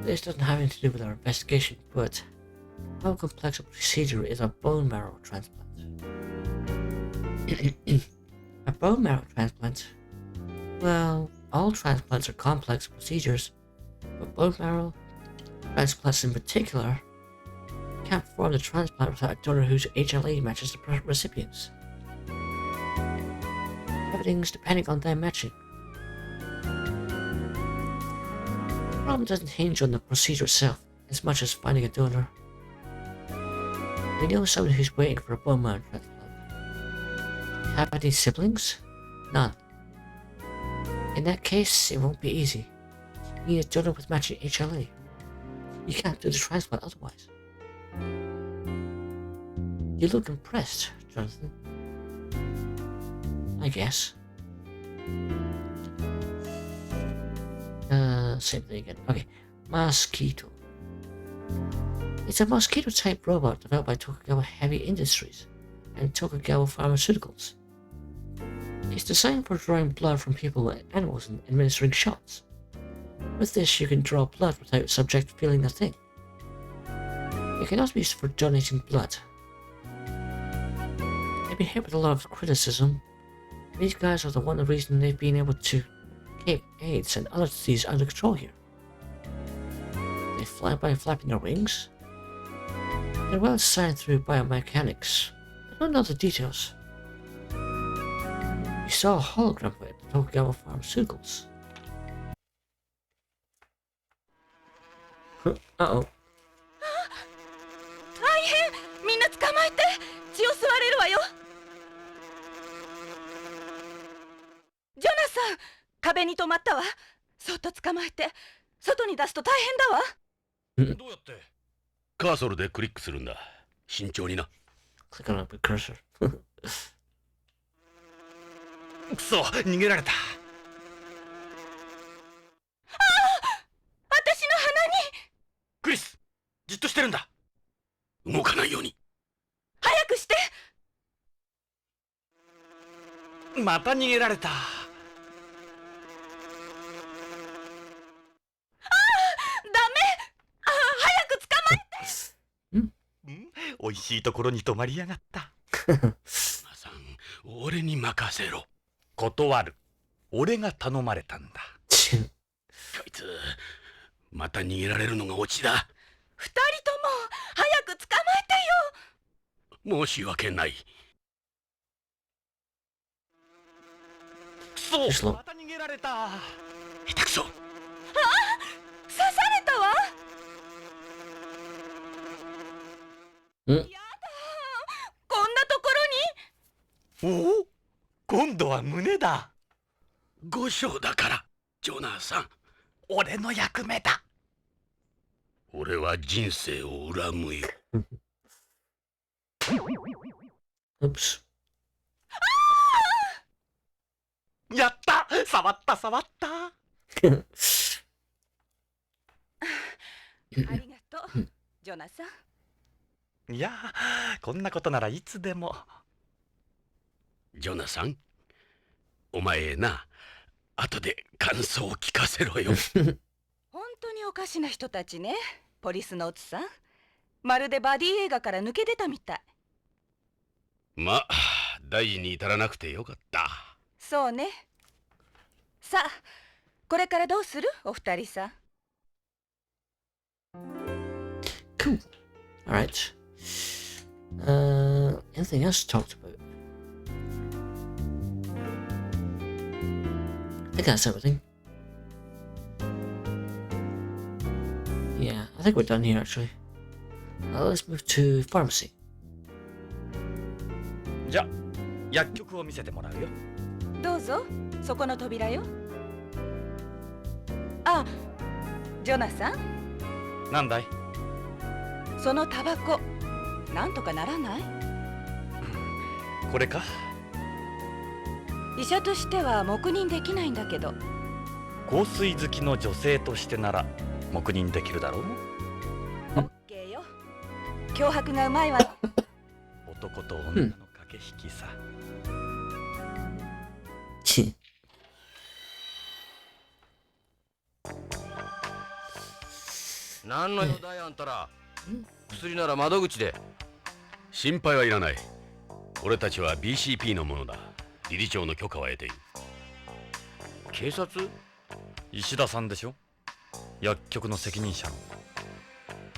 This doesn't have anything to do with our investigation, but how complex a procedure is a bone marrow transplant? A bone marrow transplant? Well, all transplants are complex procedures, but bone marrow transplants in particular can't perform the transplant without a donor whose HLA matches the recipient's. Everything's depending on them matching. The problem doesn't hinge on the procedure itself as much as finding a donor. We know someone who's waiting for a bone marrow transplant. Have any siblings? None. In that case, it won't be easy. You need a donor with matching HLA. You can't do the transplant otherwise. You look impressed, Jonathan. I guess. Same thing again. Okay. Mosquito. It's a mosquito-type robot developed by Tokugawa Heavy Industries and Tokugawa Pharmaceuticals. It's designed for drawing blood from people and animals and administering shots. With this, you can draw blood without the subject feeling a thing. It can also be used for donating blood. They've been hit with a lot of criticism. These guys are the one reason they've been able to keep AIDS and other diseases under control here. They fly by flapping their wings. They're well designed through biomechanics. I don't know the details. We saw a hologram of it at Tokugawa Pharmaceuticals. Uh-oh. 大変、みんな捕まえて、血を吸われるわよ。ジョナサン、壁に止まったわ。そっと捕まえて、外に出すと大変だわ。どうやって？カーソルでクリックするんだ。慎重にな。Click on a cursor. くそ、逃げられた。私の鼻に。クリス、じっとしてるんだ。動かないように。早くして。また逃げられた。ダメ。早く捕まえて。おいしいところに泊まりやがった。さん、俺に任せろ。断る。俺が頼まれたんだ。こいつ、また逃げられるのがオチだ。二人とも早く捕まえてよ。申し訳ない。くそ、 Slow. また逃げられた。下手くそ。刺されたわ。ん？やだ。こんなところに。おお、今度は胸だ。5章だから、ジョナサン。俺の役目だ。俺は人生を恨むよ。Oops. やった、触った触った。ありがとう、ジョナサン。いや、こんなことならいつでも。ジョナサン、お前な、後で感想を聞かせろよ。本当におかしな人たちね、ポリスノーツさん。まるでバディ映画から抜け出たみたい。まあ、大事に至らなくてよかった。そうね。さあ、これからどうするお二人さん。Cool. Alright. Anything else to talk about? I think that's everything. Yeah, I think we're done here actually. Let's move to pharmacy. じゃ、薬局を見せてもらうよ。どうぞ、そこの扉よ。あ、ジョナサン、なんだい？そのタバコ、なんとかならない？これか？医者としては黙認できないんだけど。香水好きの女性としてなら黙認できるだろう。オッケーよ。脅迫がうまいわ。男と女の駆け引きさ。何の用だいあんたら。薬なら窓口で。心配はいらない。俺たちは BCP のものだ。理事長の許可は得ている。警察？石田さんでしょ、薬局の責任者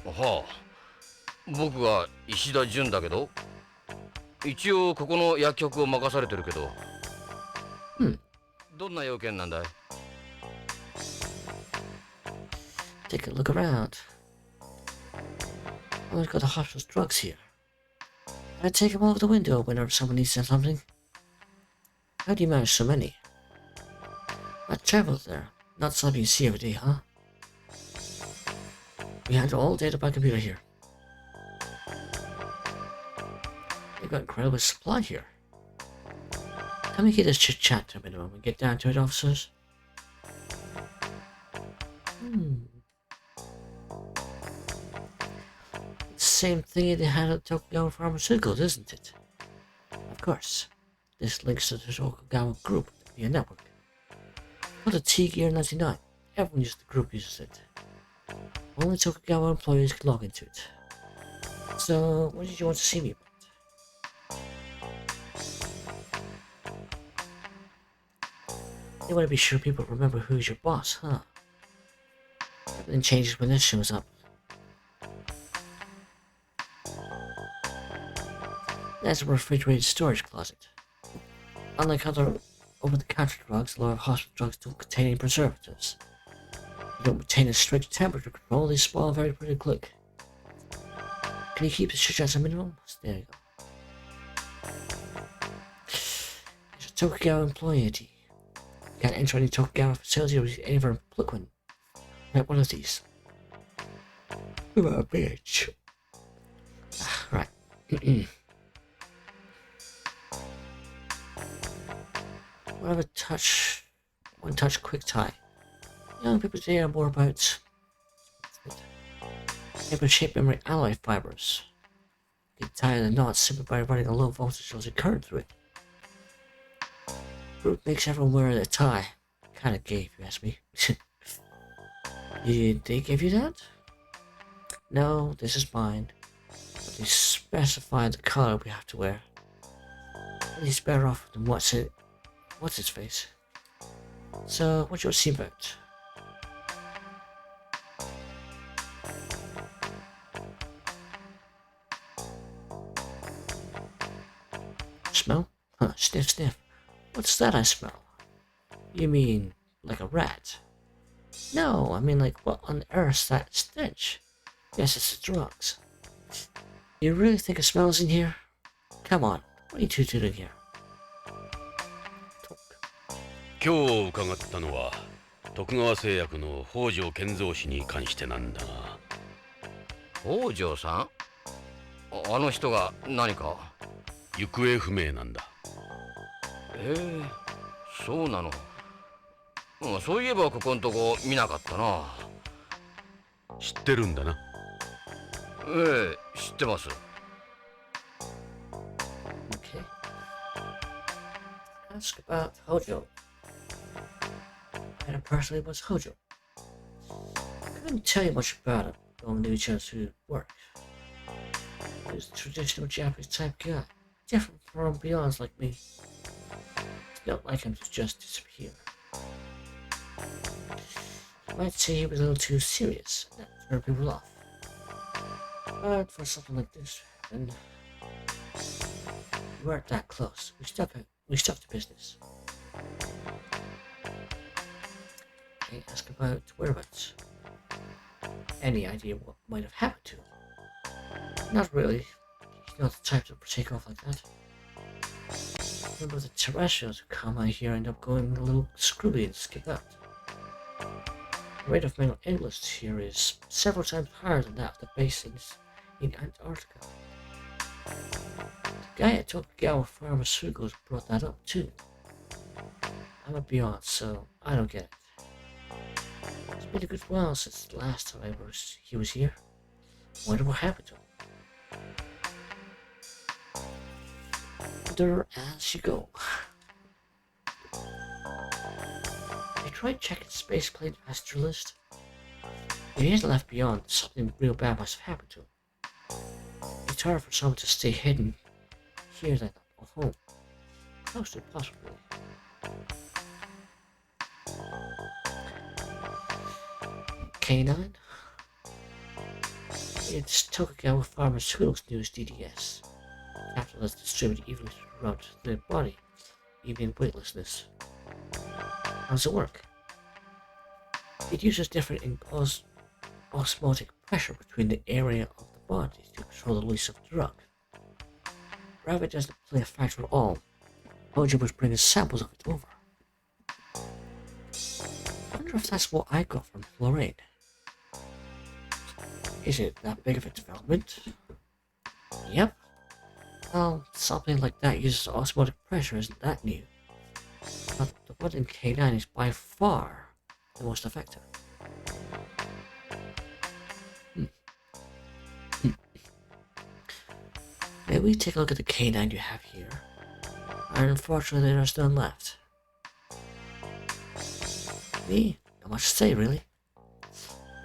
の。はあ、僕は石田純だけど、一応ここの薬局を任されてるけど。どんな要件なんだい？ Take a look around. I've got the hospital's drugs here. I take them over the window whenever someone needs something. How do you manage so many? I travel there, not something you see every day, huh? We handle all data by computer here. You've got incredible supply here. Can we keep this chit-chat to a minimum and get down to it, officers? Same thing they had at Tokugawa Pharmaceuticals, isn't it? Of course. This links to the Tokugawa group via network. Not a T-Gear 99. Everyone uses the group uses it. Only Tokugawa employees can log into it. So, what did you want to see me about? You want to be sure people remember who's your boss, huh? Everything changes when this shows up. That's a refrigerated storage closet. Unlike other over-the-counter drugs, a lot of hospital drugs don't contain any preservatives. If you don't maintain a strict temperature control, they spoil very pretty quick. Can you keep the shit at a minimum? There you go. There's a Tokugawa employee ID. You can't enter any Tokugawa facility or any of our equipment. Grab one of these. What about a bitch? One touch quick tie. Young people today are more about paper shape memory alloy fibers. You can tie the knot simply by running a low voltage electric current through it. Group makes everyone wear a tie. Kinda gay, if you ask me. Did they give you that? No, this is mine. But they specify the color we have to wear. He's better off than what's its face. So, what's your scene about? Smell? Huh, sniff, sniff. What's that I smell? You mean, like a rat? No, I mean like, what on earth's that stench? Yes, it's the drugs. You really think it smells in here? Come on, what are you two doing here? Talk. 今日伺ったのは徳川製薬の北条健三氏に関してなんだが。北条さん？あの人が何か？行方不明なんだ。そうなの。そういえばここんとこ見なかったな。知ってるんだな。知ってます。Okay. Ask about Hojo. And personally, what's Hojo? Couldn't tell you much about him. Only knew each other's work. He was a traditional Japanese type guy, different from beyonds like me. It's not like him to just disappear. You might say he was a little too serious, and that turned people off. But for something like this to happen, we weren't that close. We stuck to business. Okay, ask about whereabouts. Any idea what might have happened to him? Not really. He's not the type to take off like that. Remember the terrestrials who come out here end up going a little screwy and skip out. The rate of mental illness here is several times higher than that of the basins in Antarctica. The guy at Tokugawa Pharmaceuticals brought that up too. I'm a beyond, so I don't get it. It's been a good while since the last time he was here. Wonder what happened to him. Wonder as you go. I tried checking spaceplane passenger list. If he hasn't left beyond, something real bad must have happened to him. It's hard for someone to stay hidden here than at home. Close to impossible, really. K9? It's Tokugawa Pharmaceuticals News DDS. Capital is distributed evenly throughout the body, even in weightlessness. How does it work? It uses different osmotic pressure between the area of the body to control the release of the drug. Gravity doesn't play a factor at all. Hojo was bringing samples of it over. I wonder if that's what I got from Lorraine. Is it that big of a development? Yep. Well, something like that uses osmotic pressure isn't that new. But the one in K9 is by far the most effective. May we take a look at the K9 you have here? And unfortunately there's none left. Me? Not much to say, really.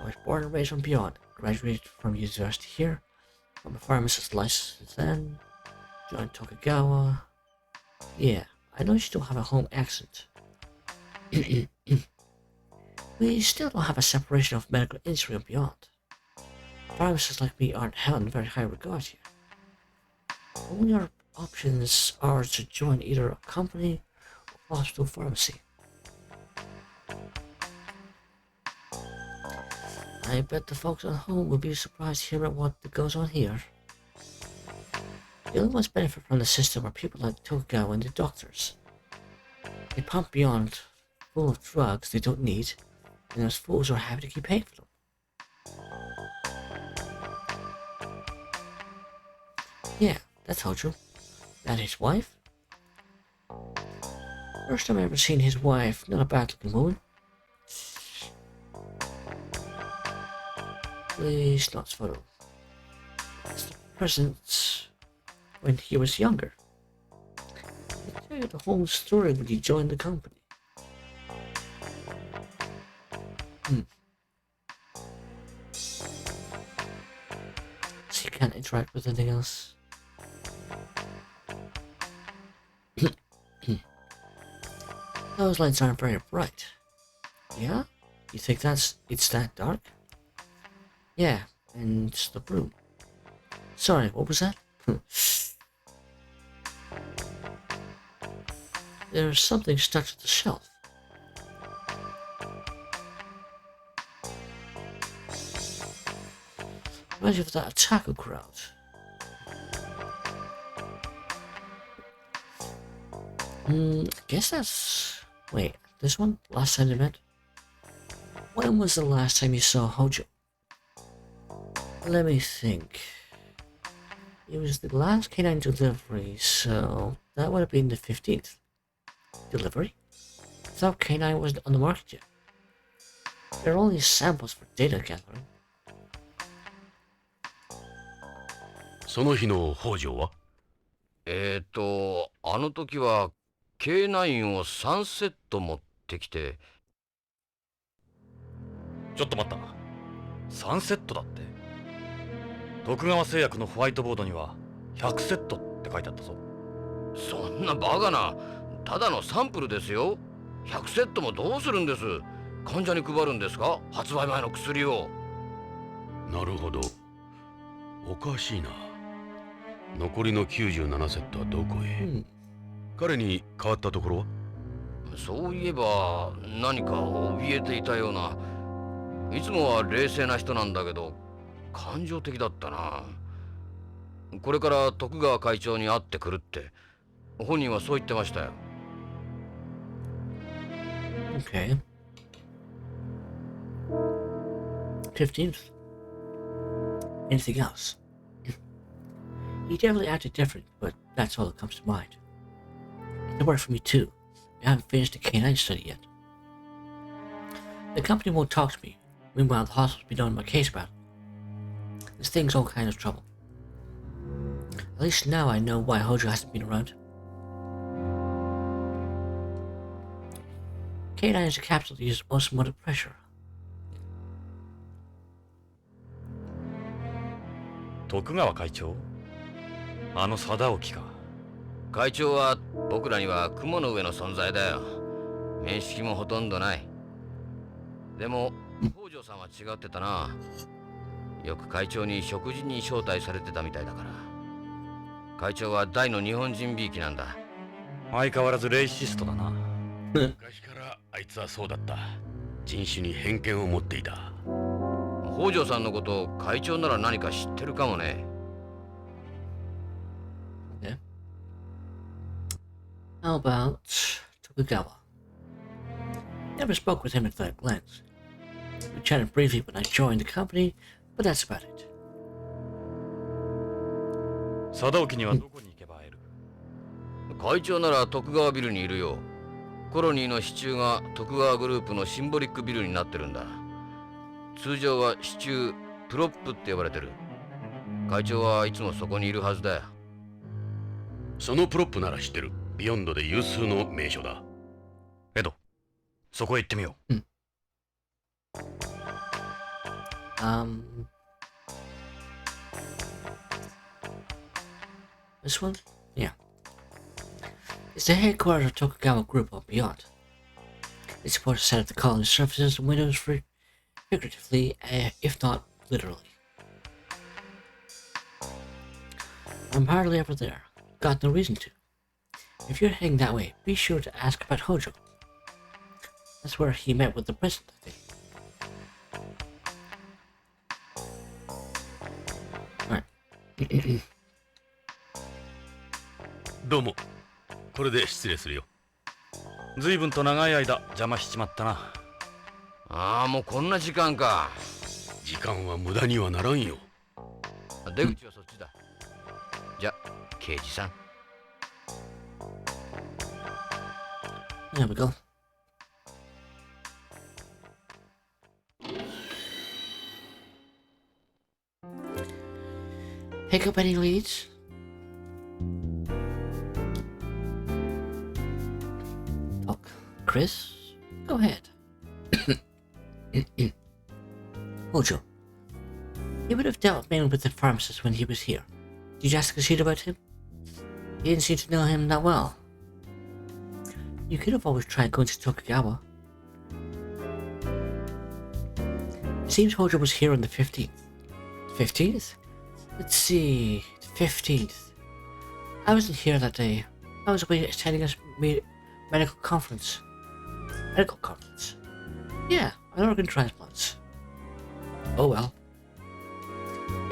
I was born and raised from beyond. Graduated from university here. Got my pharmacist license then. Joined Tokugawa. Yeah, I know you still have a home accent. We still don't have a separation of medical industry and beyond. Pharmacists like me aren't held in very high regard here. Only our options are to join either a company or hospital pharmacy. I bet the folks at home will be surprised to hear about what goes on here. The only ones benefit from the system are people like Tokugawa and the doctors. They pump beyond full of drugs they don't need, and those fools are happy to keep paying for them. Yeah, that's Hojo. And his wife? First time I ever seen his wife, not a bad looking woman. Please, not photo. It's the present when he was younger. I'll tell you the whole story when he joined the company. So you can't interact with anything else. Those lights aren't very bright. Yeah? You think it's that dark? Yeah, and it's the broom. Sorry, what was that? There's something stuck to the shelf. Reminds you of that taco crowd. Guess that's... Wait, this one? Last time they met? When was the last time you saw Hojo? Let me think. It was the last canine delivery, so that would have been the 15th. Delivery? I thought canine wasn't on the market yet. They're only samples for data gathering. その日の北条は？あの時は K9 を3セット持ってきて。ちょっと待った。3セットだって。徳川製薬のホワイトボードには100セットって書いてあったぞ。そんなバカな。ただのサンプルですよ。100セットもどうするんです。患者に配るんですか、発売前の薬を。なるほど。おかしいな。残りの97セットはどこへ？彼に変わったところは？そういえば何か怯えていたような。いつもは冷静な人なんだけど感情的だったな。これから徳川会長に会ってくるって本人はそう言ってましたよ。Okay. 15th. Anything else? He definitely acted different, but that's all that comes to mind. It worked for me too. I haven't finished the canine study yet. The company won't talk to me. Meanwhile, the hospital's been on my case about it. This thing's all kind of trouble. At least now I know why Hojo hasn't been around. K9 is a capsule that uses osmotic pressure. 徳川会長？あの貞興か。会長は僕らには雲の上の存在だよ。面識もほとんどない。でも北条さんは違ってたな。よく会長に食事に招待されてたみたいだから。会長は大の日本人びいきなんだ。相変わらずレイシストだな。昔からあいつはそうだった。人種に偏見を持っていた。北条さんのことを会長なら何か知ってるかもね。Yeah. How about Tokugawa? Never spoke with him at that glance. We chatted briefly when I joined the company, but that's about it. 貞興にはどこに行けば会える？会長なら徳川ビルにいるよ。コロニーの支柱が徳川グループのシンボリックビルになってるんだ。通常は支柱プロップって呼ばれてる。会長はいつもそこにいるはずだよ。そのプロップなら知ってる。ビヨンドで有数の名所だ。エド、そこへ行ってみよう。This one? Yeah. It's the headquarters of Tokugawa Group on Beyond. They support a set of the colony surfaces and windows for figuratively, if not literally. I'm hardly ever there. Got no reason to. If you're heading that way, be sure to ask about Hojo. That's where he met with the president, I think. Alright. どうも。これで失礼するよ。随分と長い間邪魔しちまったな。ああ、もうこんな時間か。時間は無駄にはならんよ。出口はそっちだ。じゃ、刑事さん。There we go. Pick up any leads? Talk. Chris? Go ahead. Hojo. You would have dealt mainly with the pharmacist when he was here. Did you ask Kashida about him? You didn't seem to know him that well. You could have always tried going to Tokugawa. It seems Hojo was here on the 15th. 15th? Let's see... 15th. I wasn't here that day. I was away attending a medical conference. Medical conference? Yeah, on organ transplants. Oh well.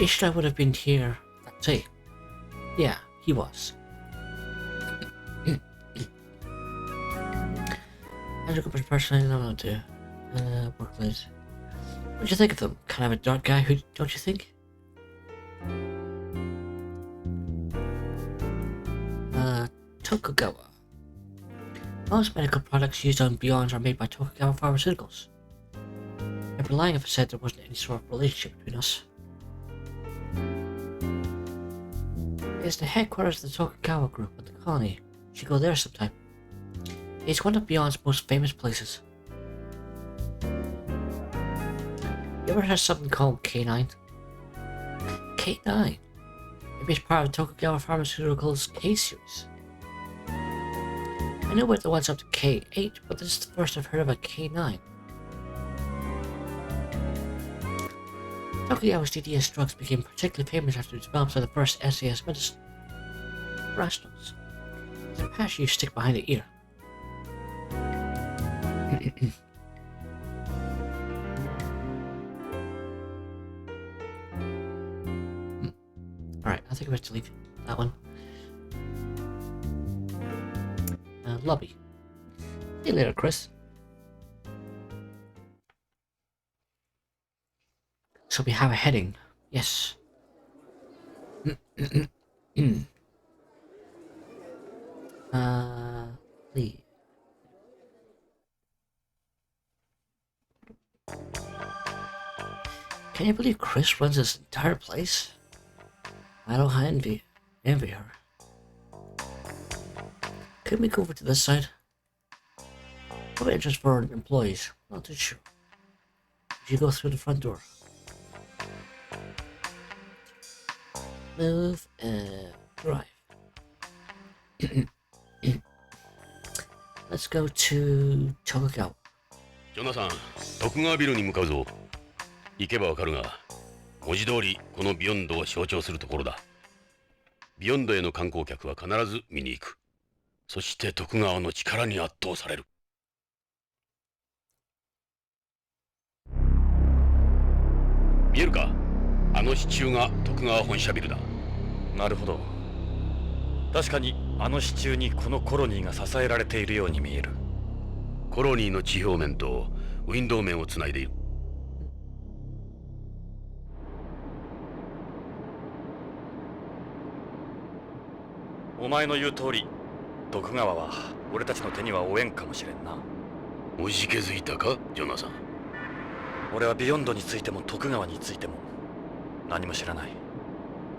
Ishida would have been here that day. Yeah, he was. As a good person, I don't know to work with. What do you think of them? Kind of a dark guy, who don't you think? Tokugawa. Most medical products used on Beyond are made by Tokugawa Pharmaceuticals. I'd be lying if I said there wasn't any sort of relationship between us. It's the headquarters of the Tokugawa group at the colony. You should go there sometime. It's one of Beyond's most famous places. You ever heard of something called K9? K9? Maybe it's part of Tokugawa Pharmaceuticals K series. I know about the ones up to K8, but this is the first I've heard of a K9. Tokugawa's DDS drugs became particularly famous after the development of the first SAS medicine. Rationals. It's a patch you stick behind the ear. Alright, I think I have to delete that one. Lobby. See you later, Chris. So we have a heading. Yes. Leave. Can you believe Chris runs this entire place? I don't envy her. Can we go over to this side? Probably entrance for employees. Not too sure. You go through the front door. Move and drive. Let's go to Tokugawa. ジョナさん、徳川ビルに向かうぞ。行けばわかるが、文字通りこのビヨンドを象徴するところだ。ビヨンドへの観光客は必ず見に行く。そして徳川の力に圧倒される。見えるか？あの支柱が徳川本社ビルだ。なるほど。確かにあの支柱にこのコロニーが支えられているように見える。コロニーの地表面とウィンドウ面をつないでいる。お前の言う通り、徳川は俺たちの手には負えんかもしれんな。おじけづいたか、ジョナサン。俺はビヨンドについても徳川についても何も知らない。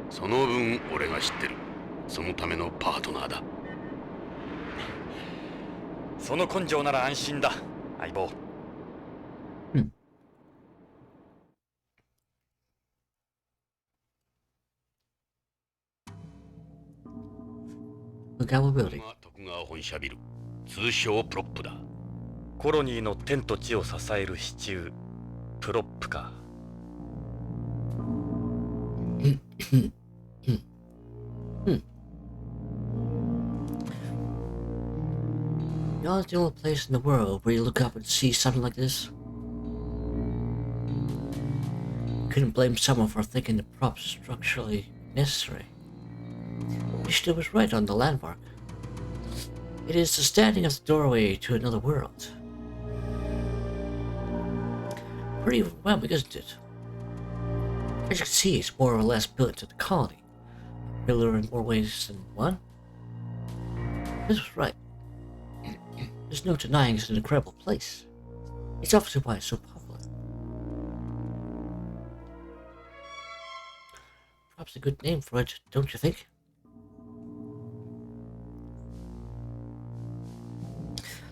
その分俺が知ってる。そのためのパートナーだ。その根性なら安心だ、相棒。徳川本社ビル、通称プロップだ。コロニーの天と地を支える支柱、プロップか。You're the only place in the world where you look up and see something like this. Couldn't blame someone for thinking the prop's structurally necessary. Ishida was right on the landmark. It is the standing of the doorway to another world. Pretty overwhelming, isn't it? As you can see, it's more or less built into the colony. popular in more ways than one. This was right. There's no denying it's an incredible place. It's obviously why it's so popular. Perhaps a good name for it, don't you think?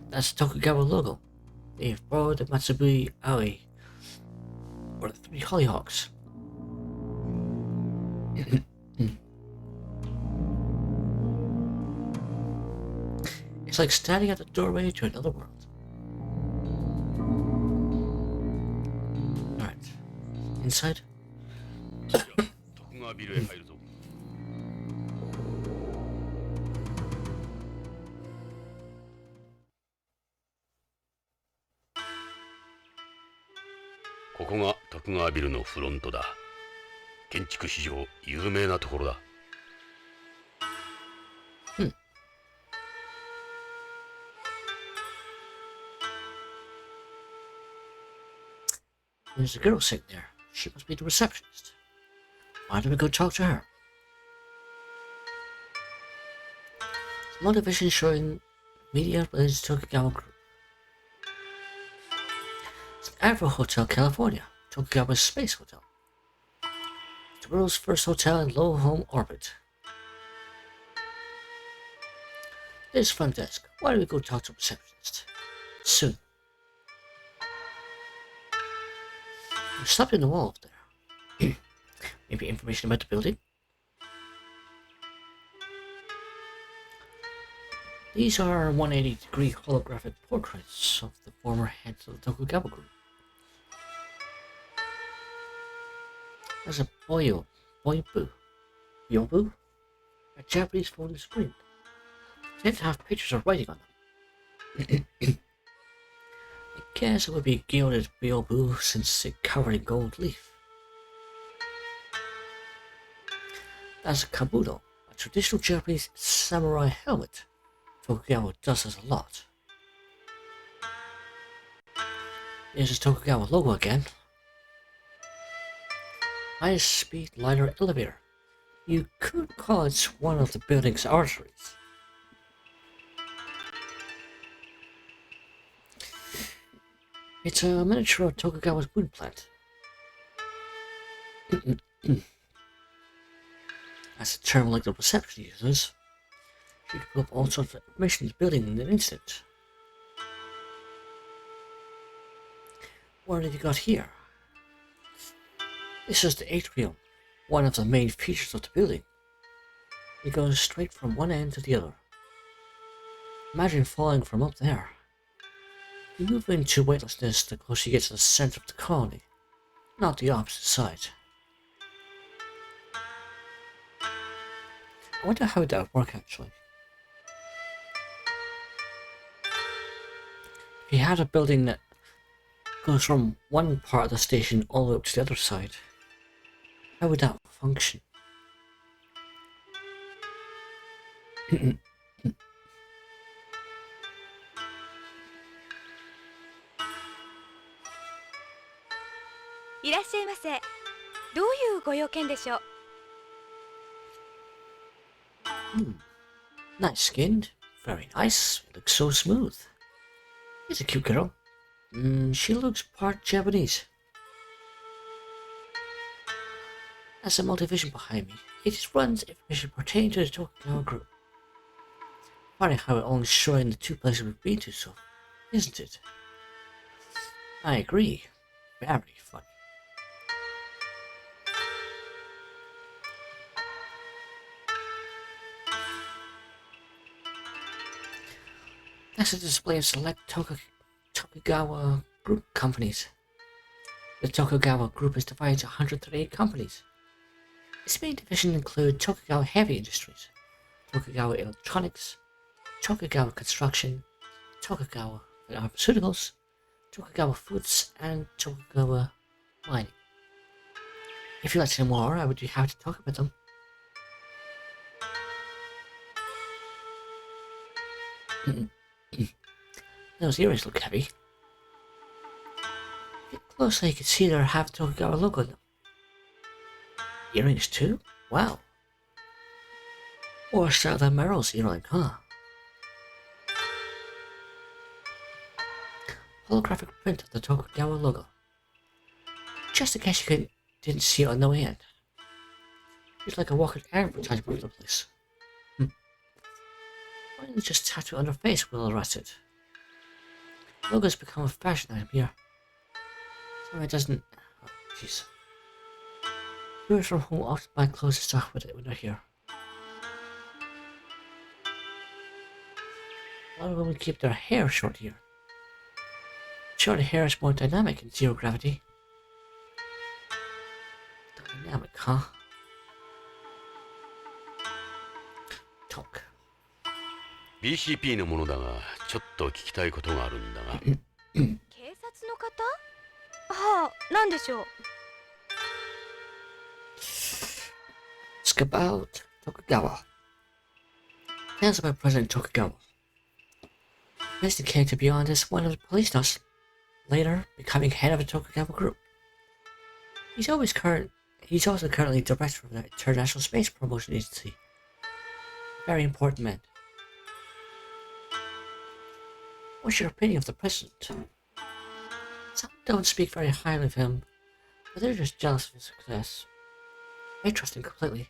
That's the Tokugawa logo. They've borrowed the Matsuburi Aoi, or the three hollyhocks. It's like standing at the doorway to another world. Alright. Inside? 徳川ビルへ入るぞ。ここが徳川ビルのフロントだ。建築史上有名なところだ。There's a girl sitting there. She must be the receptionist. Why don't we go talk to her? Small division showing media related to Tokugawa Group. It's the Avro Hotel, California, Tokugawa's space hotel. It's the world's first hotel in low home orbit. There's front desk. Why don't we go talk to the receptionist? Soon. There's something in the wall up there. Maybe information about the building? These are 180-degree holographic portraits of the former heads of the Tokugawa Group. There's a boyobu, a Japanese folding screen. They tend to have pictures of writing on them. I guess it would be a gilded byobu since it's covered in gold leaf. That's a kabuto, a traditional Japanese samurai helmet. Tokugawa does this a lot. There's the Tokugawa logo again. Highest speed liner elevator. You could call it one of the building's arteries. It's a miniature of Tokugawa's wood plant. That's a term like the reception uses. She could pull up all sorts of information in the building in an instant. What have you got here? This is the atrium, one of the main features of the building. It goes straight from one end to the other. Imagine falling from up there. You move into weightlessness the closer you get to the center of the colony, not the opposite side. I wonder how that would work actually. If you had a building that goes from one part of the station all the way up to the other side, how would that function? Nice skinned, very nice, looks so smooth. She's a cute girl. She looks part Japanese. That's a multivision behind me. It just runs information pertaining to the Tokugawa Group. Funny how it only showing the two places we've been to so far, isn't it? I agree. Very funny. That's a display of select Tokugawa Group companies. The Tokugawa Group is divided into 138 companies. Its main divisions include Tokugawa Heavy Industries, Tokugawa Electronics, Tokugawa Construction, Tokugawa Pharmaceuticals, Tokugawa Foods, and Tokugawa Mining. If you'd like to know more, I would be happy to talk about them. Those earrings look heavy. Get closer, you can see they have Tokugawa logo on them. Earrings too? Wow. Or Southern Merrill's heroine, huh? Holographic print of the Tokugawa logo. Just in case you didn't see it on the way in. It's like a walking advertisement of the place. Why didn't you just tattoo it on her face when arrested? Logo's become a fashion item here. So it doesn't... Oh, jeez. Viewers from home often buy clothes and stuff with it when they're here. A lot of women keep their hair short here. Sure, the hair is more dynamic in zero gravity. Dynamic, huh? Talk. BCP のものだが、ちょっと聞きたいことがあるんだが。警察の方？はあ、なんでしょう。It's about Tokugawa. Hands by President Tokugawa. President came to be on as one of the police notes, later becoming head of the Tokugawa group. He's also currently director of the International Space Promotion Agency. Very important man. What's your opinion of the president? Some don't speak very highly of him, but they're just jealous of his success. I trust him completely.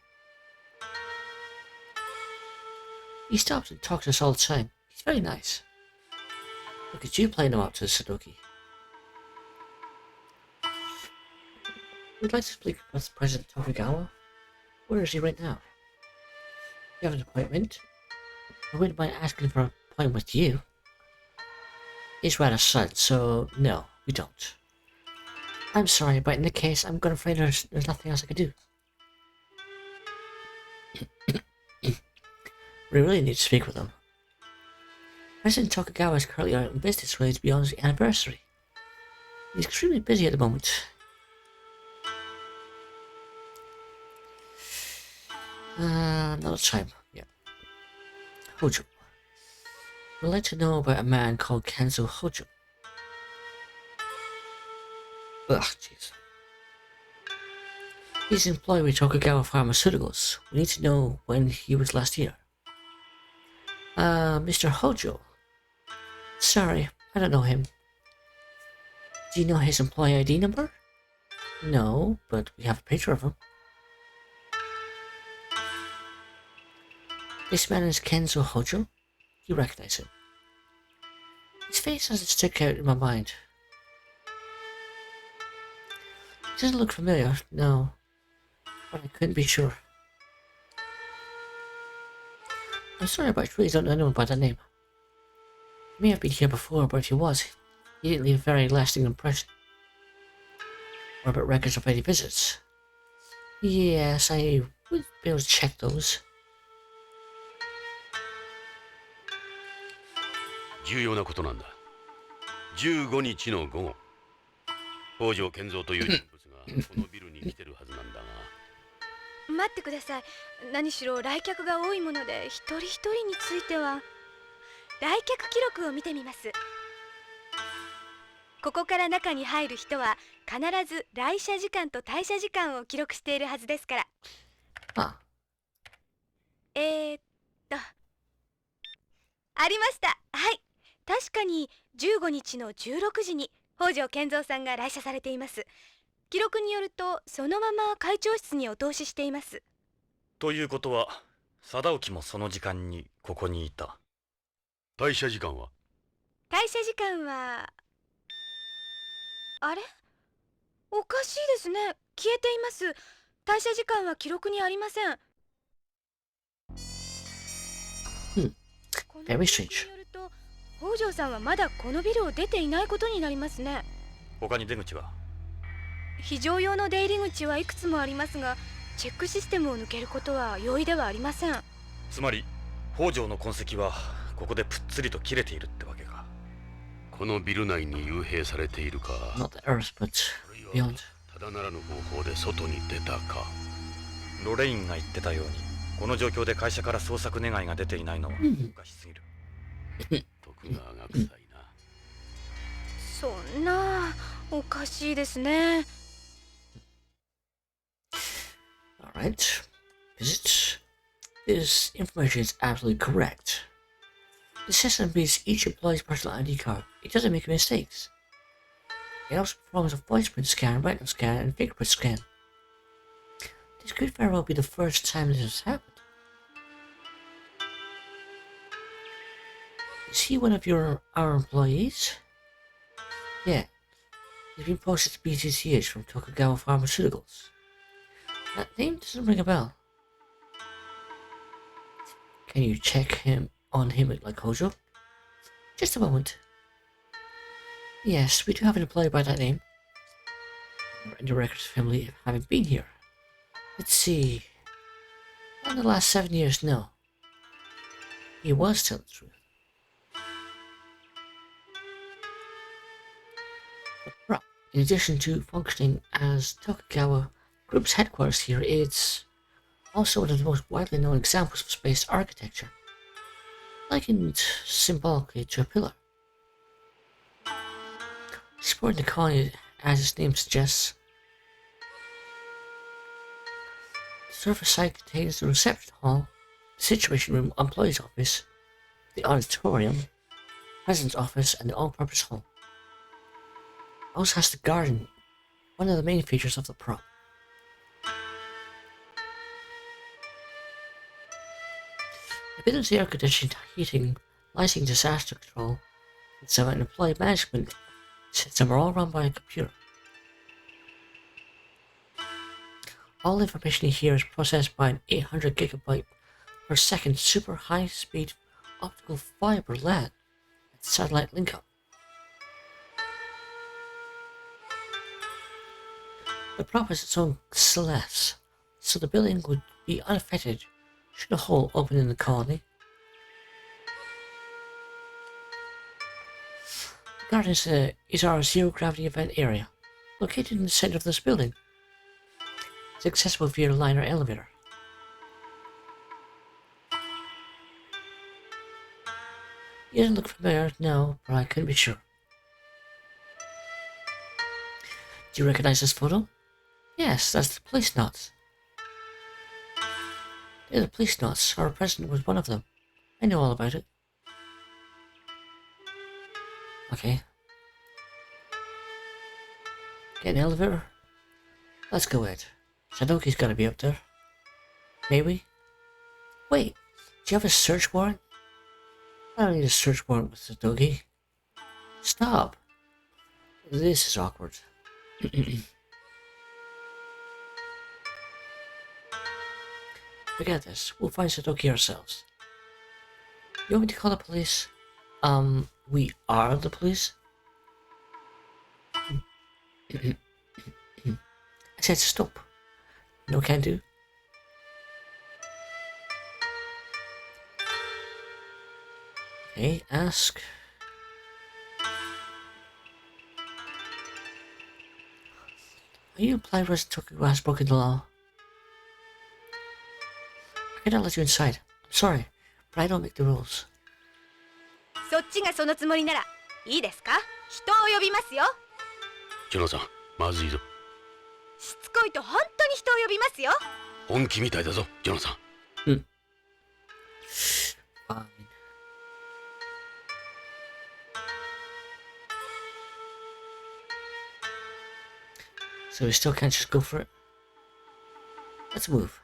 He stops and talks to us all the time. He's very nice. Look at you playing him out to Sadoki. We'd like to speak with President Tokugawa. Where is he right now? You have an appointment? I wouldn't mind asking for an appointment with you. He's rather sudden, so no, we don't. I'm sorry, but in the case, I'm afraid there's nothing else I can do. We really need to speak with him. President Tokugawa is currently out on business related beyond his anniversary. He's extremely busy at the moment. Another time, yeah. Hojo. We'd like to know about a man called Kenzo Hojo. Ugh, jeez. He's employed with Tokugawa Pharmaceuticals. We need to know when he was last here. Mr. Hojo. Sorry, I don't know him. Do you know his employee ID number? No, but we have a picture of him. This man is Kenzo Hojo. You recognize him. His face doesn't stick out in my mind. He doesn't look familiar, no. But I couldn't be sure. I'm sorry, but I really don't know anyone by that name. He may have been here before, but if he was, he didn't leave a very lasting impression. What about records of any visits? Yes, I would be able to check those. 重要なことなんだ。15日の午後、北条健三という人物がこのビルに来てるはずなんだが。待ってください。何しろ来客が多いもので、一人一人については来客記録を見てみます。ここから中に入る人は必ず来社時間と退社時間を記録しているはずですから。あ。ありました。はい。確かに15日の16時に北条健三さんが来社されています。記録によるとそのまま会長室にお通ししています。ということは貞興もその時間にここにいた。退社時間は？退社時間はあれ？おかしいですね。消えています。退社時間は記録にありません。Very strange. 北条さんはまだこのビルを出ていないことになりますね。他に出口は？非常用の出入り口はいくつもありますが、チェックシステムを抜けることは容易ではありません。つまり北条の痕跡はここでぷっつりと切れているってわけか。このビル内に幽閉されているか。 Not the Earth, but beyond. ただならぬ方法で外に出たか。ロレインが言ってたように、この状況で会社から捜索願いが出ていないのはおかしすぎる。徳川が臭いな。そんなおかしいですね。Alright. Visit. This information is absolutely correct. The system reads each employee's personal ID card. It doesn't make mistakes. It also performs a voice print scan, retinal scan, and fingerprint scan. This could very well be the first time this has happened. Is he one of our employees? Yeah. He's been posted to BCCH from Tokugawa Pharmaceuticals. That name doesn't ring a bell. Can you check on him like Hojo? Just a moment. Yes, we do have an employee by that name. In the records of him having been here. Let's see. In the last 7 years, no. He was telling the truth. But in addition to functioning as Tokugawa Group's headquarters here, it's also one of the most widely known examples of space architecture, likened symbolically to a pillar. Supporting the colony, as its name suggests. The surface site contains the reception hall, the situation room, employee's office, the auditorium, president's office, and the all-purpose hall. It also has the garden, one of the main features of the prop. Ability air conditioning, heating, lighting, disaster control, and some employee management system are all run by a computer. All information here is processed by an 800 gigabyte per second super high speed optical fiber LAN and satellite link up. The prop has its own SLS, so the building would be unaffected should a hole open in the colony. The garden is our zero gravity event area, located in the center of this building. It's accessible via a line or elevator. He doesn't look familiar, no, but I couldn't be sure. Do you recognize this photo? Yes, that's the police knots. They're the police knots. Our president was one of them. I know all about it. Okay. Get an elevator? Let's go, Ed. Sadoki's gotta be up there. Maybe? Wait, do you have a search warrant? I don't need a search warrant with Sadoki. Stop. This is awkward. Forget this. We'll find Sadoki ourselves. You want me to call the police? We are the police? I said stop. No can do. Okay, ask. Are you implying Resident Tokugawa has broken the law? I cannot let you inside. I'm sorry, but I don't make the rules. そっちがそのつもりならいいですか？人を呼びますよ。ジョナさん、まずいぞ。しつこいと本当に人を呼びますよ。本気みたいだぞ、ジョナさん。Fine. So we still can't just go for it? Let's move.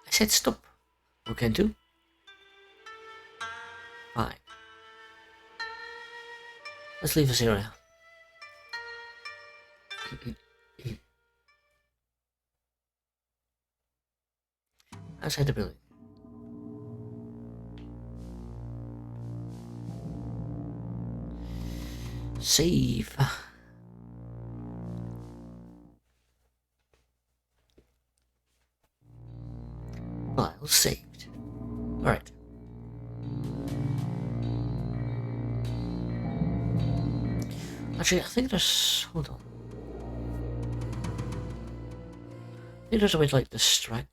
I said stop. No can do. Fine. Let's leave this area. Outside the building. Save. File saved. Alright. Actually, I think there's... hold on. I think there's a way to, like, distract.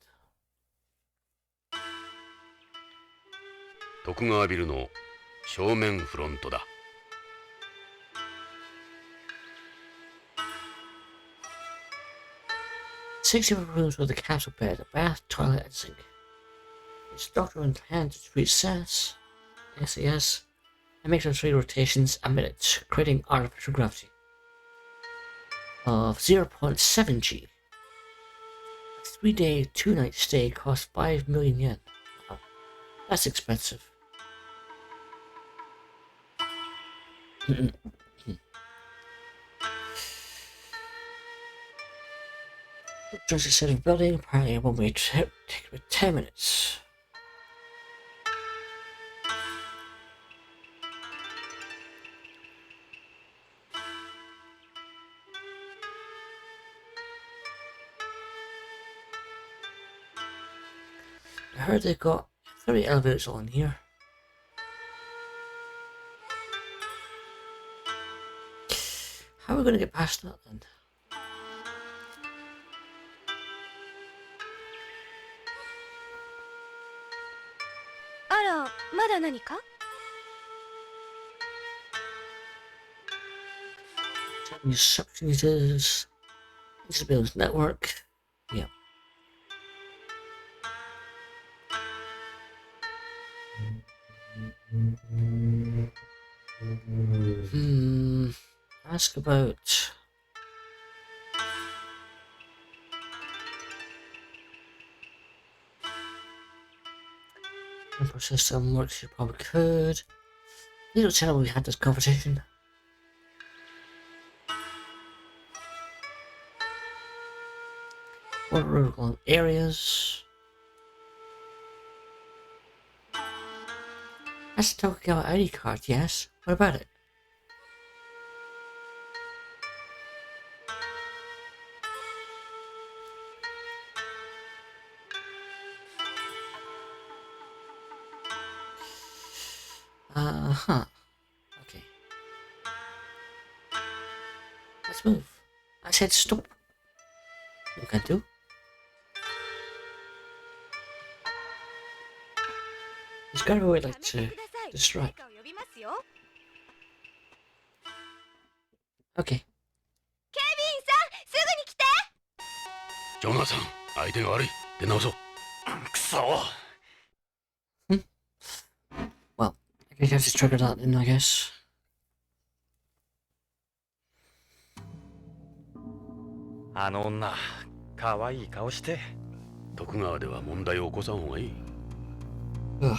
徳川ビルの正面フロントだ。Six different rooms with a capsule bed, a bath, toilet, and sink. Doctor in hand to treat SAS. SAS. And makes them 3 rotations a minute, creating artificial gravity of 0.7 G. A 3-day, 2-night stay costs 5 million yen. Wow, that's expensive. Just a set of building, apparently a one-way trip, take about 10 minutes. I heard they've got 30 elevators on here. How are we going to get past that then? Use suction users. This builds network. Yeah. Ask about info system works. You probably could. You don't tell me we had this conversation. What rural areas? That's the Tokugawa ID card, yes. What about it? Okay. Let's move. I said stop. You can do. He's got away like to distract. Okay. ジョナサン、相手が悪い。出直そう。くそ。Well, I guess I have to trigger that then, I guess. あの女、可愛い顔して。徳川では問題を起こさん方がいい。Ugh.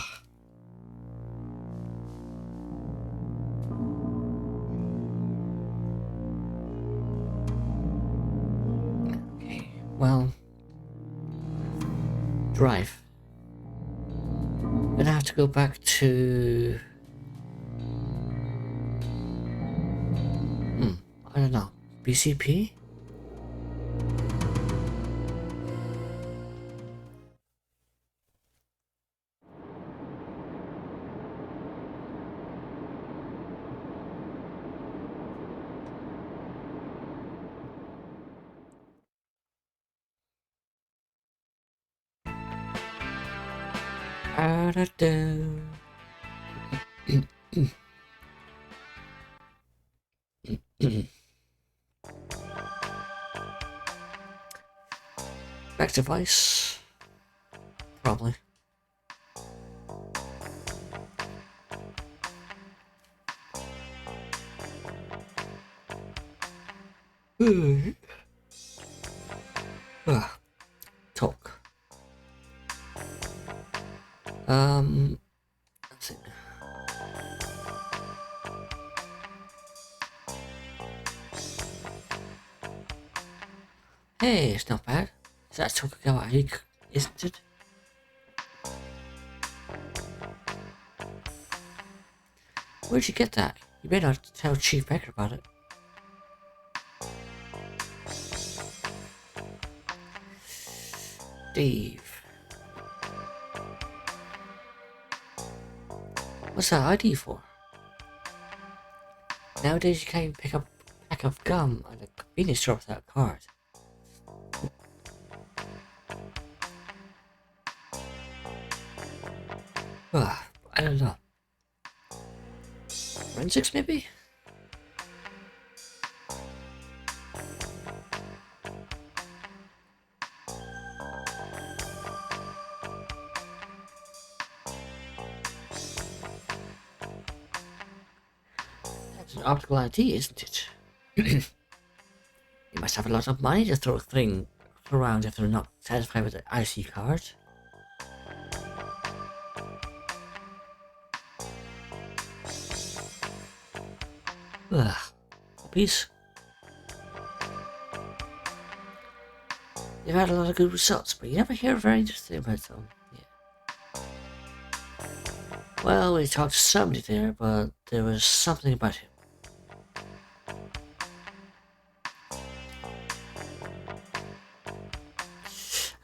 Okay, well, drive. I'm gonna have to go back to. I don't know. BCP? Back device. Probably. Talk. That's it. Hey, it's not bad. Is that Tokugawa, isn't it? Where'd you get that? You better not tell Chief Becker about it. Dave. What's that ID for? Nowadays you can't even pick up a pack of gum at a convenience store without a card. I don't know. Forensics, maybe? optical ID, isn't it? You must have a lot of money to throw things around if they're not satisfied with the IC card. Ugh. Puppies. They've had a lot of good results, but you never hear very interesting about them. Yeah. Well, we talked to somebody there, but there was something about him.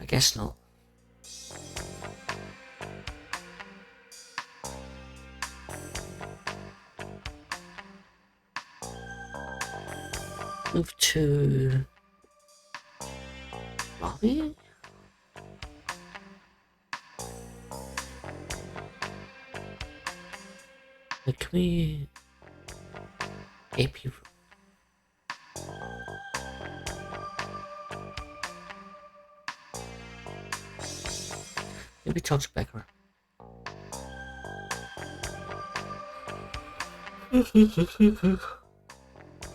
I guess not. Move to lobby. Like, can we AP? Maybe talk to Becker.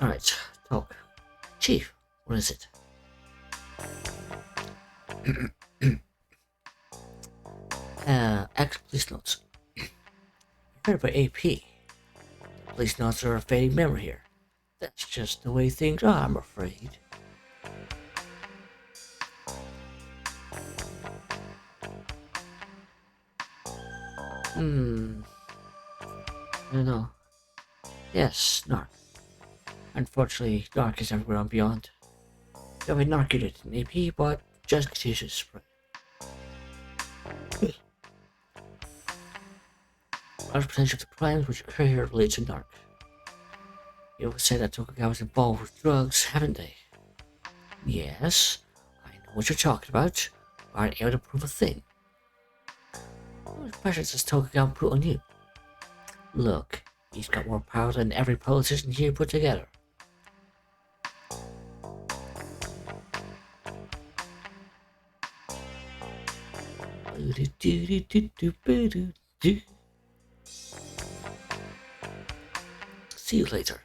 Alright, talk. Chief, what is it? Actual police notes. You heard about AP. Police notes are a fading memory here. That's just the way things are, I'm afraid. I don't know. Yes, Narc. Unfortunately, Narc is everywhere and beyond. You have a Narc unit in AP, but just continues to spread. Large percentage of the crimes which occur here relate to Narc. You always say that Tokugawa was involved with drugs, haven't they? Yes, I know what you're talking about, but aren't able to prove a thing. What pressure does Tokugawa put on you? Look, he's got more power than every politician here put together. See you later.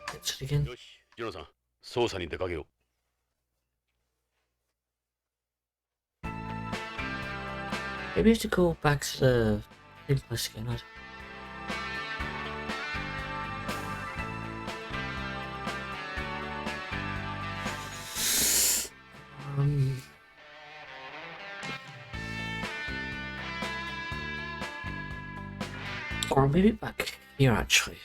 Catch it again. よし、ジョナさん、捜査に出かけよう。Maybe I should go back to the thing place again. Or maybe back here actually.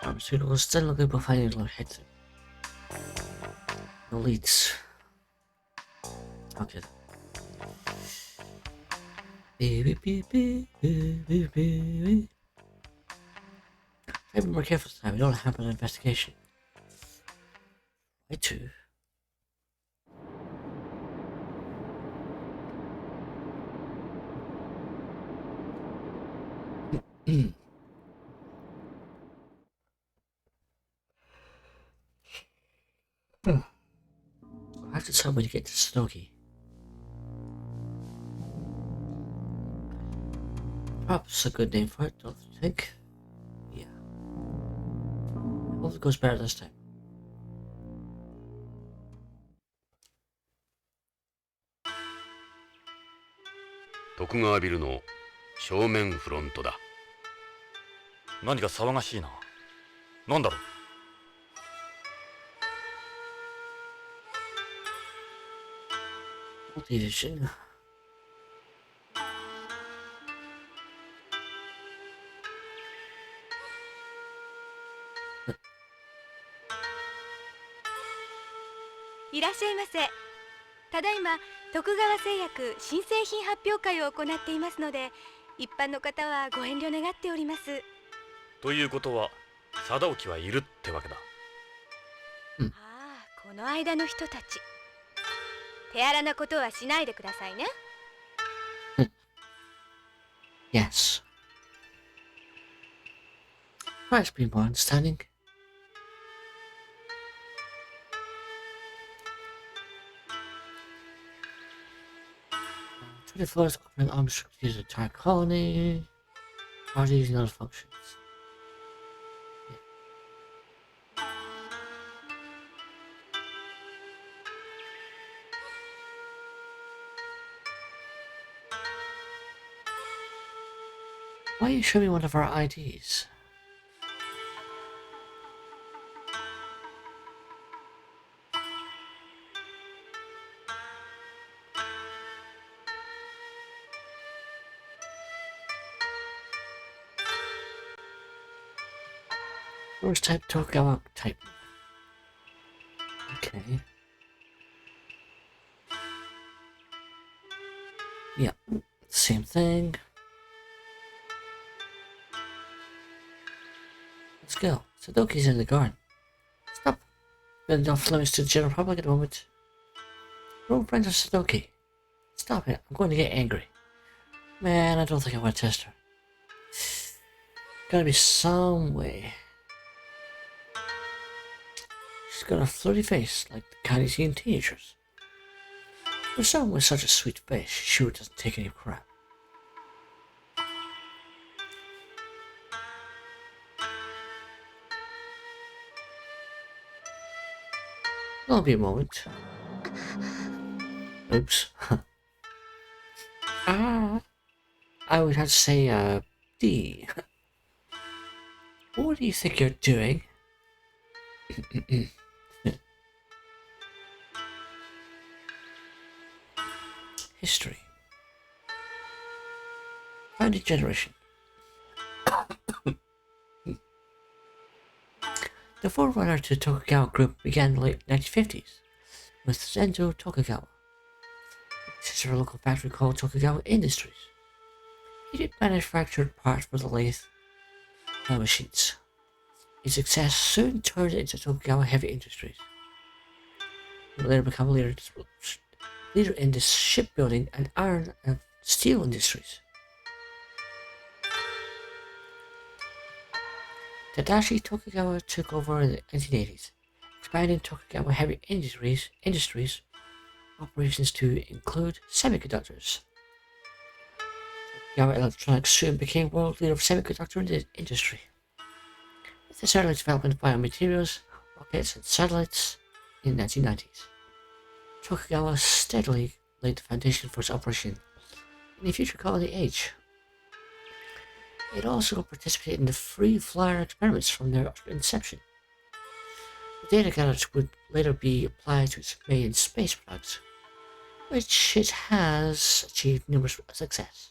Pharmaceuticals still looking for finding low hits. No leads. Okay. Try to be more careful this time. We don't have an investigation. Why too? I have to tell me to get to Snooky. Perhaps a good name for it, don't you think? Yeah. I hope it goes better this time. 徳川ビルの正面フロントだ。何か騒がしいな。なんだろう。Division.いらっしゃいませ。ただいま徳川製薬新製品発表会を行っていますので、一般の方はご遠慮願っております。ということは貞興はいるってわけだ。ああ、この間の人たち。手荒なことはしないでくださいね。Yes. Try to be more understanding. To the floors, opening arms to the entire colony. Parties and other functions. Why don't you show me one of our IDs? Source type Tokugawa type. Okay. Yeah, same thing. Let's go. Sadoki's in the garden. Stop. Been off limits to the general public at the moment. We're all friends of Sadoki. Stop it. I'm going to get angry. Man, I don't think I want to test her. Gotta be some way. She's got a flirty face, like the kind you see in teenagers. For someone with such a sweet face, she sure doesn't take any crap. There'll be a moment. Oops. I would have to say, D. What do you think you're doing? History. Founding generation. The forerunner to Tokugawa Group began in the late 1950s with Zenzo Tokugawa. This is a local factory called Tokugawa Industries. It manufactured parts for the lathe machines. Its success soon turned it into Tokugawa Heavy Industries. It would later become a leader in the shipbuilding and iron and steel industries. Tadashi Tokugawa took over in the 1980s, expanding Tokugawa Heavy Industries operations to include semiconductors. Tokugawa Electronics soon became world leader of semiconductor industry. With the early development of biomaterials, rockets, and satellites in the 1990s, Tokugawa steadily laid the foundation for its operation in the future colony age. It also participated in the free flyer experiments from their inception. The data gathered would later be applied to its main space products, which it has achieved numerous success.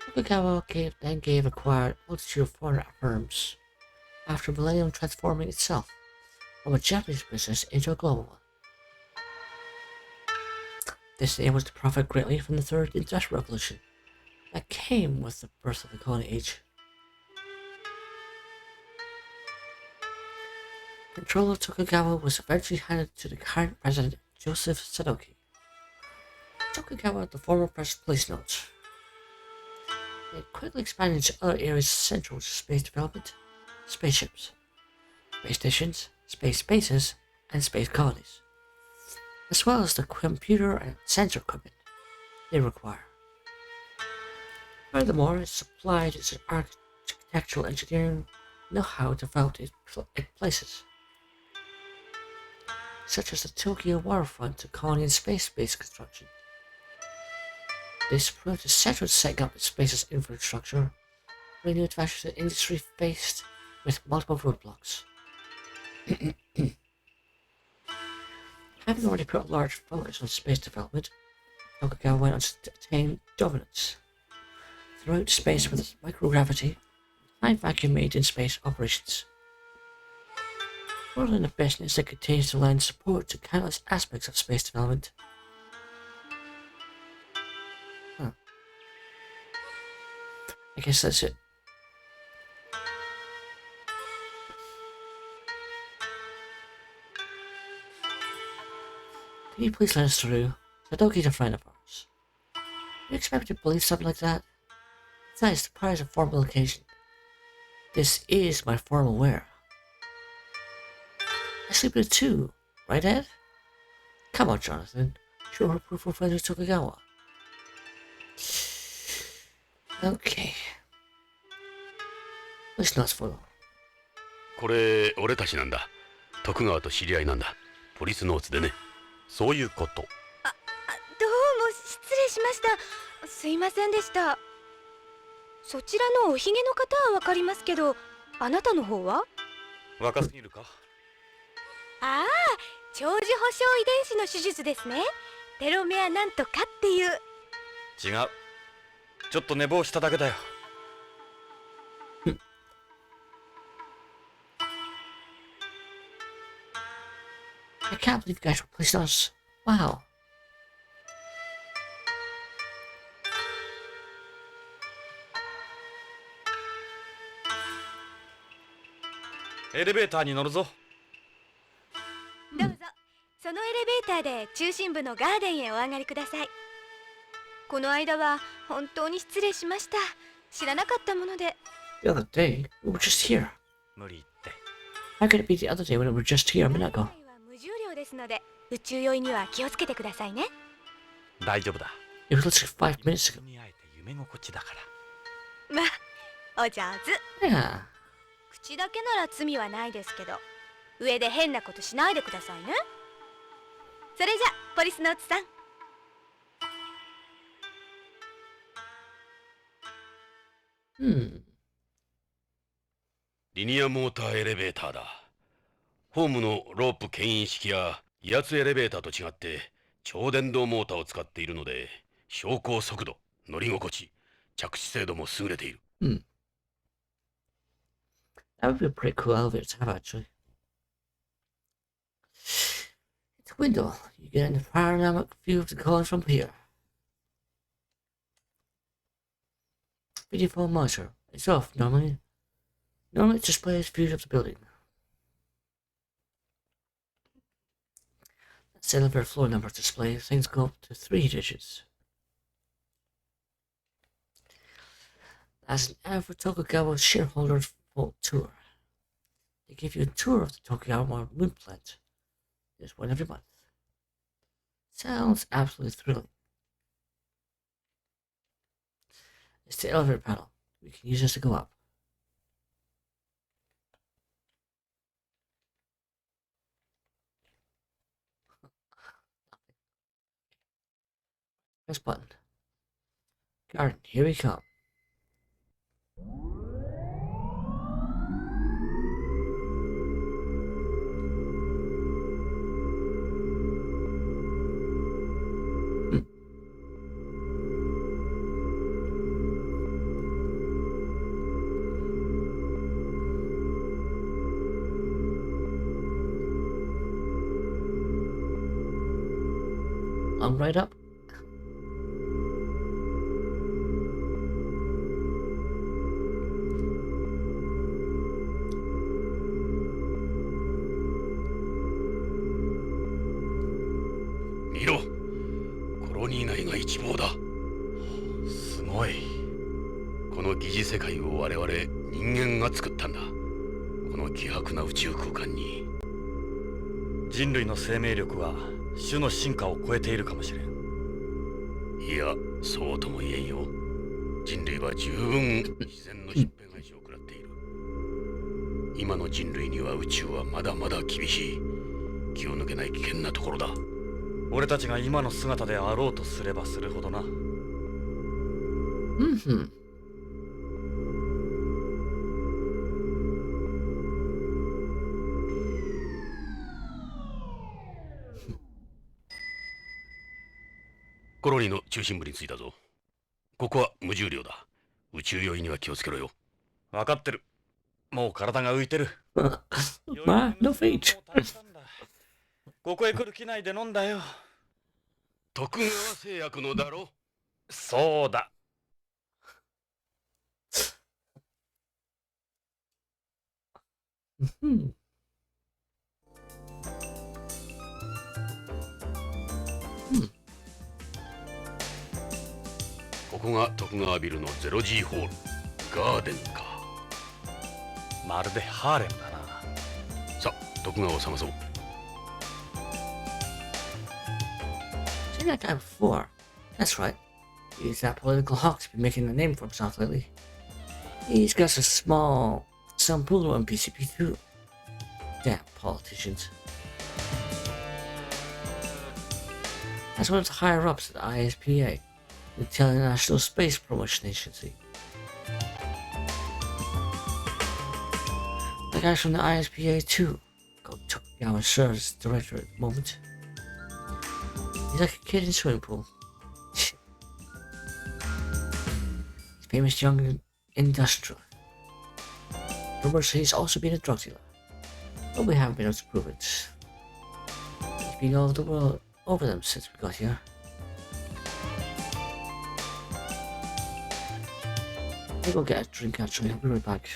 Tokugawa then acquired a multitude of foreign firms after Millennium transforming itself from a Japanese business into a global one. This aim was to profit greatly from the Third Industrial Revolution that came with the birth of the colony age. Control of Tokugawa was eventually handed to the current president, Joseph Sadoki. Tokugawa, the former president, placed notes. It quickly expanded into other areas central to space development: spaceships, space stations, space bases, and space colonies, as well as the computer and sensor equipment they require. Furthermore, it supplied its architectural engineering know-how developed in places such as the Tokyo waterfront to colony and space-based construction. This proved essential to setting up the space's infrastructure, bringing new advantages to the industry faced with multiple roadblocks. Having already put a large focus on space development, Tokugawa went on to attain dominance throughout space with its microgravity, high vacuum made in space operations. World in a business that continues to lend support to countless aspects of space development. I guess that's it. Can you please let us through? Sadoki's a friend of ours. You expect me to believe something like that? Besides, the prize of formal occasion. This is my formal wear. I sleep in it too, right, Ed? Come on, Jonathan. Show her proof we're friends with Tokugawa. Okay. Let's not spoil. これ俺たちなんだ。徳川と知り合いなんだ。ポリスノーツでね。そういうこと。どうも失礼しました。すいませんでした。そちらのおひげの方はわかりますけど、あなたの方は？若すぎるか？ああ、長寿保障遺伝子の手術ですね。テロメアなんとかっていう。違う。ちょっと寝坊しただけだよ。I can't believe you guys replaced us. Wow. エレベーターに乗るぞ。どうぞ、そのエレベーターで中心部のガーデンへお上がりください。この間は本当に失礼しました。知らなかったもので。The other day, we were just here. 無理言って。How could it be the other day when we were just here a minute ago? 無重量ですので、宇宙酔いには気をつけてくださいね。大丈夫だ。It was literally 5 minutes ago. に会えて夢心地だから。まあ、お上手。Yeah. 口だけなら罪はないですけど、上で変なことしないでくださいね。それじゃ、ポリスノーツさん。リニアモーターエレベーターだ。ホームのロープ牽引式や威圧エレベーターと違って超電導モーターを使っているので、昇降速度、乗り心地、着地精度も優れている。That would be a pretty cool elevator to have, actually. It's a window. You get a panoramic view of the college from here. Video phone monitor. It's off, normally. Normally it displays views of the building. That's the elevator floor number display. Things go up to 3 digits. As an average Tokugawa shareholder tour. They give you a tour of the Tokugawa moon plant. There's one every month. Sounds absolutely thrilling. It's the elevator panel. We can use this to go up. Press button. Garden, here we come. Long ride up.すごい。この疑似世界を我々人間が作ったんだ。この希薄な宇宙空間に。人類の生命力は種の進化を超えているかもしれん。いや、そうとも言えんよ。人類は十分自然の疾病返しを食らっている。今の人類には宇宙はまだまだ厳しい。気を抜けない危険なところだ。俺たちが今の姿であろうとすればするほどな。コロニーの中心部に着いたぞ。ここは無重量だ。宇宙酔いには気をつけろよ。分かってる。もう体が浮いてる。まあ、no feet。ここへ来る機内で飲んだよ。徳川製薬のだろ。そうだ。ここが徳川ビルの 0G ホールガーデンか。まるでハーレムだな。さあ徳川を探そう。 Seen that guy before. That's right. He's that political hawk to be making a name for himself lately. He's got some pool on PCP too. Damn politicians. That's one of the higher ups at the ISPA, the International Space Promotion Agency. The guy's from the ISPA too. Tokugawa serves as director at the moment. He's like a kid in a swimming pool. He's famous young industrial. Rumors say he's also been a drug dealer, but we haven't been able to prove it. He's been all over the world over them since we got here. I'll go get a drink actually, I'll be right back.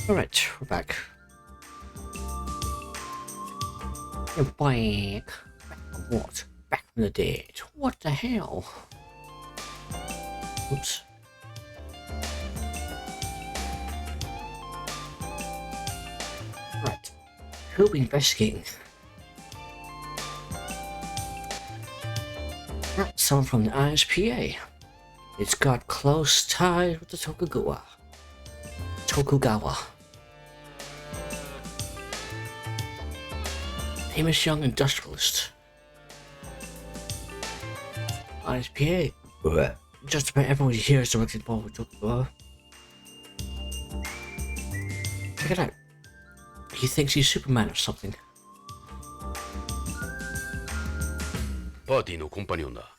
Alright, we're back. You're back. Back from what? Back from the dead. What the hell? Oops. Right. Who'll be investigating? Someone from the ISPA. It's got close ties with the Tokugawa. Famous young industrialist. ISPA. Just about everyone here is directly involved with Tokugawa. Check it out. He thinks he's Superman or something. パーティーのコンパニオンだ。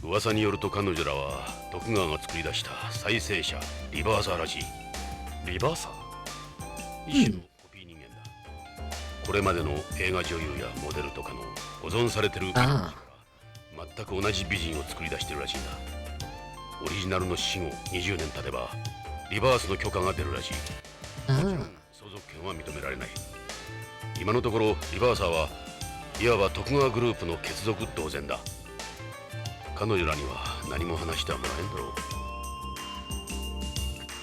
噂によると彼女らは徳川が作り出した再生者リバーサーらしい。リバーサー？一種のコピー人間だ。これまでの映画女優やモデルとかの保存されてる美人から全く同じ美人を作り出してるらしいんだ。オリジナルの死後20年経てばリバースの許可が出るらしい。もちろん相続権は認められない。今のところリバーサーはいわば徳川グループの血族同然だ。彼女らには何も話してはもらえんだろう。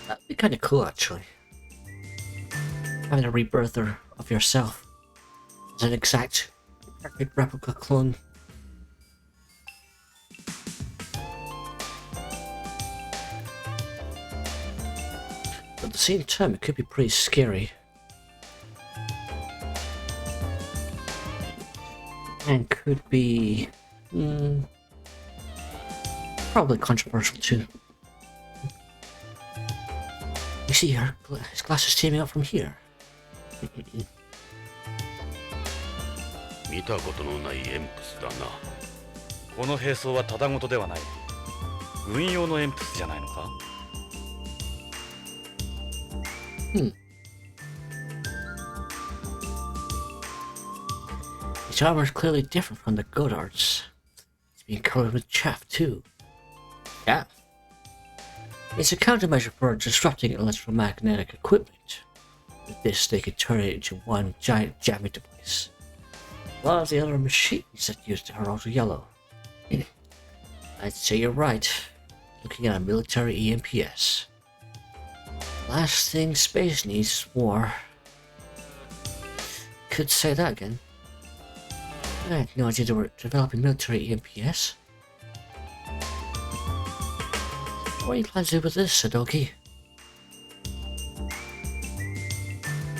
That'd be kind of cool, actually. Having a rebirther of yourself as an exact perfect replica clone. But at the same time, it could be pretty scary. And could be probably controversial too. You see her, his glasses teaming up from here. 見たことのないエンプスだな。この兵装はただごとではない。軍用のエンプスじゃないのか？ His armor is clearly different from the Godard's. It's being covered with chaff too. Chaff? It's a countermeasure for disrupting electromagnetic equipment. With this, they could turn it into one giant jamming device. A lot of the other machines that used it are also yellow. I'd say you're right. Looking at a military EMPS. Last thing space needs is war. Could say that again. I had no idea they were developing military EMPS. What are you planning to do with this, Sadoki?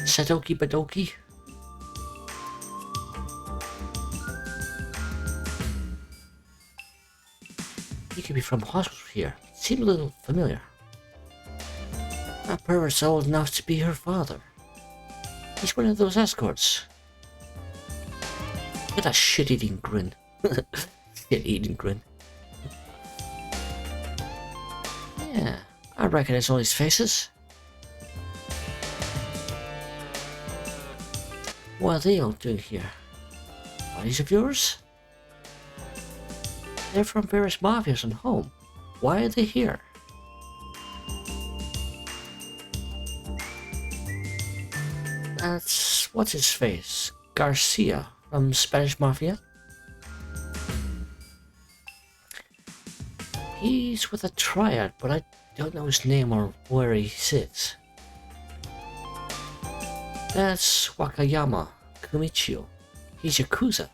Sadoki Badoki? You could be from the hospital here. Seem a little familiar. That pervert's old enough to be her father. He's one of those escorts. Look at that shit-eating grin. Shit-eating grin. Yeah, I recognize all these faces. What are they all doing here? Buddies of yours? They're from various mafias and home. Why are they here? That's... what's his face? Garcia from Spanish Mafia? He's with a triad, but I don't know his name or where he sits. That's Wakayama Kumichio. He's Yakuza.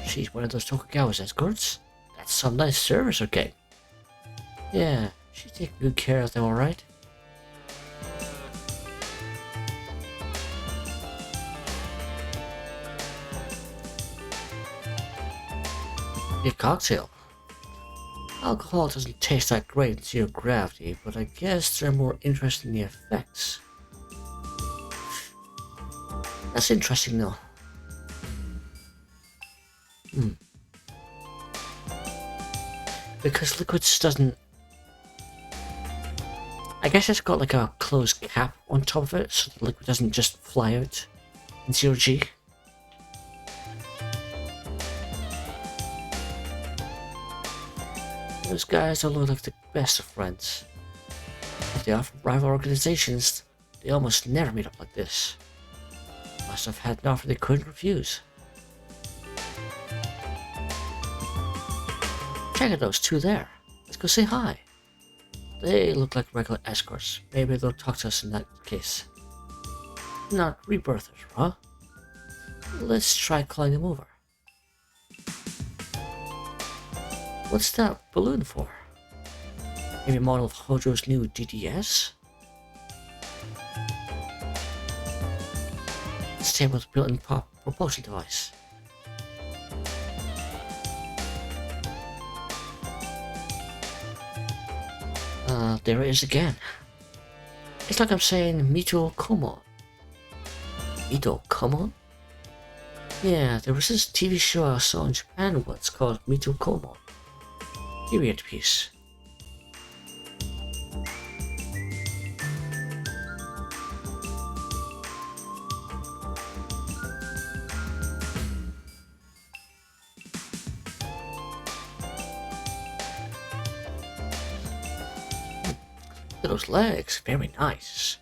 She's one of those Tokugawa's escorts. That's some nice service her getting. Yeah, she's taking good care of them, alright? A cocktail. Alcohol doesn't taste that great in zero gravity, but I guess they're more interested in the effects. That's interesting though. Because liquids doesn't... I guess it's got like a closed cap on top of it, so the liquid doesn't just fly out in zero G. Those guys don't look like the best of friends. they are from rival organizations, they almost never meet up like this. Must have had an offer they couldn't refuse. Check out those two there. Let's go say hi. They look like regular escorts. Maybe they'll talk to us in that case. Not rebirthers, huh? Let's try calling them over. What's that balloon for? Maybe a model of Hojo's new DDS? Same with built-in propulsion device. There it is again. It's like I'm saying Mito Komo. Mito Komo? Yeah, there was this TV show I saw in Japan once called Mito Komo. Period piece. Look at those legs, very nice.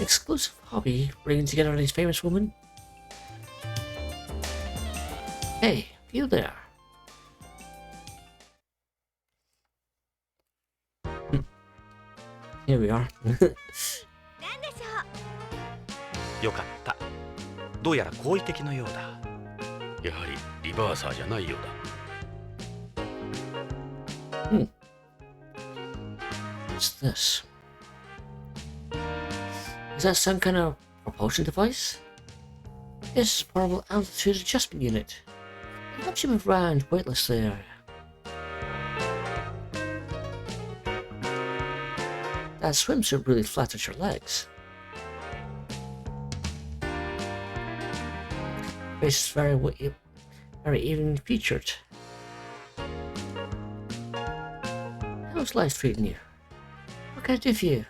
Exclusive hobby, bringing together these famous women. Hey, you there. Here we are. よかった。どうやら好意的のようだ。やはりリバーサーじゃないようだ。What's this? Is that some kind of propulsion device? Yes, portable altitude adjustment unit. It helps you move around weightlessly. That swimsuit really flatters your legs. Face is very even featured. How's life treating you? What can I do for you?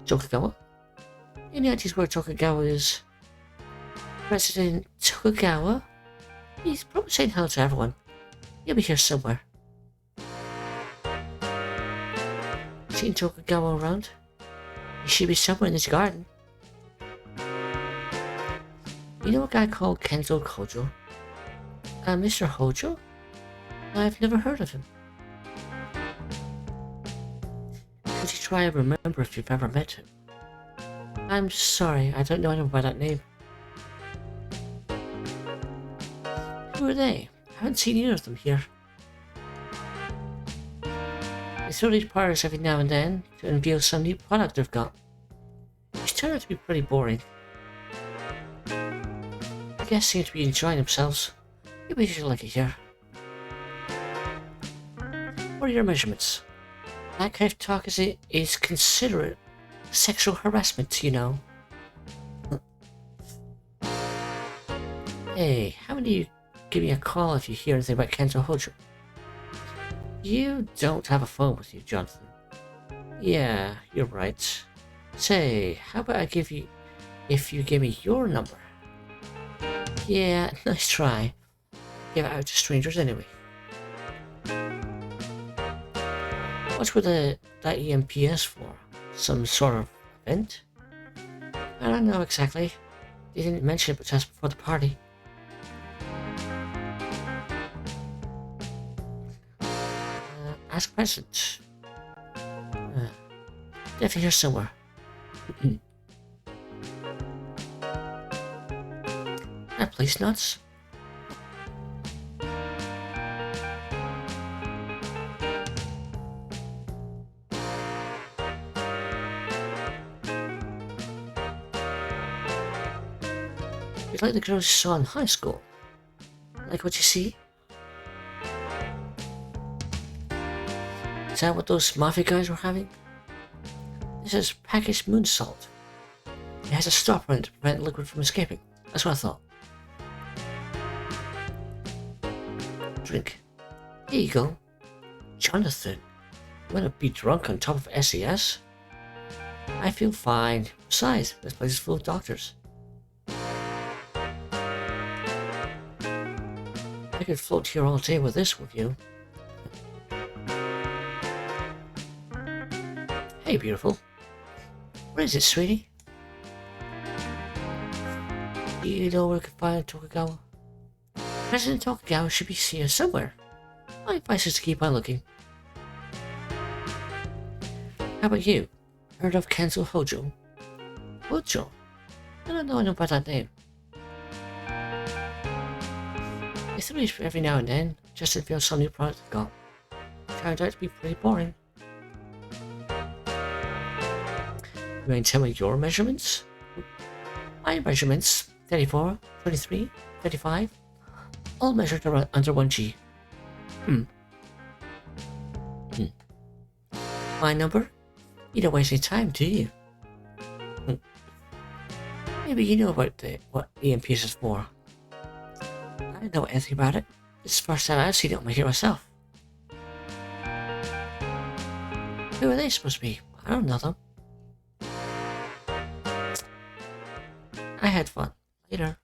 Tokugawa? Any ideas where Tokugawa is? President Tokugawa? He's probably saying hello to everyone. He'll be here somewhere. Seen Tokugawa around? He should be somewhere in this garden. You know a guy called Kenzo Kojo? Mr. Hojo? I've never heard of him. Could you try and remember if you've ever met him? I'm sorry, I don't know anyone by that name. Who are they? I haven't seen either of them here. They throw these parties every now and then to unveil some new product they've got. Which turn out to be pretty boring. The guests seem to be enjoying themselves. Maybe you should like it here. What are your measurements? That kind of talk is considered sexual harassment, you know. Hey, how about you give me a call if you hear anything about Kenzo Hojo? You don't have a phone with you, Jonathan. Yeah, you're right. Say, how about if you give me your number? Yeah, nice try. Give it out to strangers anyway. What's with that EMPS for? Some sort of event? I don't know exactly. They didn't mention it but just before the party. Ask President. Definitely here somewhere. That place nuts. You're like the girls you saw in high school. Like what you see? Is that what those mafia guys were having? This is packaged moon salt. It has a stopper in it to prevent the liquid from escaping. That's what I thought. Drink. Here you go. Jonathan, you wanna be drunk on top of SES? I feel fine. Besides, this place is full of doctors. I could float here all day with this with you. Hey, beautiful. Where is it, sweetie? Do you know where we can find Tokugawa? President Tokugawa should be here somewhere. My advice is to keep on looking. How about you? Heard of Kenzo Hojo? Hojo? I don't know about that name. It's the reach every now and then, just to feel some new product got. Turned out to be pretty boring. You going to tell me your measurements? My measurements, 34, 23, 35, all measured under 1G. My number? You don't waste any time, do you? Maybe you know about what EMPs is for. I don't know anything about it. It's the first time I've seen it on my here myself. Who are they supposed to be? I don't know them. I had fun. Later.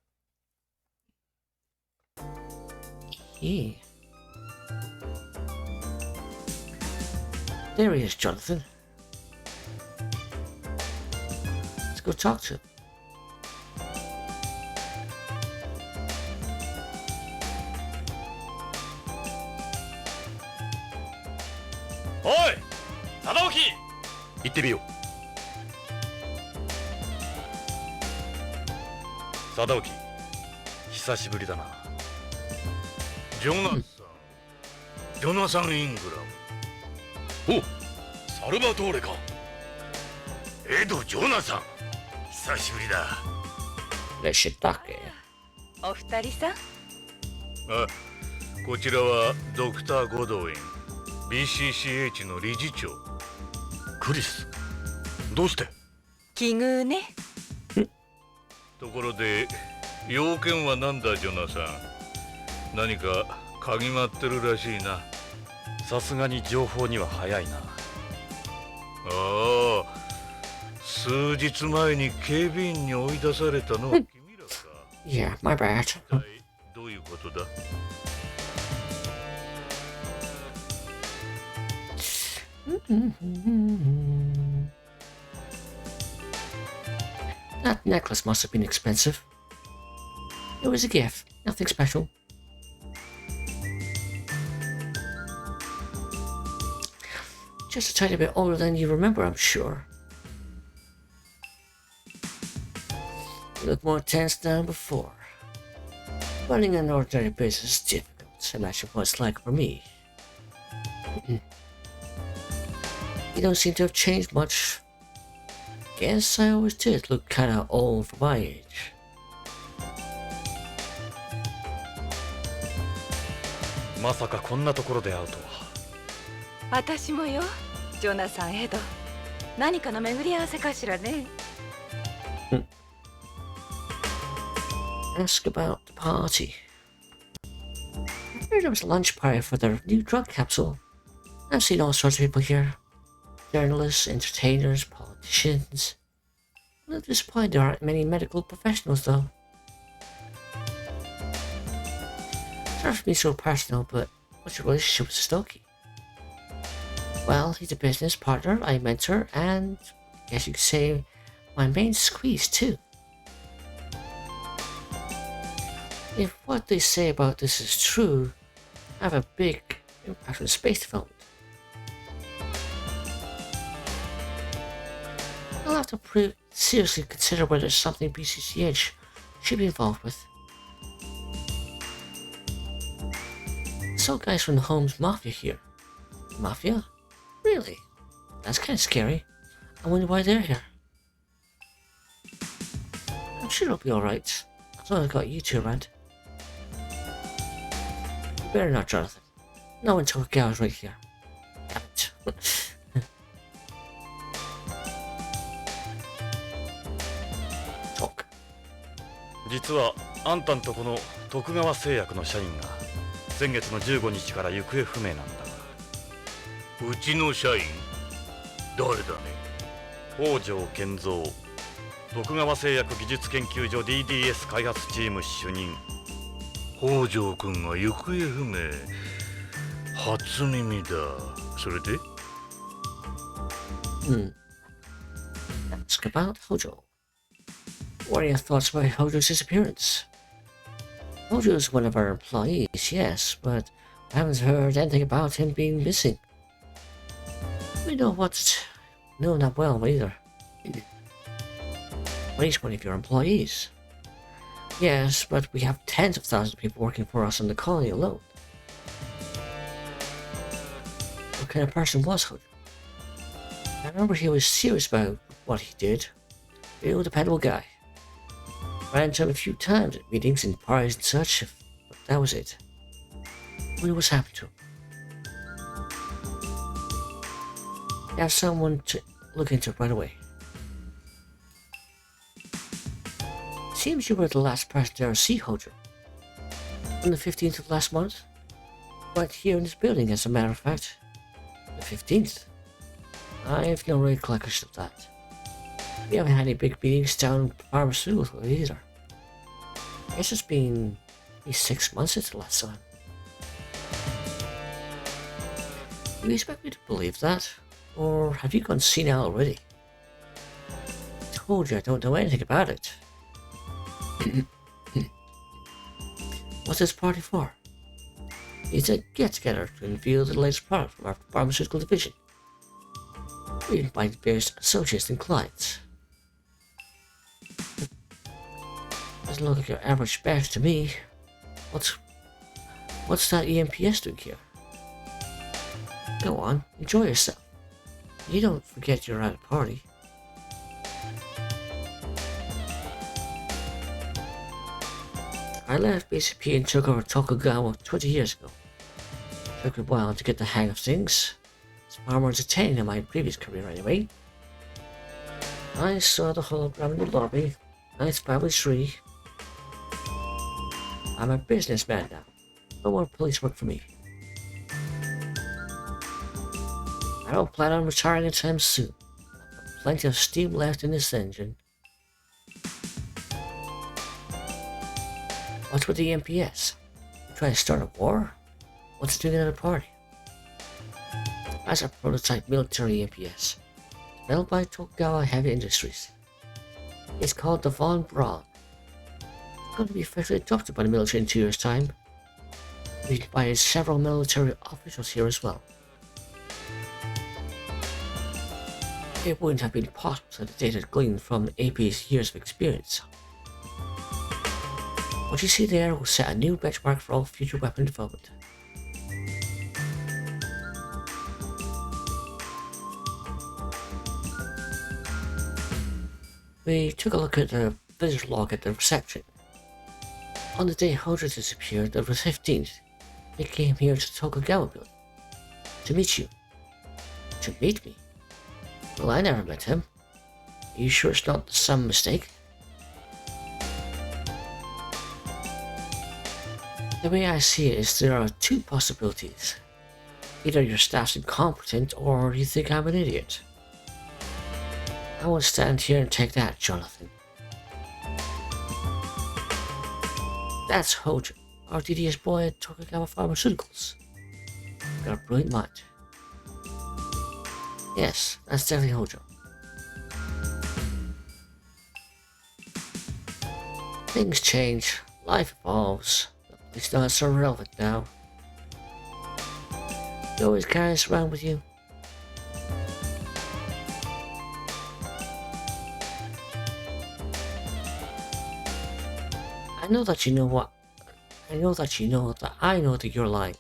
Yeah. There he is, Jonathan. Let's go talk to him.おい忠興、行ってみよう。忠興、久しぶりだな。ジョナサン、ジョナサン・イングラム。お、サルバトーレか。エド・ジョナサン、久しぶりだ。レシタケ。お二人さん。あ、こちらはドクター・ゴドウィン、BCCH の理事長。クリス、どうして？奇遇ね。ところで要件は何だ、ジョナサン。何か嗅ぎ回ってるらしいな。さすがに情報には早いな。ああ、数日前に警備員に追い出されたのは君らか。Yeah, my bad. 一体どういうことだ？That necklace must have been expensive. It was a gift, nothing special. Just a tiny bit older than you remember, I'm sure. You look more tense than before. Running an ordinary business is difficult. Imagine what it's like for me. You don't seem to have changed much. Guess I always did look kinda old for my age. まさかこんなところで会うとは。私もよ、ジョナサン・エド。何かの巡り合わせかしらね。Ask about the party. I heard there was a lunch party for their new drug capsule. I've seen all sorts of people here. Journalists, entertainers, politicians. I'm not disappointed there aren't many medical professionals, though. Sorry for being so personal, but what's your relationship with Stokie? Well, he's a business partner, a mentor, and I guess you could say my main squeeze, too. If what they say about this is true, I have a big impact on space development. I'll have to seriously consider whether it's something BCCH should be involved with. So guys from the Holmes Mafia here. Mafia? Really? That's kind of scary. I wonder why they're here. I'm sure it'll be alright, as long as I've got you two around. You better not, Jonathan. No one took Gal's right here. Damn it. 実はあんたんとこの徳川製薬の社員が先月の15日から行方不明なんだが。うちの社員？誰だね？北条健三、徳川製薬技術研究所 DDS 開発チーム主任。北条君が行方不明。初耳だ。それで？ Ask about Hojo. What are your thoughts about Hojo's disappearance? Hojo is one of our employees, yes, but I haven't heard anything about him being missing. We know what's known that well either. Well, he's one of your employees. Yes, but we have tens of thousands of people working for us in the colony alone. What kind of person was Hojo? I remember he was serious about what he did. Real dependable guy. Ran into him a few times at meetings and parties and such, but that was it. What was happening to him? You have someone to look into it right away. Seems you were the last person to ever see Hojo. On the 15th of last month? Right here in this building, as a matter of fact. The 15th? I have no recollection of that. We haven't had any big meetings down in pharmaceutical either. I guess it's been at least 6 months since the last time. Do you expect me to believe that? Or have you gone senile already? I told you I don't know anything about it. What's this party for? It's a get-together to unveil the latest product from our pharmaceutical division. We invite various associates and clients. Doesn't look like your average batch to me. What's that EMPS doing here? Go on, enjoy yourself. You don't forget you're at a party. I left BCP and took over Tokugawa 20 years ago. Took a while to get the hang of things. It's far more entertaining than my previous career anyway. I saw the hologram in the lobby. Nice family tree. I'm a businessman now. No more police work for me. I don't plan on retiring anytime soon. I've got plenty of steam left in this engine. What's with the MPS? You trying to start a war? What's it doing at a party? That's a prototype military MPS, developed by Tokugawa Heavy Industries. It's called the Von Braun. It's going to be officially adopted by the military in 2 years' time. We've invited several military officials here as well. It wouldn't have been possible without the data gleaned from AP's years of experience. What you see there will set a new benchmark for all future weapon development. We took a look at the visitor log at the reception. On the day Hojo disappeared, on the 15th, he came here to the Tokugawa building. To meet you. To meet me? Well, I never met him. Are you sure it's not some mistake? The way I see it is there are two possibilities. Either your staff's incompetent or you think I'm an idiot. I won't stand here and take that, Jonathan. That's Hojo, our DDS boy at Tokugawa Pharmaceuticals. Got a brilliant mind. Yes, that's definitely Hojo. Things change, life evolves. It's not so relevant now. You always carry this around with you? I know that you know what. I know that you know that I know that you're lying.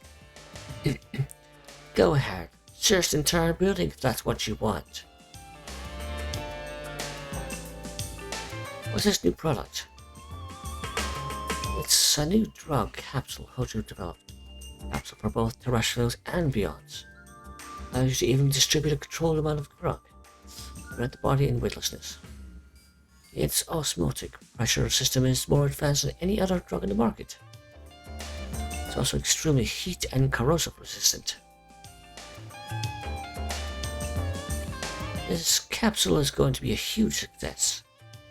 Go ahead. Search the entire building if that's what you want. What's this new product? It's a new drug capsule Hojo developed. Capsule for both terrestrials and beyonds. Allows you to even distribute a controlled amount of drug throughout the body in weightlessness. Its osmotic pressure system is more advanced than any other drug in the market. It's also extremely heat and corrosive resistant. This capsule is going to be a huge success.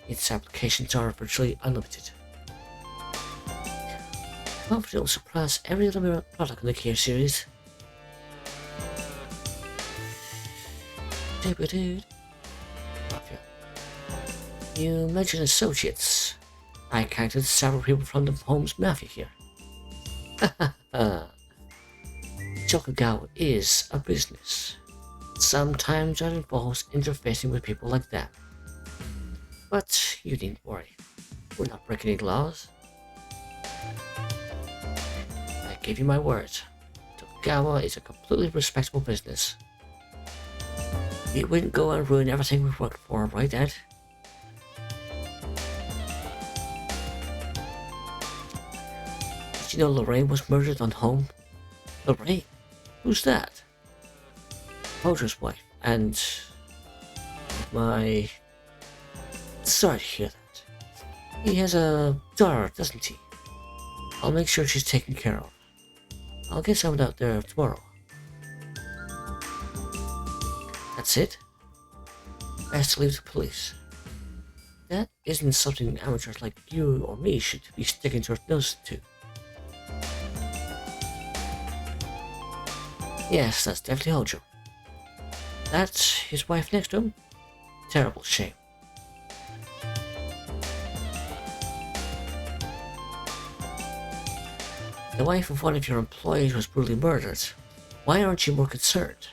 Its applications are virtually unlimited. Confident it will surpass every other product in the Care series. Mafia. You mentioned associates. I counted several people from the Holmes Mafia here. Tokugawa is a business. Sometimes that involves interfacing with people like them. But you needn't worry. We're not breaking any laws. I give you my word. Tokugawa is a completely respectable business. You wouldn't go and ruin everything we've worked for, right, Ed? Did you know Lorraine was murdered on home? Lorraine? Who's that? Poacher's wife, and my... Sorry to hear that. He has a daughter, doesn't he? I'll make sure she's taken care of. I'll get someone out there tomorrow. That's it? Best to leave the police. That isn't something amateurs like you or me should be sticking to our noses to. Yes, that's definitely Hojo. That's his wife next to him? Terrible shame. The wife of one of your employees was brutally murdered. Why aren't you more concerned?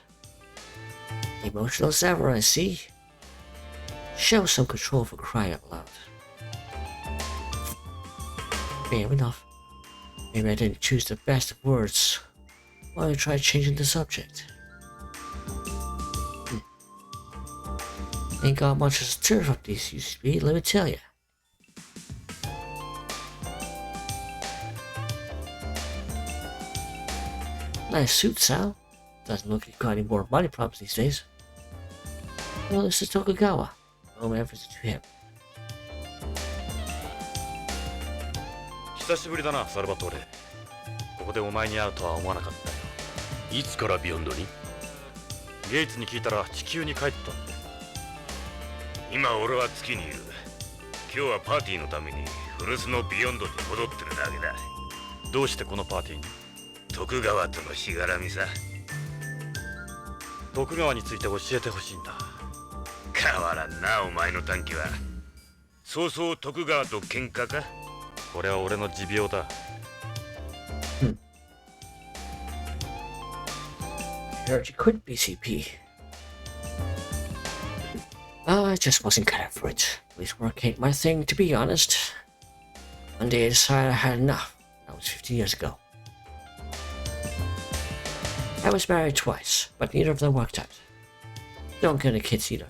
Emotional as ever, I see. Show some control for crying out loud. Fair enough. Maybe I didn't choose the best of words. Why don't you try changing the subject? Ain't got much as a turf up these used to be, let me tell ya. Nice suit, Sal. Doesn't look like you got any more money problems these days. Well, this is Tokugawa. No emphasis to him. 久しぶりだな、サルバトーレ。ここでお前に会うとは思わなかったよ。いつからビヨンドに？ゲイツに聞いたら地球に帰ったって。今俺は月にいる。今日はパーティーのために古巣のビヨンドに戻ってるだけだ。どうしてこのパーティーに？徳川とのしがらみさ。徳川について教えてほしいんだ。変わらんな、お前の短気は。そうそう徳川と喧嘩か？これは俺の持病だ。Heard you quit BCP. I just wasn't cut out for it. Police work ain't my thing, to be honest. One day I decided I had enough. That was 15 years ago. I was married twice, but neither of them worked out. Don't get any kids either.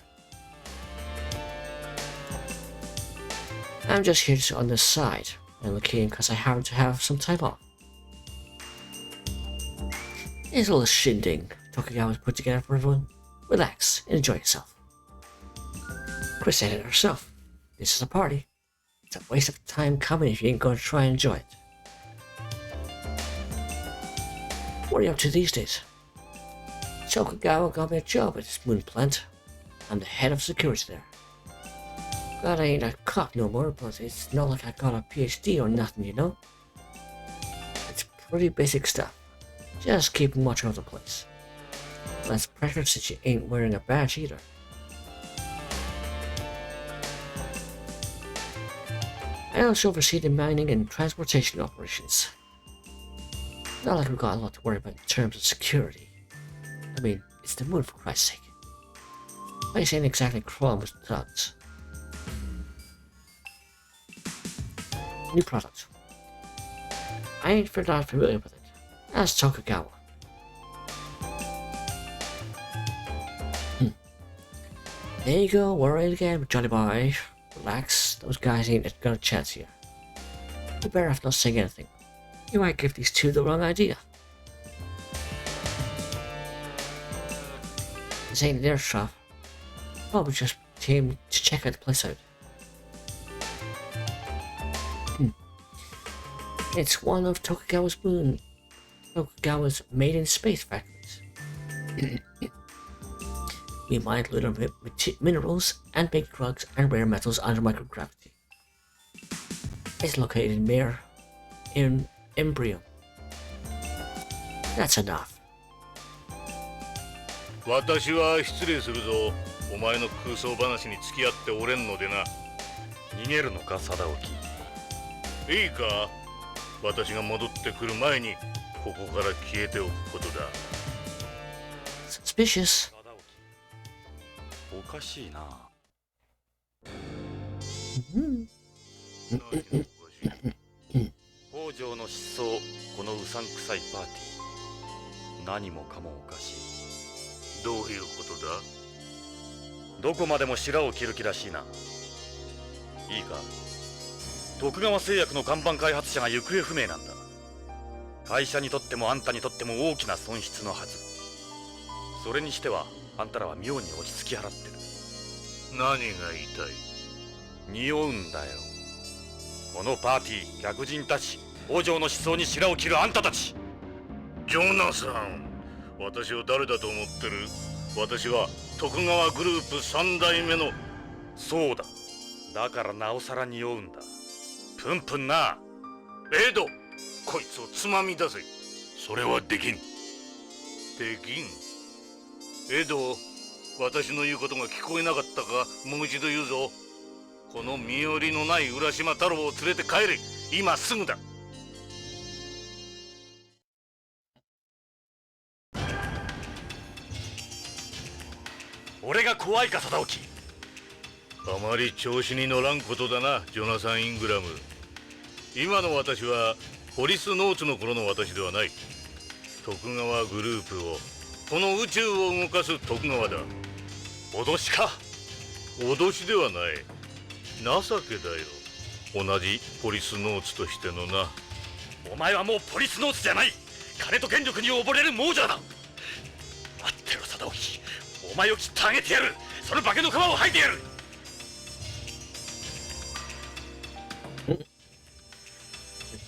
I'm just here on the side, and looking because I happen to have some time off. It's a little shindig Tokugawa's put together for everyone. Relax and enjoy yourself. Chris said it herself. This is a party. It's a waste of time coming if you ain't gonna try and enjoy it. What are you up to these days? Tokugawa got me a job at this moon plant. I'm the head of security there. God, I ain't a cop no more, but it's not like I got a PhD or nothing, you know? It's pretty basic stuff. Just keep watch of the place. Less pressure since you ain't wearing a badge either. I also oversee the mining and transportation operations. Not like we've got a lot to worry about in terms of security. I mean, it's the moon for Christ's sake. Place ain't exactly crawling with thugs. New product. I ain't not familiar with it. Ask Tokugawa. There you go, worried again, Johnny boy. Relax, those guys ain't got a chance here. You better have not saying anything. You might give these two the wrong idea. This ain't their shop. Probably just came to check out the place out. It's one of Tokugawa's made-in space factories. We mine little minerals and big drugs and rare metals under microgravity. It's located in Embryo. That's enough. 私は失礼するぞ。お前の空想話に付き合っておれんのでな。逃げるのか貞興。いいか、私が戻ってくる前にここから消えておくことだ。Suspicious. おかしいな。北条の失踪、このうさんくさいパーティー、何もかもおかしい。どういうことだ？どこまでも白を切る気らしいな。いいか、徳川製薬の看板開発者が行方不明なんだ。会社にとってもあんたにとっても大きな損失のはず。それにしてはあんたらは妙に落ち着き払ってる。何が言いたい？匂うんだよ。このパーティー、客人たち、北条の失踪に白を切るあんたたち。ジョナサン、私を誰だと思ってる？私は徳川グループ3代目の。そうだ、だからなおさら匂うんだ。プンプンな。エド、こいつをつまみ出せ。それはできん。できん？エド、私の言うことが聞こえなかったか？もう一度言うぞ。この身寄りのない浦島太郎を連れて帰れ。今すぐだ。俺が怖いか貞興。あまり調子に乗らんことだな、ジョナサン・イングラム。今の私はポリスノーツの頃の私ではない。徳川グループを、この宇宙を動かす徳川だ。脅しか？脅しではない。情けだよ。同じポリスノーツとしてのな。お前はもうポリスノーツじゃない。金と権力に溺れる亡者だ。待ってろ貞興、お前をきっとあげてやる。その化けの皮を剥いてやる。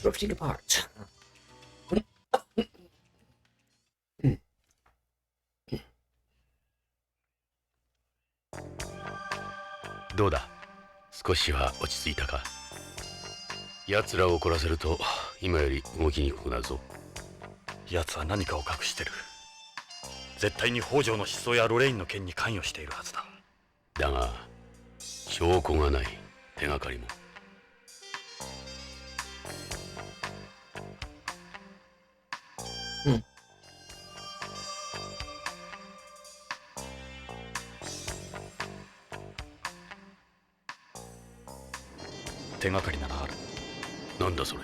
Drifting apart. どうだ、少しは落ち着いたか？奴らを怒らせると今より動きにくくなるぞ。奴は何かを隠してる。絶対に北条の失踪やロレインの件に関与しているはずだ。だが証拠がない。手がかりも。手がかりならある。なんだそれ？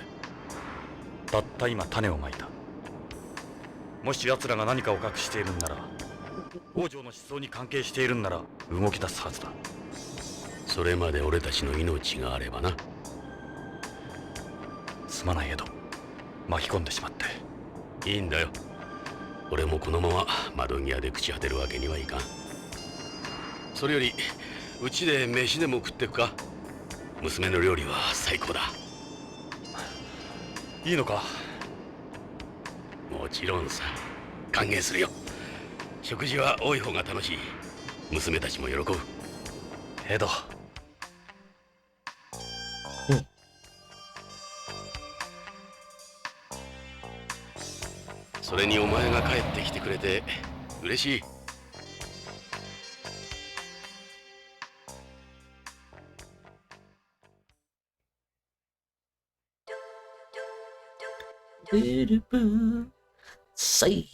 たった今種をまいた。もし奴らが何かを隠しているんなら、北条の失踪に関係しているんなら動き出すはずだ。それまで俺たちの命があればな。すまないエド、巻き込んでしまって。いいんだよ。俺もこのまま窓際で朽ち果てるわけにはいかん。それよりうちで飯でも食ってくか？娘の料理は最高だ。いいのか？もちろんさ、歓迎するよ。食事は多い方が楽しい。娘たちも喜ぶ。エド。それにお前が帰ってきてくれて嬉しい。Save.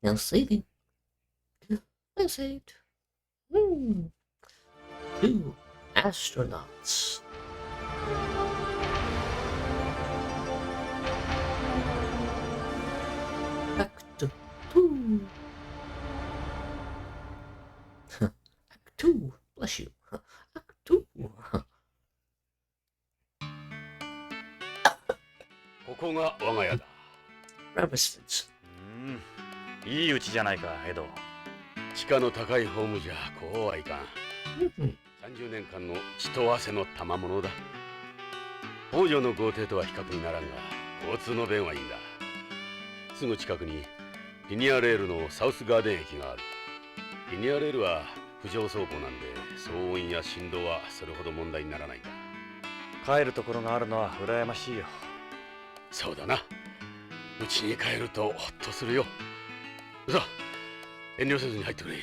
Now saving. I saved. 2 astronauts. Back to 2. Act 2. Bless you. Act 2. ここが我が家だ。Ramesfords. いい家じゃないか、エド。地価の高いホームじゃこうはいかん。30年間の血と汗の賜物だ。北条の豪邸とは比較にならんが、交通の便はいいんだ。すぐ近くにリニアレールのサウスガーデン駅がある。リニアレールは浮上走行なんで、騒音や振動はそれほど問題にならないんだ。帰るところがあるのは羨ましいよ。そうだな。うちに帰るとホッとするよ。さあ、遠慮せずに入ってくれ。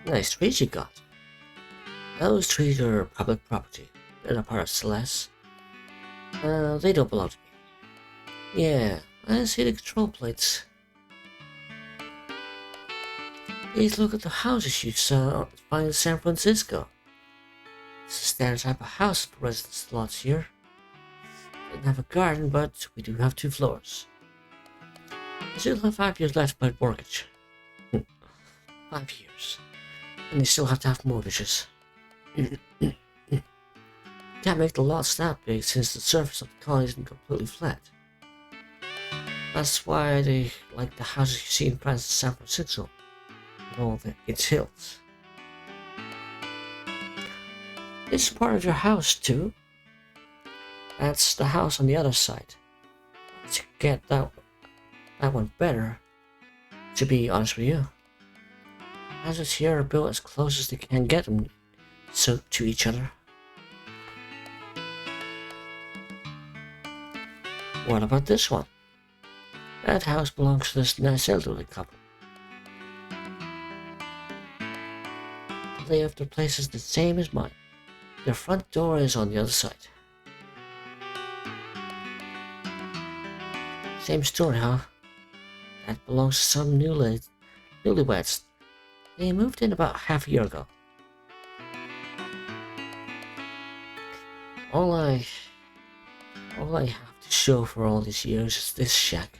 Nice trees you got. Those trees are public property. They're not part of Celeste. They don't belong to me. Yeah, I see the control plates. Please look at the houses you saw find in San Francisco. It's a standard type of house for residence lots here. Doesn't have a garden, but we do have 2 floors. I still have 5 years left by mortgage. 5 years. And they still have to have mortgages. Can't make the lots that big since the surface of the colony isn't completely flat. That's why they like the houses you see in France and San Francisco. With all its hills. It's part of your house too. That's the house on the other side. To get that one better, to be honest with you. Houses here are built as close as they can get them so to each other. What about this one? That house belongs to this nice elderly couple. The layout of the place is the same as mine. Their front door is on the other side. Same story, huh? That belongs to some newlyweds. They moved in about half a year ago. All I have to show for all these years is this shack.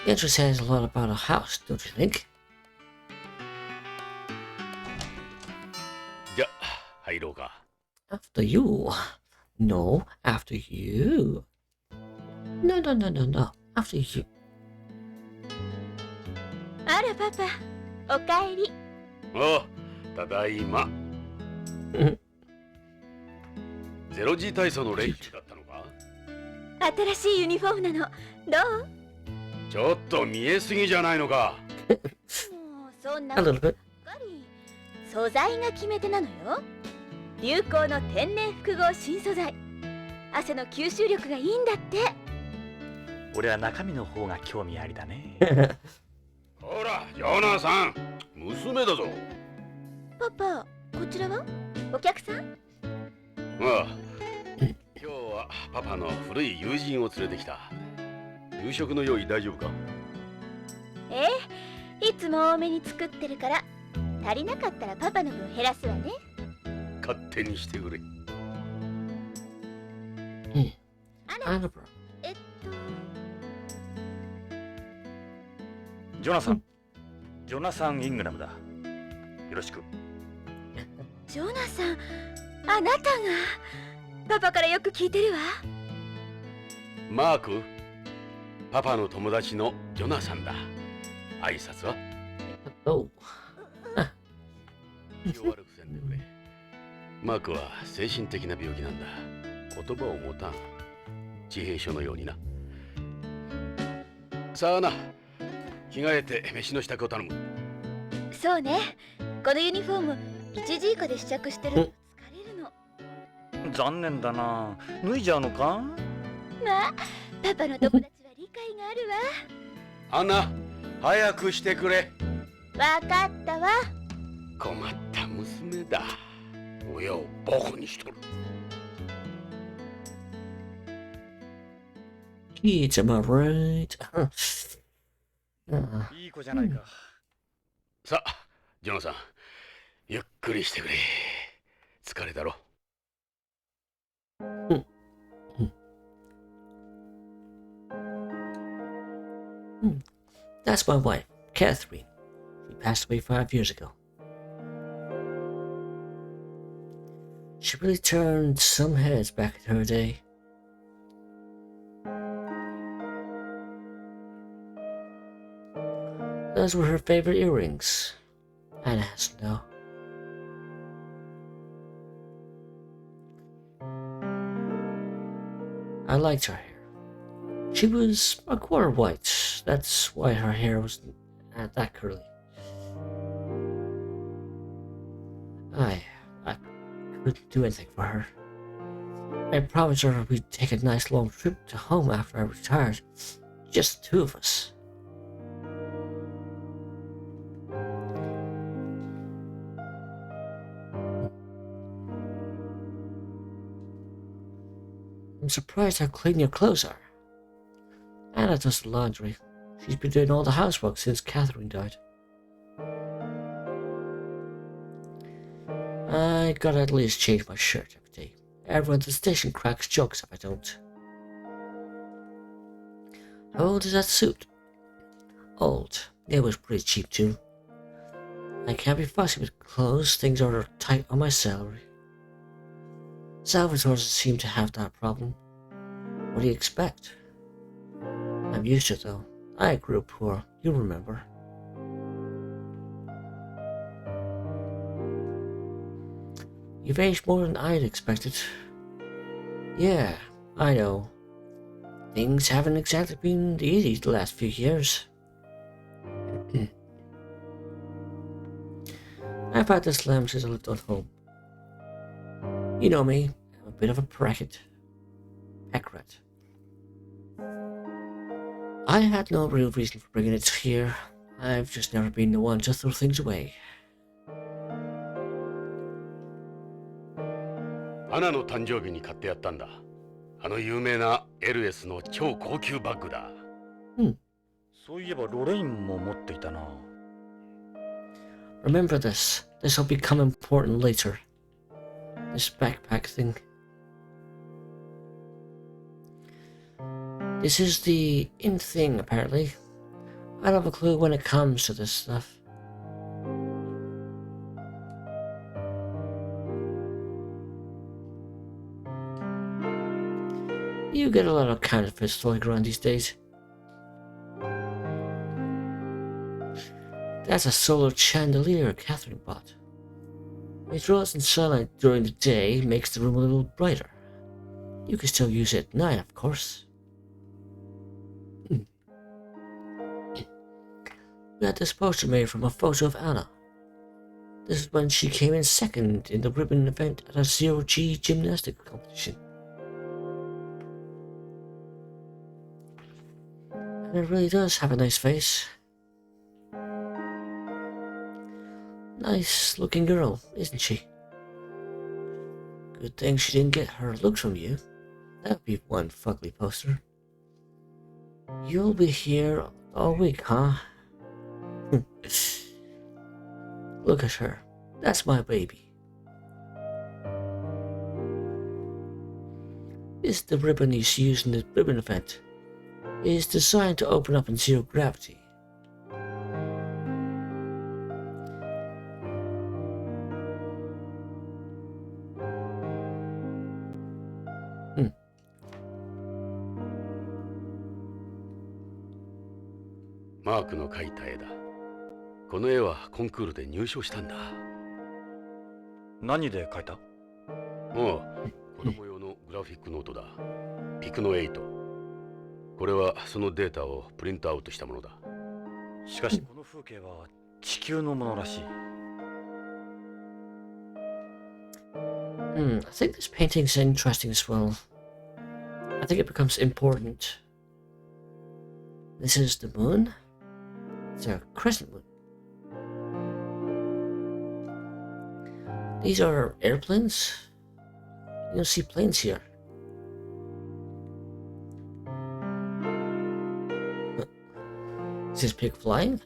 The entrance says a lot about a house, don't you think? じゃ、入ろうか。After you. No, after you. No. After you. あらパパ、おかえり。ああ、ただいま。ゼロ時体操の練習だったのか？新しいユニフォームなの。どう？ちょっと見えすぎじゃないのか。もうそんな A ばっ little bit. かり。素材が決め手なのよ。流行の天然複合新素材。汗の吸収力がいいんだって。俺は中身の方が興味ありだね。ほら、ジョナさん、娘だぞ。パパ、こちらは？お客さん？ああ、今日はパパの古い友人を連れてきた。夕食の用意大丈夫か？ええ、いつも多めに作ってるから。足りなかったらパパの分減らすわね。勝手にしてくれ。あら、ジョナサン、ジョナサン・イングラムだ。よろしく。ジョナさん、あなたが。パパからよく聞いてるわ。マーク、パパの友達のジョナサンだ。挨拶は？ Oh. 気を悪くせんでくれ。マークは精神的な病気なんだ。言葉を持たん。自閉症のようにな。さあな、着替えて飯の支度を頼む。そうね。このユニフォーム、一時以下で試着してると疲れるの。残念だな。脱いじゃうのか？まあ、パパの友達は理解があるわ。アンナ、早くしてくれ。わかったわ。困った娘だ。親をバカにしとる。Kids, am I right? いい子じゃないか。さあ、ジョナさん、ゆっくりしてくれ。疲れだろ。That's my wife, Catherine. She passed away 5 years ago. She really turned some heads back in her day. Those were her favorite earrings. Anna has to know. I liked her hair. She was a quarter white. That's why her hair was that curly. I couldn't do anything for her. I promised her we'd take a nice long trip to home after I retired. Just the two of us. I'm surprised how clean your clothes are. Anna does the laundry. She's been doing all the housework since Catherine died. I gotta at least change my shirt every day. Everyone at the station cracks jokes if I don't. How old is that suit? Old. It was pretty cheap too. I can't be fussy with clothes. Things are tight on my salary. Salvatore doesn't seem to have that problem. What do you expect? I'm used to it though. I grew up poor, you remember. You've aged more than I'd expected. Yeah, I know. Things haven't exactly been easy the last few years. I've had this lamb since I lived at home. You know me, I'm a bit of a pack rat. I had no real reason for bringing it here. I've just never been the one to throw things away. アナの誕生日に買ってやったんだ。あの有名な LS の超高級バッグだ。そういえばロレインも持っていたな。Remember this. This will become important later. This backpack thing. This is the in thing, apparently. I don't have a clue when it comes to this stuff. You get a lot of counterfeits floating around these days. That's a solar chandelier Catherine bought. It draws in sunlight during the day, makes the room a little brighter. You can still use it at night, of course. We had this poster made from a photo of Anna. This is when she came in second in the ribbon event at a zero-G gymnastic competition. And it really does have a nice face. Nice looking girl, isn't she? Good thing she didn't get her looks from you. That'd be one fugly poster. You'll be here all week, huh? Look at her. That's my baby. This is the ribbon he's used in the ribbon event. It is designed to open up in zero gravity.マークの描いた絵だ。この絵はコンクールで入賞したんだ。何で描いた？ああ、子供用のグラフィックノートだ。ピクノ8。これはそのデータをプリントアウトしたものだ。しかしこの風景は地球のものらしい。I think this painting's interesting as well. I think it becomes important. This is the moon. It's a crescent moon. These are airplanes. You don't see planes here. Is this pig flying?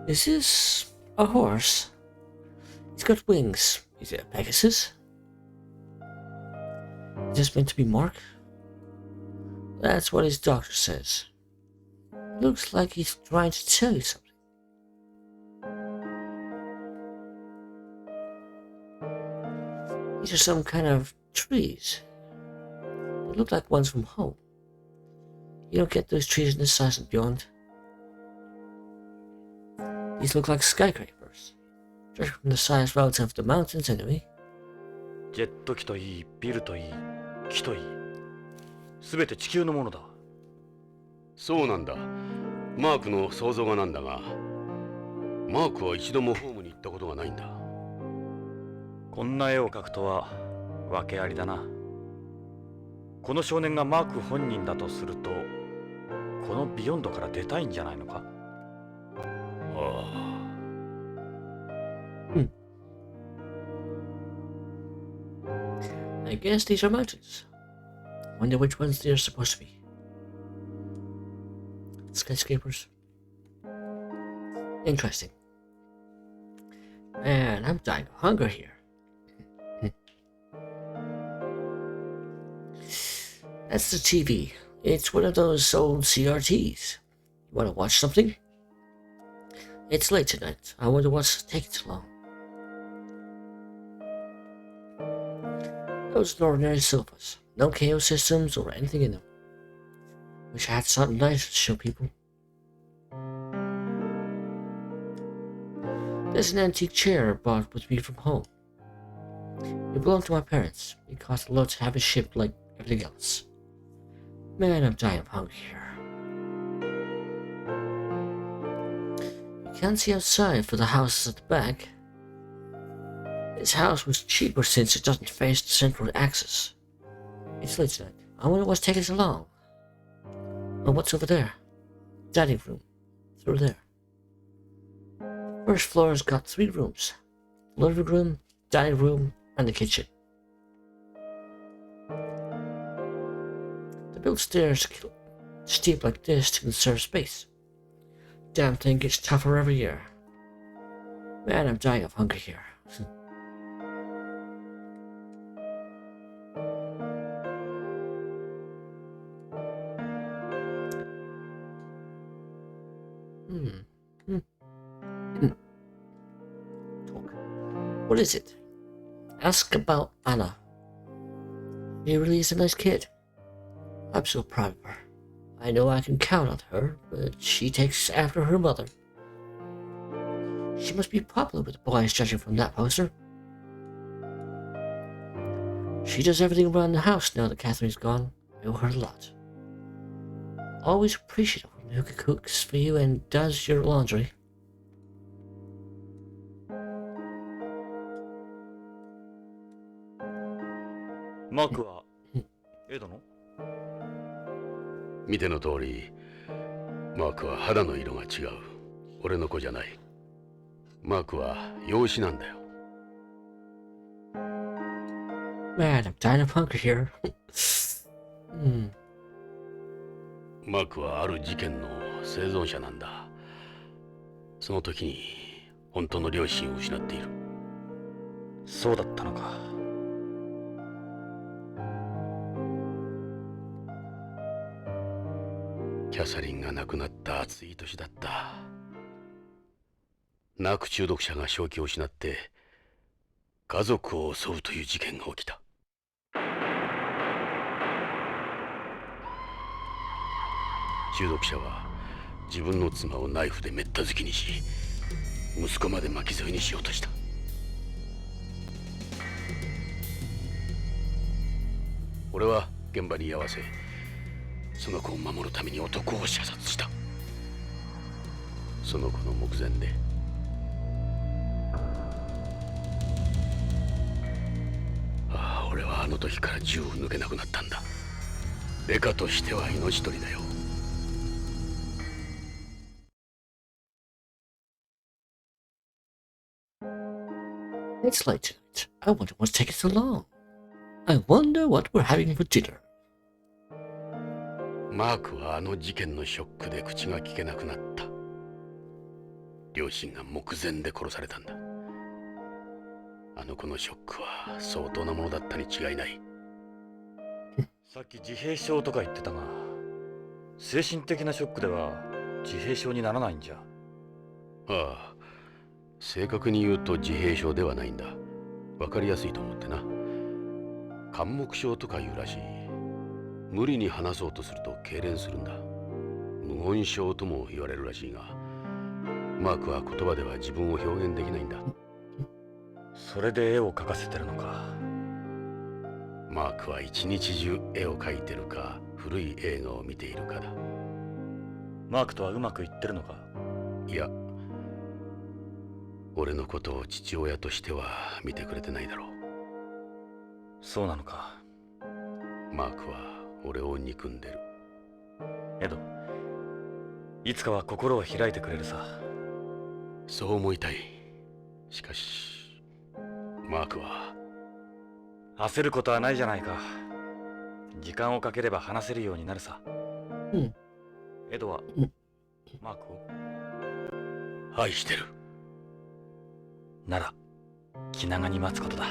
Is this a horse? He's got wings. Is it a Pegasus? Is this meant to be Mark? That's what his doctor says. Looks like he's trying to tell you something. These are some kind of trees. They look like ones from home. You don't get those trees in the size and beyond. These look like skyscrapers. Just from the size relative of the mountains anyway. ジェット機といい、ビルといい、木といい、すべて地球のものだ。そうなんだ。マークの想像がなんだが、マークは一度もホームに行ったことがないんだ。こんな絵を描くとは訳ありだな。この少年がマーク本人だとすると、このビヨンドから出たいんじゃないのか。ああ。I guess these are mountains. Wonder which ones they're supposed to be. Skyscrapers. Interesting. Man, I'm dying of hunger here. That's the TV. It's one of those old CRTs. You want to watch something? It's late tonight. I wonder what's taking so long. Those are ordinary sofas. No KO systems or anything in them. Wish I had something nice to show people. There's an antique chair I bought with me from home. It belonged to my parents. It cost a lot to have it shipped like everything else. Man, I'm dying of hunger here. You can't see outside for the houses at the back. This house was cheaper since it doesn't face the central axis. It's late tonight. I wonder what's taking so long. Oh, what's over there? Dining room. Through there. First floor's got 3 rooms. Living room, dining room, and the kitchen. They built stairs steep like this to conserve space. Damn thing gets tougher every year. Man, I'm dying of hunger here. Talk. What is it? Ask about Anna. She really is a nice kid. I'm so proud of her. I know I can count on her, but she takes after her mother. She must be popular with the boys, judging from that poster. She does everything around the house now that Catherine's gone. I owe her a lot. Always appreciative when who cooks for you and does your laundry. Mark はエドの？見ての通り、マークは肌の色が違う。俺の子じゃない。マークは養子なんだよ。Man, I'm dying of hunger here. マークはある事件の生存者なんだ。その時に本当の両親を失っている。そうだったのか。キャサリンが亡くなった暑い年だった。ナーク中毒者が正気を失って家族を襲うという事件が起きた。中毒者は自分の妻をナイフでめった突きにし、息子まで巻き添えにしようとした。俺は現場に居合わせ、その子を守るために男を射殺した。その子の目前で。ああ、俺はあの時から銃を抜けなくなったんだ。デカとしては命取りだよ。It's late tonight. I wonder what's taking so long. I wonder what we're having for dinner. マークはあの事件のショックで口が聞けなくなった。両親が目前で殺されたんだ。あの子のショックは相当なものだったに違いない。さっき自閉症とか言ってたが、精神的なショックでは自閉症にならないんじゃ。ああ、正確に言うと自閉症ではないんだ。わかりやすいと思ってな。緘黙症とか言うらしい。無理に話そうとすると痙攣するんだ。無言症とも言われるらしいが、マークは言葉では自分を表現できないんだ。それで絵を描かせてるのか。マークは一日中絵を描いてるか古い映画を見ているかだ。マークとはうまくいってるのか。いや、俺のことを父親としては見てくれてないだろう。そうなのか。マークは俺を憎んでる。エド、いつかは心を開いてくれるさ。そう思いたい。しかしマークは。焦ることはないじゃないか。時間をかければ話せるようになるさ。うん。エドは、マークを愛してる。なら気長に待つことだ。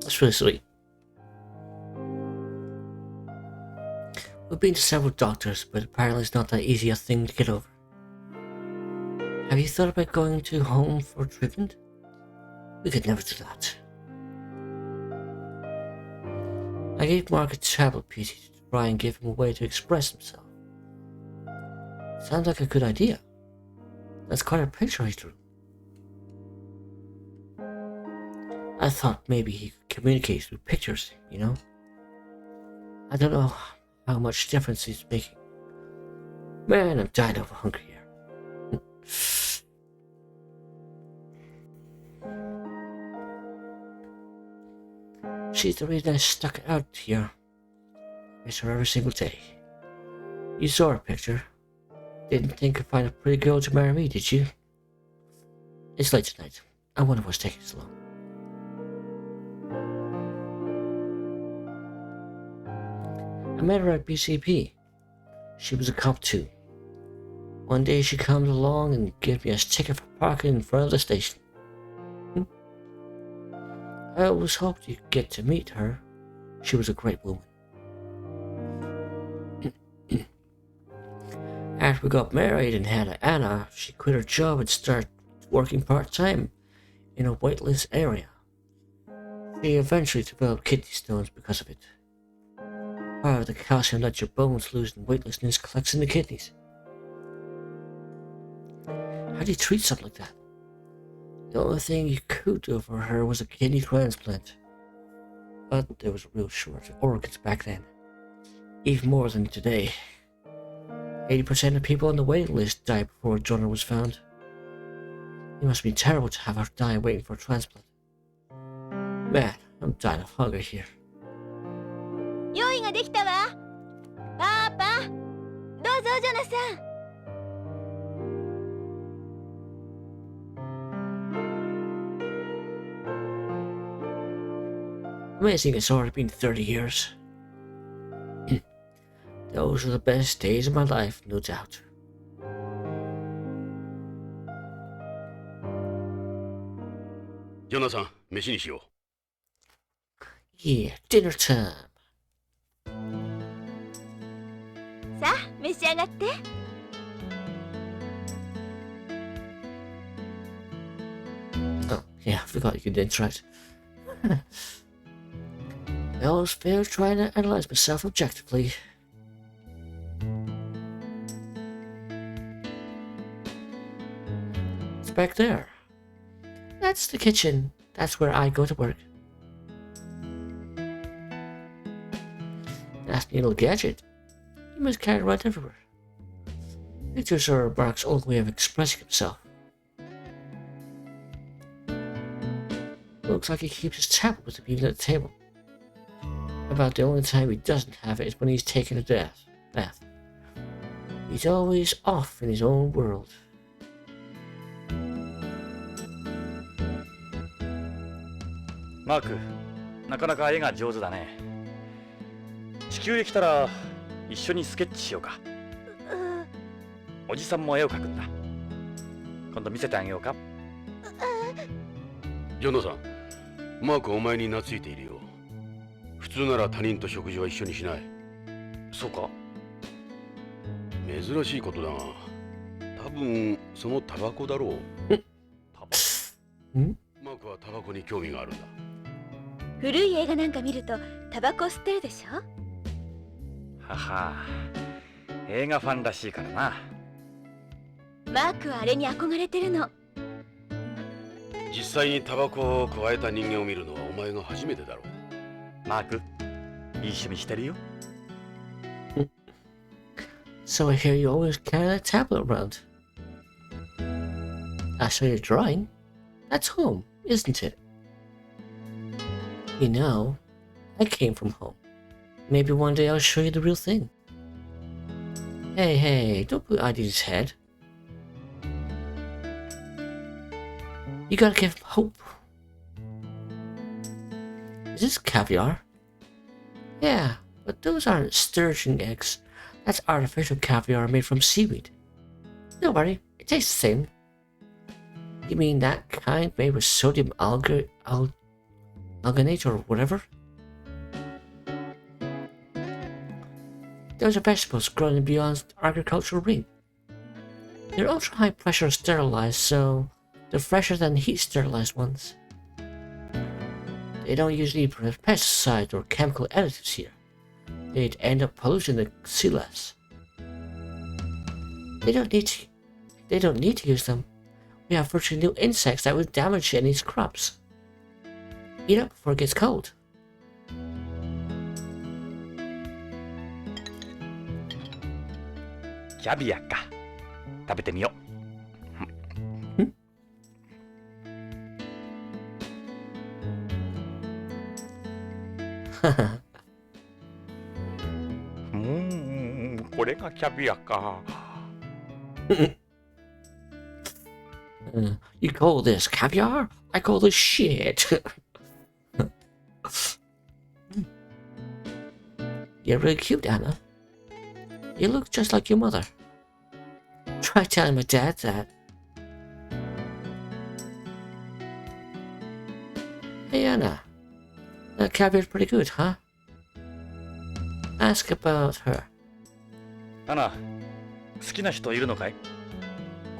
That's really sweet. We've been to several doctors, but apparently it's not that easy a thing to get over. Have you thought about going to home for treatment? We could never do that. I gave Mark a tablet PC to try and give him a way to express himself. Sounds like a good idea. That's quite a picture he drew. I thought maybe he could communicate through pictures, you know? I don't know how much difference he's making. Man, I'm dying of hunger here. She's the reason I stuck out here. Miss her every single day. You saw her picture. Didn't think I'd find a pretty girl to marry me, did you? It's late tonight. I wonder what's taking so long. I met her at BCP. She was a cop too. One day she comes along and gives me a ticket for parking in front of the station. I always hoped you'd get to meet her. She was a great woman. After we got married and had Anna, she quit her job and started working part-time in a waitlist area. She eventually developed kidney stones because of it. Part of the calcium that your bones lose in weightlessness collects in the kidneys. How do you treat something like that? The only thing you could do for her was a kidney transplant. But there was a real shortage of organs back then. Even more than today. 80% of people on the waiting list died before a donor was found. It must be terrible to have her die waiting for a transplant. Man, I'm dying of hunger here. 用意ができたわ。パパ、どうぞジョナサン。Amazing, it's already been 30 years. Those are the best days of my life, no doubt. Jonathan, 飯にしよう。Yeah, dinner time. さあ、召し上がって。Oh, yeah, I forgot you didn't try it. I always fail trying to analyze myself objectively. It's back there. That's the kitchen. That's where I go to work. Nasty little gadget. You must carry it around everywhere. Pictures are Mark's only way of expressing himself. Looks like he keeps his tablet with him even at the table. About the only time he doesn't have it is when he's taking a bath. He's always off in his own world. Mark, なかなか絵が上手だね。地球へ来たら一緒にスケッチしようか。おじさんも絵を描くんだ。今度見せてあげようか。ジョナサン、マークはお前に懐いているよ。普通なら他人と食事は一緒にしない。そうか。珍しいことだが、多分そのタバコだろう。タバコ。マークはタバコに興味があるんだ。古い映画なんか見るとタバコ吸ってるでしょ。はは、映画ファンらしいからな。マークはあれに憧れてるの。実際にタバコを加えた人間を見るのはお前が初めてだろう。マーク、いい趣味してるよ。So I hear you always carry that tablet around. I saw your drawing. That's home, isn't it? You know, I came from home. Maybe one day I'll show you the real thing. Hey, don't put ID's head. You gotta give him hope. Is this caviar? Yeah, but those aren't sturgeon eggs. That's artificial caviar made from seaweed. Don't worry, it tastes the same. You mean that kind made with sodium alginate or whatever? Those are vegetables grown in beyond agricultural ring. They're ultra high pressure sterilized, so they're fresher than heat sterilized ones. They don't usually put pesticides or chemical additives here. They'd end up polluting the sea less. They don't need to use them. We have virtually no insects that would damage any crops. Eat up before it gets cold. キャビアか。食べてみよう。これがキャビアか。You call this caviar? I call this shit. You're really cute, Anna. You look just like your mother. Try telling my dad that. Hey, Anna. That caviar's pretty good, huh? Ask about her. アナ、好きな人いるのかい？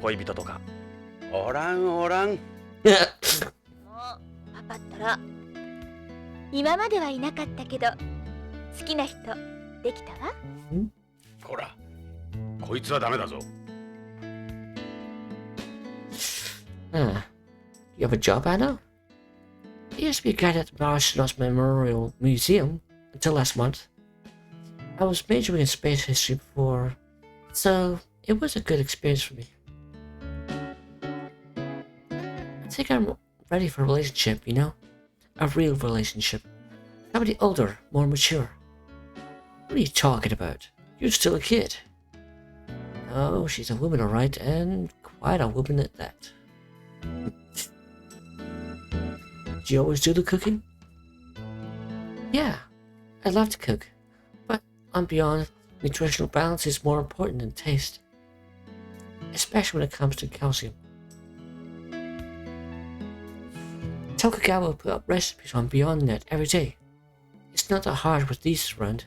恋人とか。おらん。もうパパったら今まではいなかったけど好きな人できたわ。こら、こいつはダメだぞ。You have a job, Anna? I used to be a guide at the Astronauts Memorial Museum until last month. I was majoring in space history before, so it was a good experience for me. I think I'm ready for a relationship, you know? A real relationship. Somebody older, more mature. What are you talking about? You're still a kid. Oh, she's a woman, alright, and quite a woman at that. Do you always do the cooking? Yeah, I love to cook, but I'm beyond nutritional balance is more important than taste, especially when it comes to calcium. Tokugawa put up recipes on BeyondNet every day. It's not that hard with these around.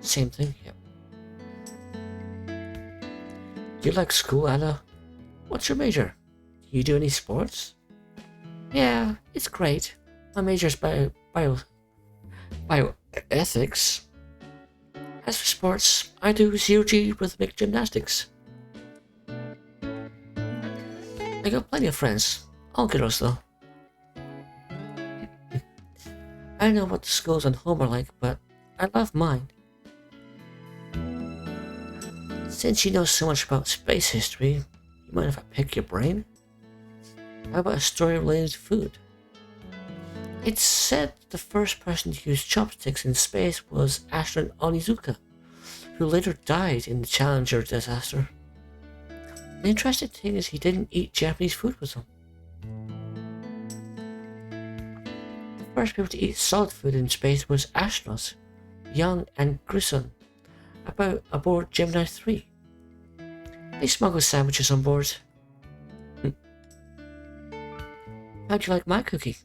Same thing, yep. Do you like school, Anna? What's your major? Do you do any sports? Yeah, it's great. My major is bioethics. As for sports, I do zero-G rhythmic gymnastics. I got plenty of friends, all girls though. I know what the schools and home are like, but I love mine. Since you know so much about space history, you mind if I pick your brain? How about a story related to food? It's said the first person to use chopsticks in space was astronaut Onizuka, who later died in the Challenger disaster. The interesting thing is he didn't eat Japanese food with them. The first people to eat solid food in space was astronauts, Young and Grissom, aboard Gemini 3. They smuggled sandwiches on board. How'd you like my cookie?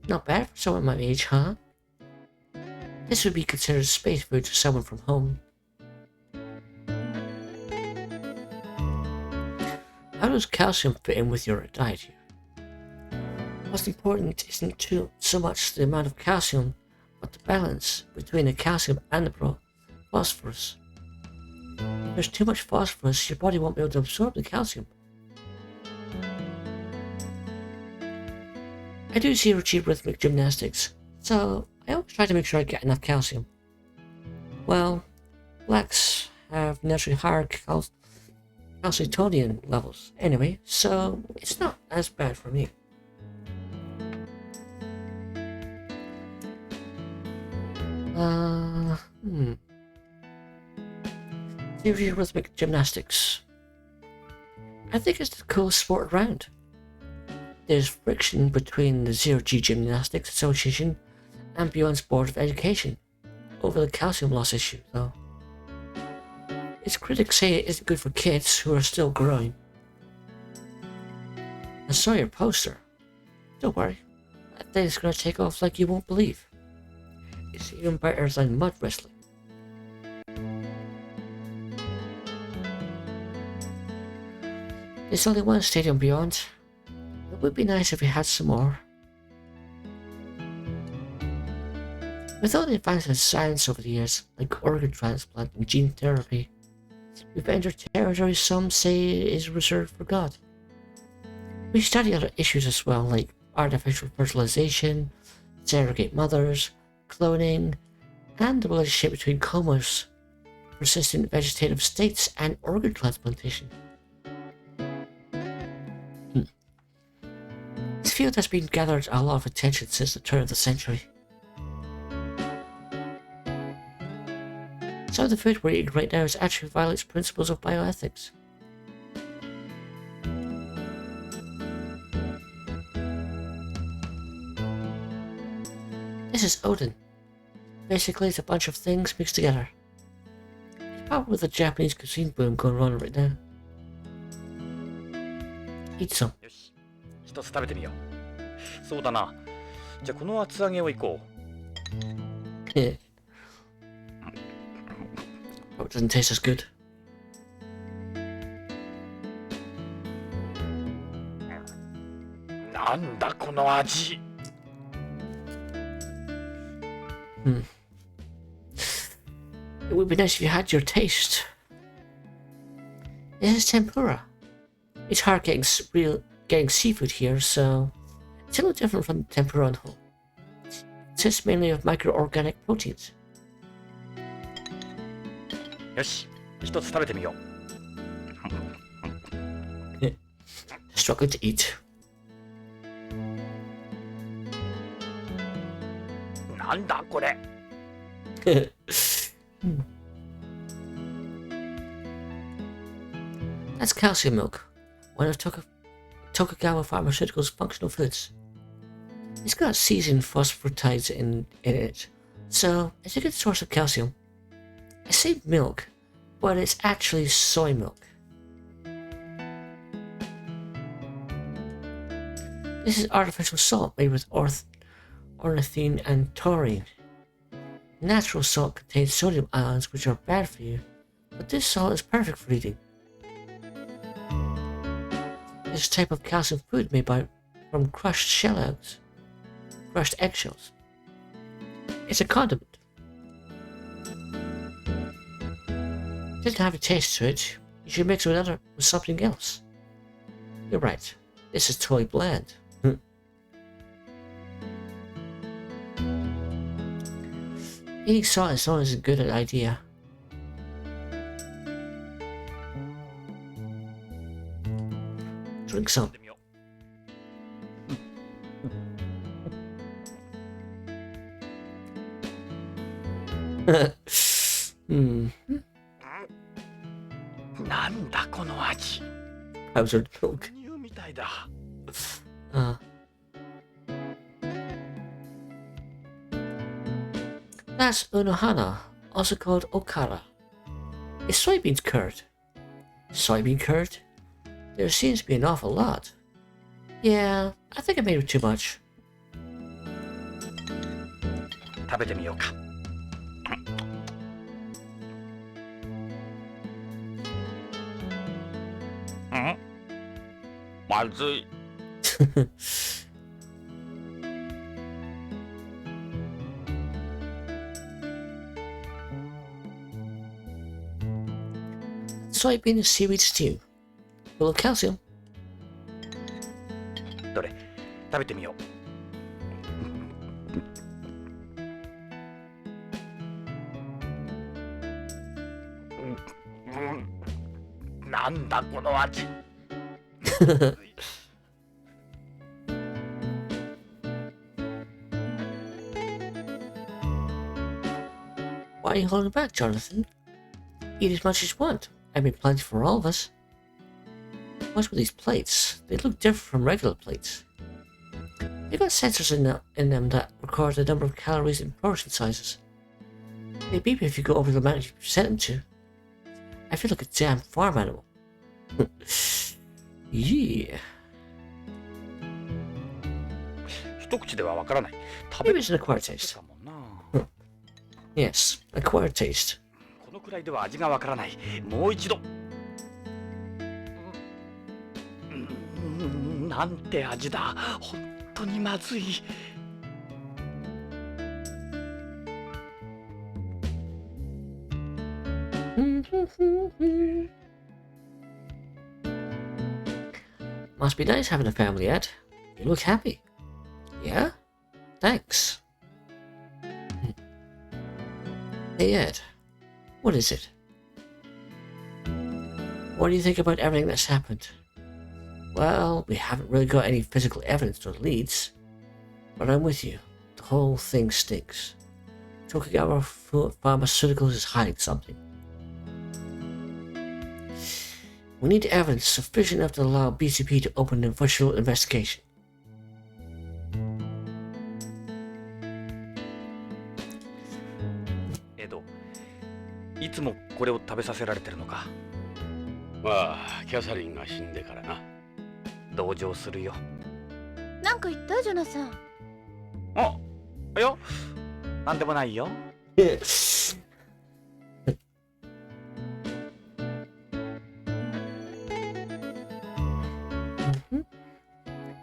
Not bad for someone my age, huh? This would be considered space food to someone from home. How does calcium fit in with your diet here? What's important isn't so much the amount of calcium, but the balance between the calcium and the phosphorus. If there's too much phosphorus, your body won't be able to absorb the calcium. I do zero-G rhythmic gymnastics, so I always try to make sure I get enough calcium. Well, blacks have naturally higher calcitonin levels anyway, so it's not as bad for me. Zero-G rhythmic gymnastics. I think it's the coolest sport around. There's friction between the Zero-G Gymnastics Association and Beyond's Board of Education over the calcium loss issue, though. Its critics say it isn't good for kids who are still growing. I saw your poster. Don't worry, that thing's gonna take off like you won't believe. It's even better than mud wrestling. There's only one stadium Beyond. It would be nice if we had some more. With all the advances in science over the years, like organ transplant and gene therapy, we've entered territory some say is reserved for God. We study other issues as well, like artificial fertilization, surrogate mothers, cloning, and the relationship between comas, persistent vegetative states, and organ transplantation. This field has been gathered a lot of attention since the turn of the century. Some of the food we're eating right now actually violates principles of bioethics. This is Odin. Basically, it's a bunch of things mixed together. It's probably the Japanese cuisine boom going on right now. Eat some. 一つ食べてみよう。そうだな。じゃあこの厚揚げをいこう。Yeah. Oh, it doesn't taste as good. It would be nice if you had your taste. This is tempura. It's hard getting seafood here, so it's a little different from tempura on home. It consists mainly of microorganic proteins. よし、一つ食べてみよう。Struggling to eat. なんだこれ。That's calcium milk, one of Tokugawa Pharmaceuticals' functional foods. It's got seasoned phosphatides in it, so it's a good source of calcium. I say milk, but it's actually soy milk. This is artificial salt made with ornithine and taurine. Natural salt contains sodium ions which are bad for you, but this salt is perfect for eating. This type of calcium food made from crushed eggshells. It's a condiment. It doesn't have a taste to it. You should mix it with something else. You're right. This is totally bland. Eating salt is always a good idea. Drink some. Powdered milk. That's unohana, also called okara. It's soybean curd. Soybean curd? There seems to be an awful lot. Yeah, I think I made it too much. 食べてみようか。まずい。Soybean seaweed stew. Full of calcium. どれ食べてみよう。なんだこの味。Why are you holding back, Jonathan? Eat as much as you want. I made plenty for all of us. What's with these plates? They look different from regular plates. They got sensors in them that record the number of calories and portion sizes. They beep if you go over the amount you set them to. I feel like a damn farm animal. Yeah. 一口ではわからない。食 Maybe べ it's an acquired taste. Yes, acquired taste. このくらいでは味がわからない。もう一度。なんて味だ。本当にまずい。Must be nice having a family, Ed. You look happy. Yeah? Thanks. Hey, Ed. What is it? What do you think about everything that's happened? Well, we haven't really got any physical evidence or leads. But I'm with you. The whole thing stinks. Tokugawa Pharmaceuticals is hiding something. We need evidence sufficient enough to allow BCP to open an official investigation. エド、いつもこれを食べさせられてるのか。まあキャサリンが死んでからな。同情するよ。なんか言ったジョナさん。あ、いや、なんでもないよ。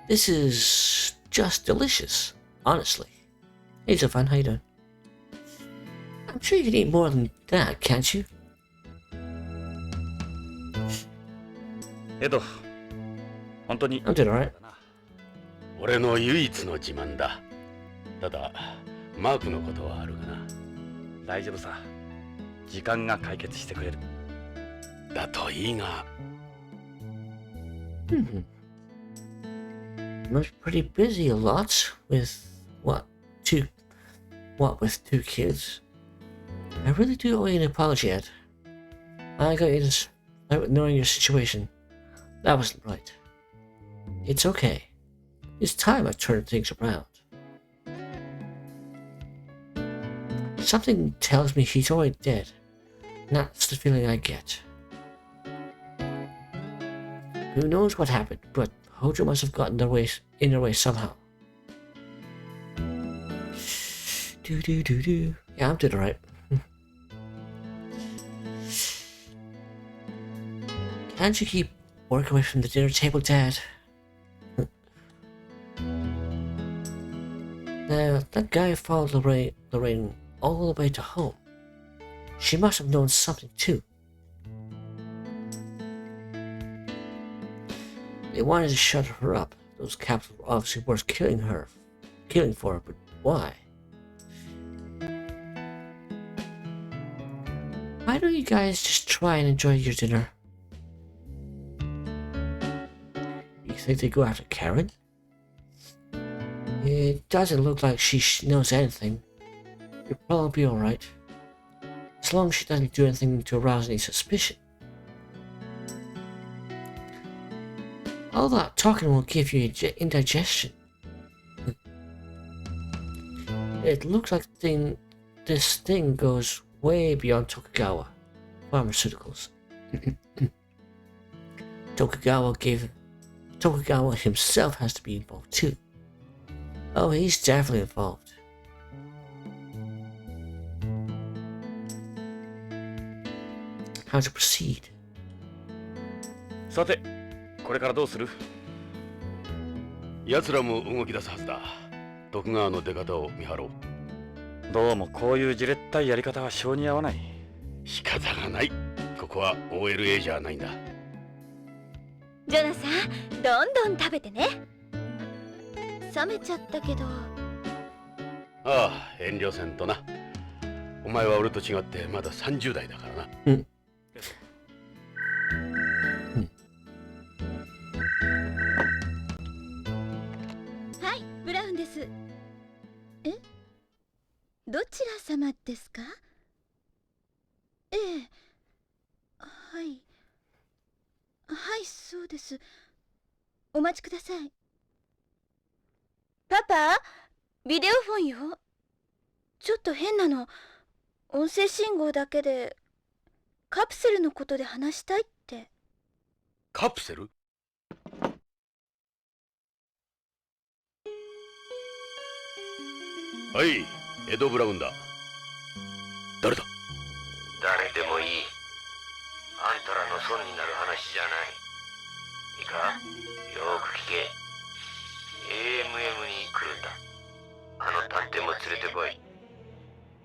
This is just delicious, honestly. Hey, Zofan, how you doing? I'm sure you can eat more than that, can't you? エド、本当に。I'm doing alright. 俺の唯一の自慢だ。ただマークのことはあるがな。大丈夫さ。時間が解決してくれる。だといいが。Must be pretty busy a lot with with two kids. I really do owe you an apology, Ed. I got you this knowing your situation. That wasn't right. It's okay. It's time I turned things around. Something tells me he's already dead. And that's the feeling I get. Who knows what happened, but Hojo must have gotten in their way somehow. Do. Yeah, I'm doing alright. Can't you keep work away from the dinner table, Dad? Now, that guy followed Lorraine all the way to home. She must have known something too. They wanted to shut her up. Those capsules were obviously worth killing for her, but why? Why don't you guys just try and enjoy your dinner? You think they go after Karen? It doesn't look like she knows anything. You'll probably be alright. As long as she doesn't do anything to arouse any suspicion. All that talking will give you indigestion. It looks like this thing goes way beyond Tokugawa Pharmaceuticals. Tokugawa himself has to be involved too. Oh, he's definitely involved. How to proceed? さて、これからどうする？奴らも動き出すはずだ。徳川の出方を見張ろう。どうもこういうじれったいやり方は性に合わない。仕方がない。ここは OLA じゃないんだ。ジョナさん、どんどん食べてね。冷めちゃったけど。ああ、遠慮せんとな。お前は俺と違ってまだ30代だからな。はい、ブラウンです。え、どちら様ですか？ええ、はい。はい、そうです。お待ちください。パパ、ビデオフォンよ。ちょっと変なの。音声信号だけでカプセルのことで話したいって。カプセル？はい、エド・ブラウンだ。誰だ？誰でもいい。あんたらの損になる話じゃない。いいか、よく聞け。AMM に来るんだ。あの探偵も連れてこい。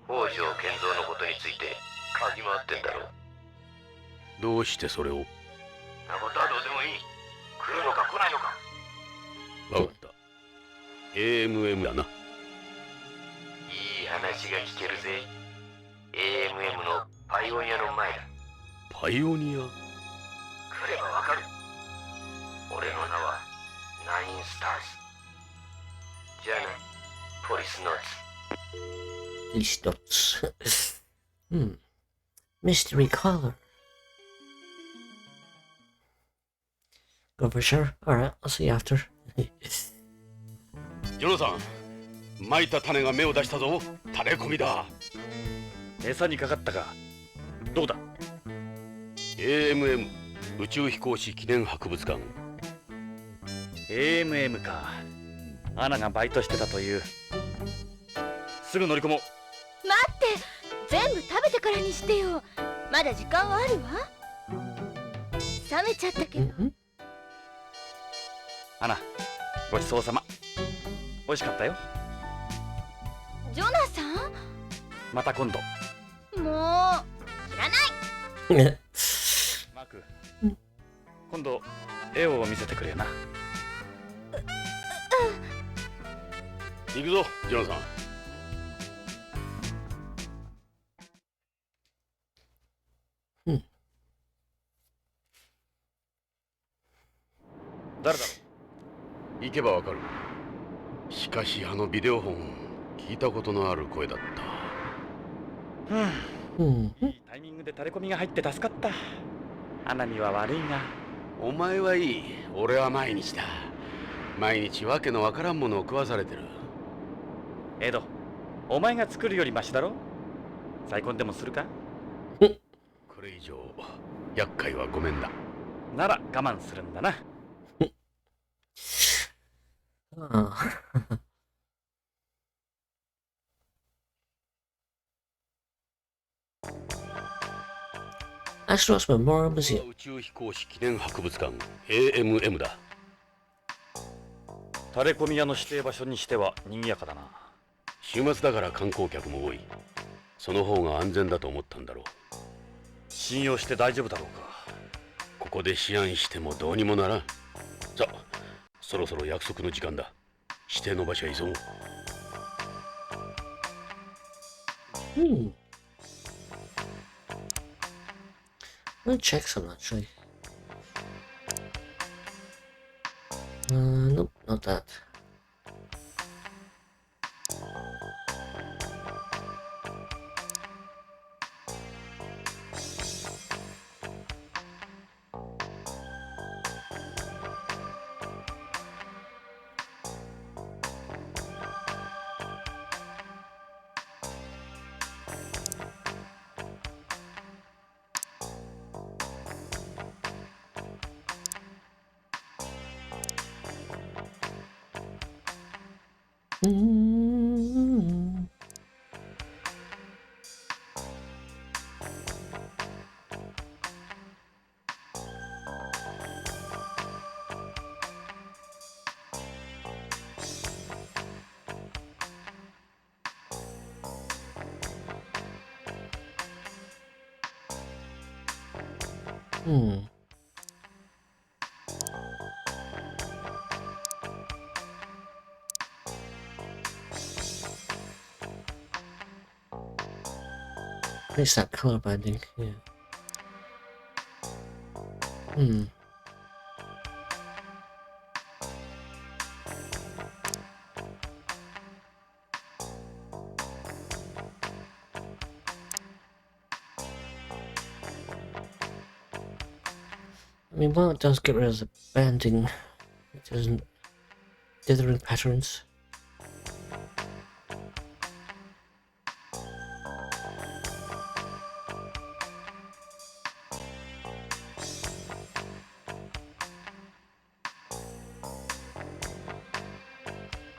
北条健三のことについて嗅ぎ回ってんだろう。どうしてそれを？なことはどうでもいい。来るのか来ないのか。わかった。AMM だな。いい話が聞けるぜ。AMM のパイオニアの前だ。パイオニア？来ればわかる。俺の名はナインスターズ。じゃあな、ポリスノーツ。These dots. Mystery color. Go for sure. Alright, I'll see you after. ジョナさん、撒いた種が芽を出したぞ。種込みだ。餌にかかったか。どうだ？ AMM 宇宙飛行士記念博物館。 AMM か。アナがバイトしてたという。すぐ乗り込もう。待って、全部食べてからにしてよ。まだ時間はあるわ。冷めちゃったけど。アナ、ごちそうさま。美味しかったよ。ジョナさん、また今度。もういらない。マーク、今度絵を見せてくれよな。行くぞ、ジョナさん。誰だろう？行けばわかる。しかしあのビデオ本、聞いたことのある声だった。いいタイミングでタレコミが入って助かった。アナには悪いが。お前はいい。俺は毎日だ。毎日わけのわからんものを食わされてる。エド、お前が作るよりマシだろ。再婚でもするか？これ以上厄介はごめんだ。なら我慢するんだな。Astros Memorial Museum。 宇宙飛行士記念博物館 AMM だ。タレコミ屋の指定場所にしては賑やかだな。週末だから観光客も多い。その方が安全だと思ったんだろう。信用して大丈夫だろうか。ここで思案してもどうにもならん。さあ、そろそろ約束の時間だ。指定の場所へ急ごう。Let me check some actually. Nope, not that. It's that color banding, yeah. I mean, while it does get rid of the banding, it doesn't dithering patterns.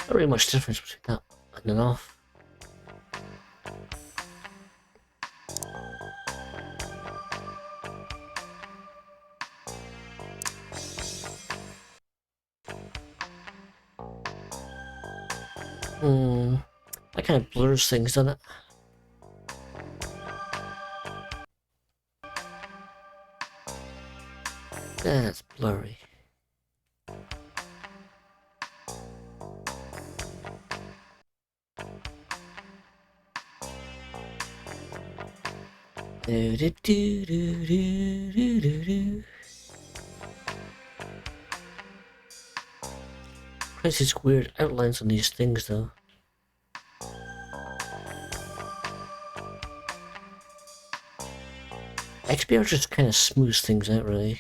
Not really much difference between that and an off. That kind of blurs things, doesn't it? That's blurry. Do do do do do do do do. These weird outlines on these things, though. XBR just kind of smooths things out, really.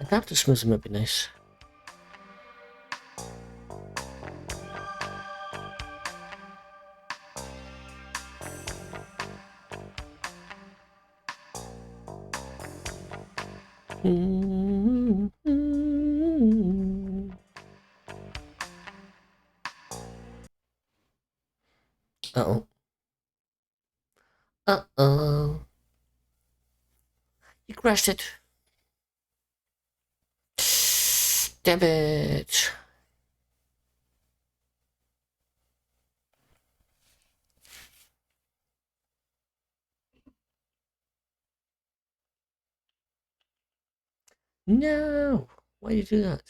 Adaptive smoothing might be nice. Uh-oh. Uh-oh. You crashed it. Damn it. No. Why do you do that?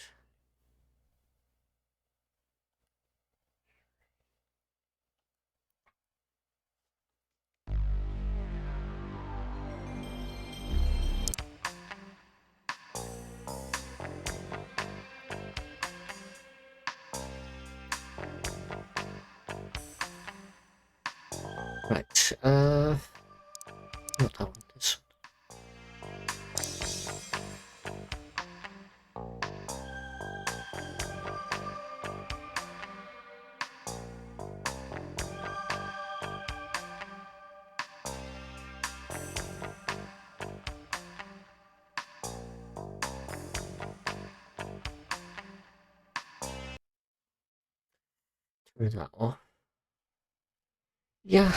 Right, not that one, this one. Turn that off. Yeah.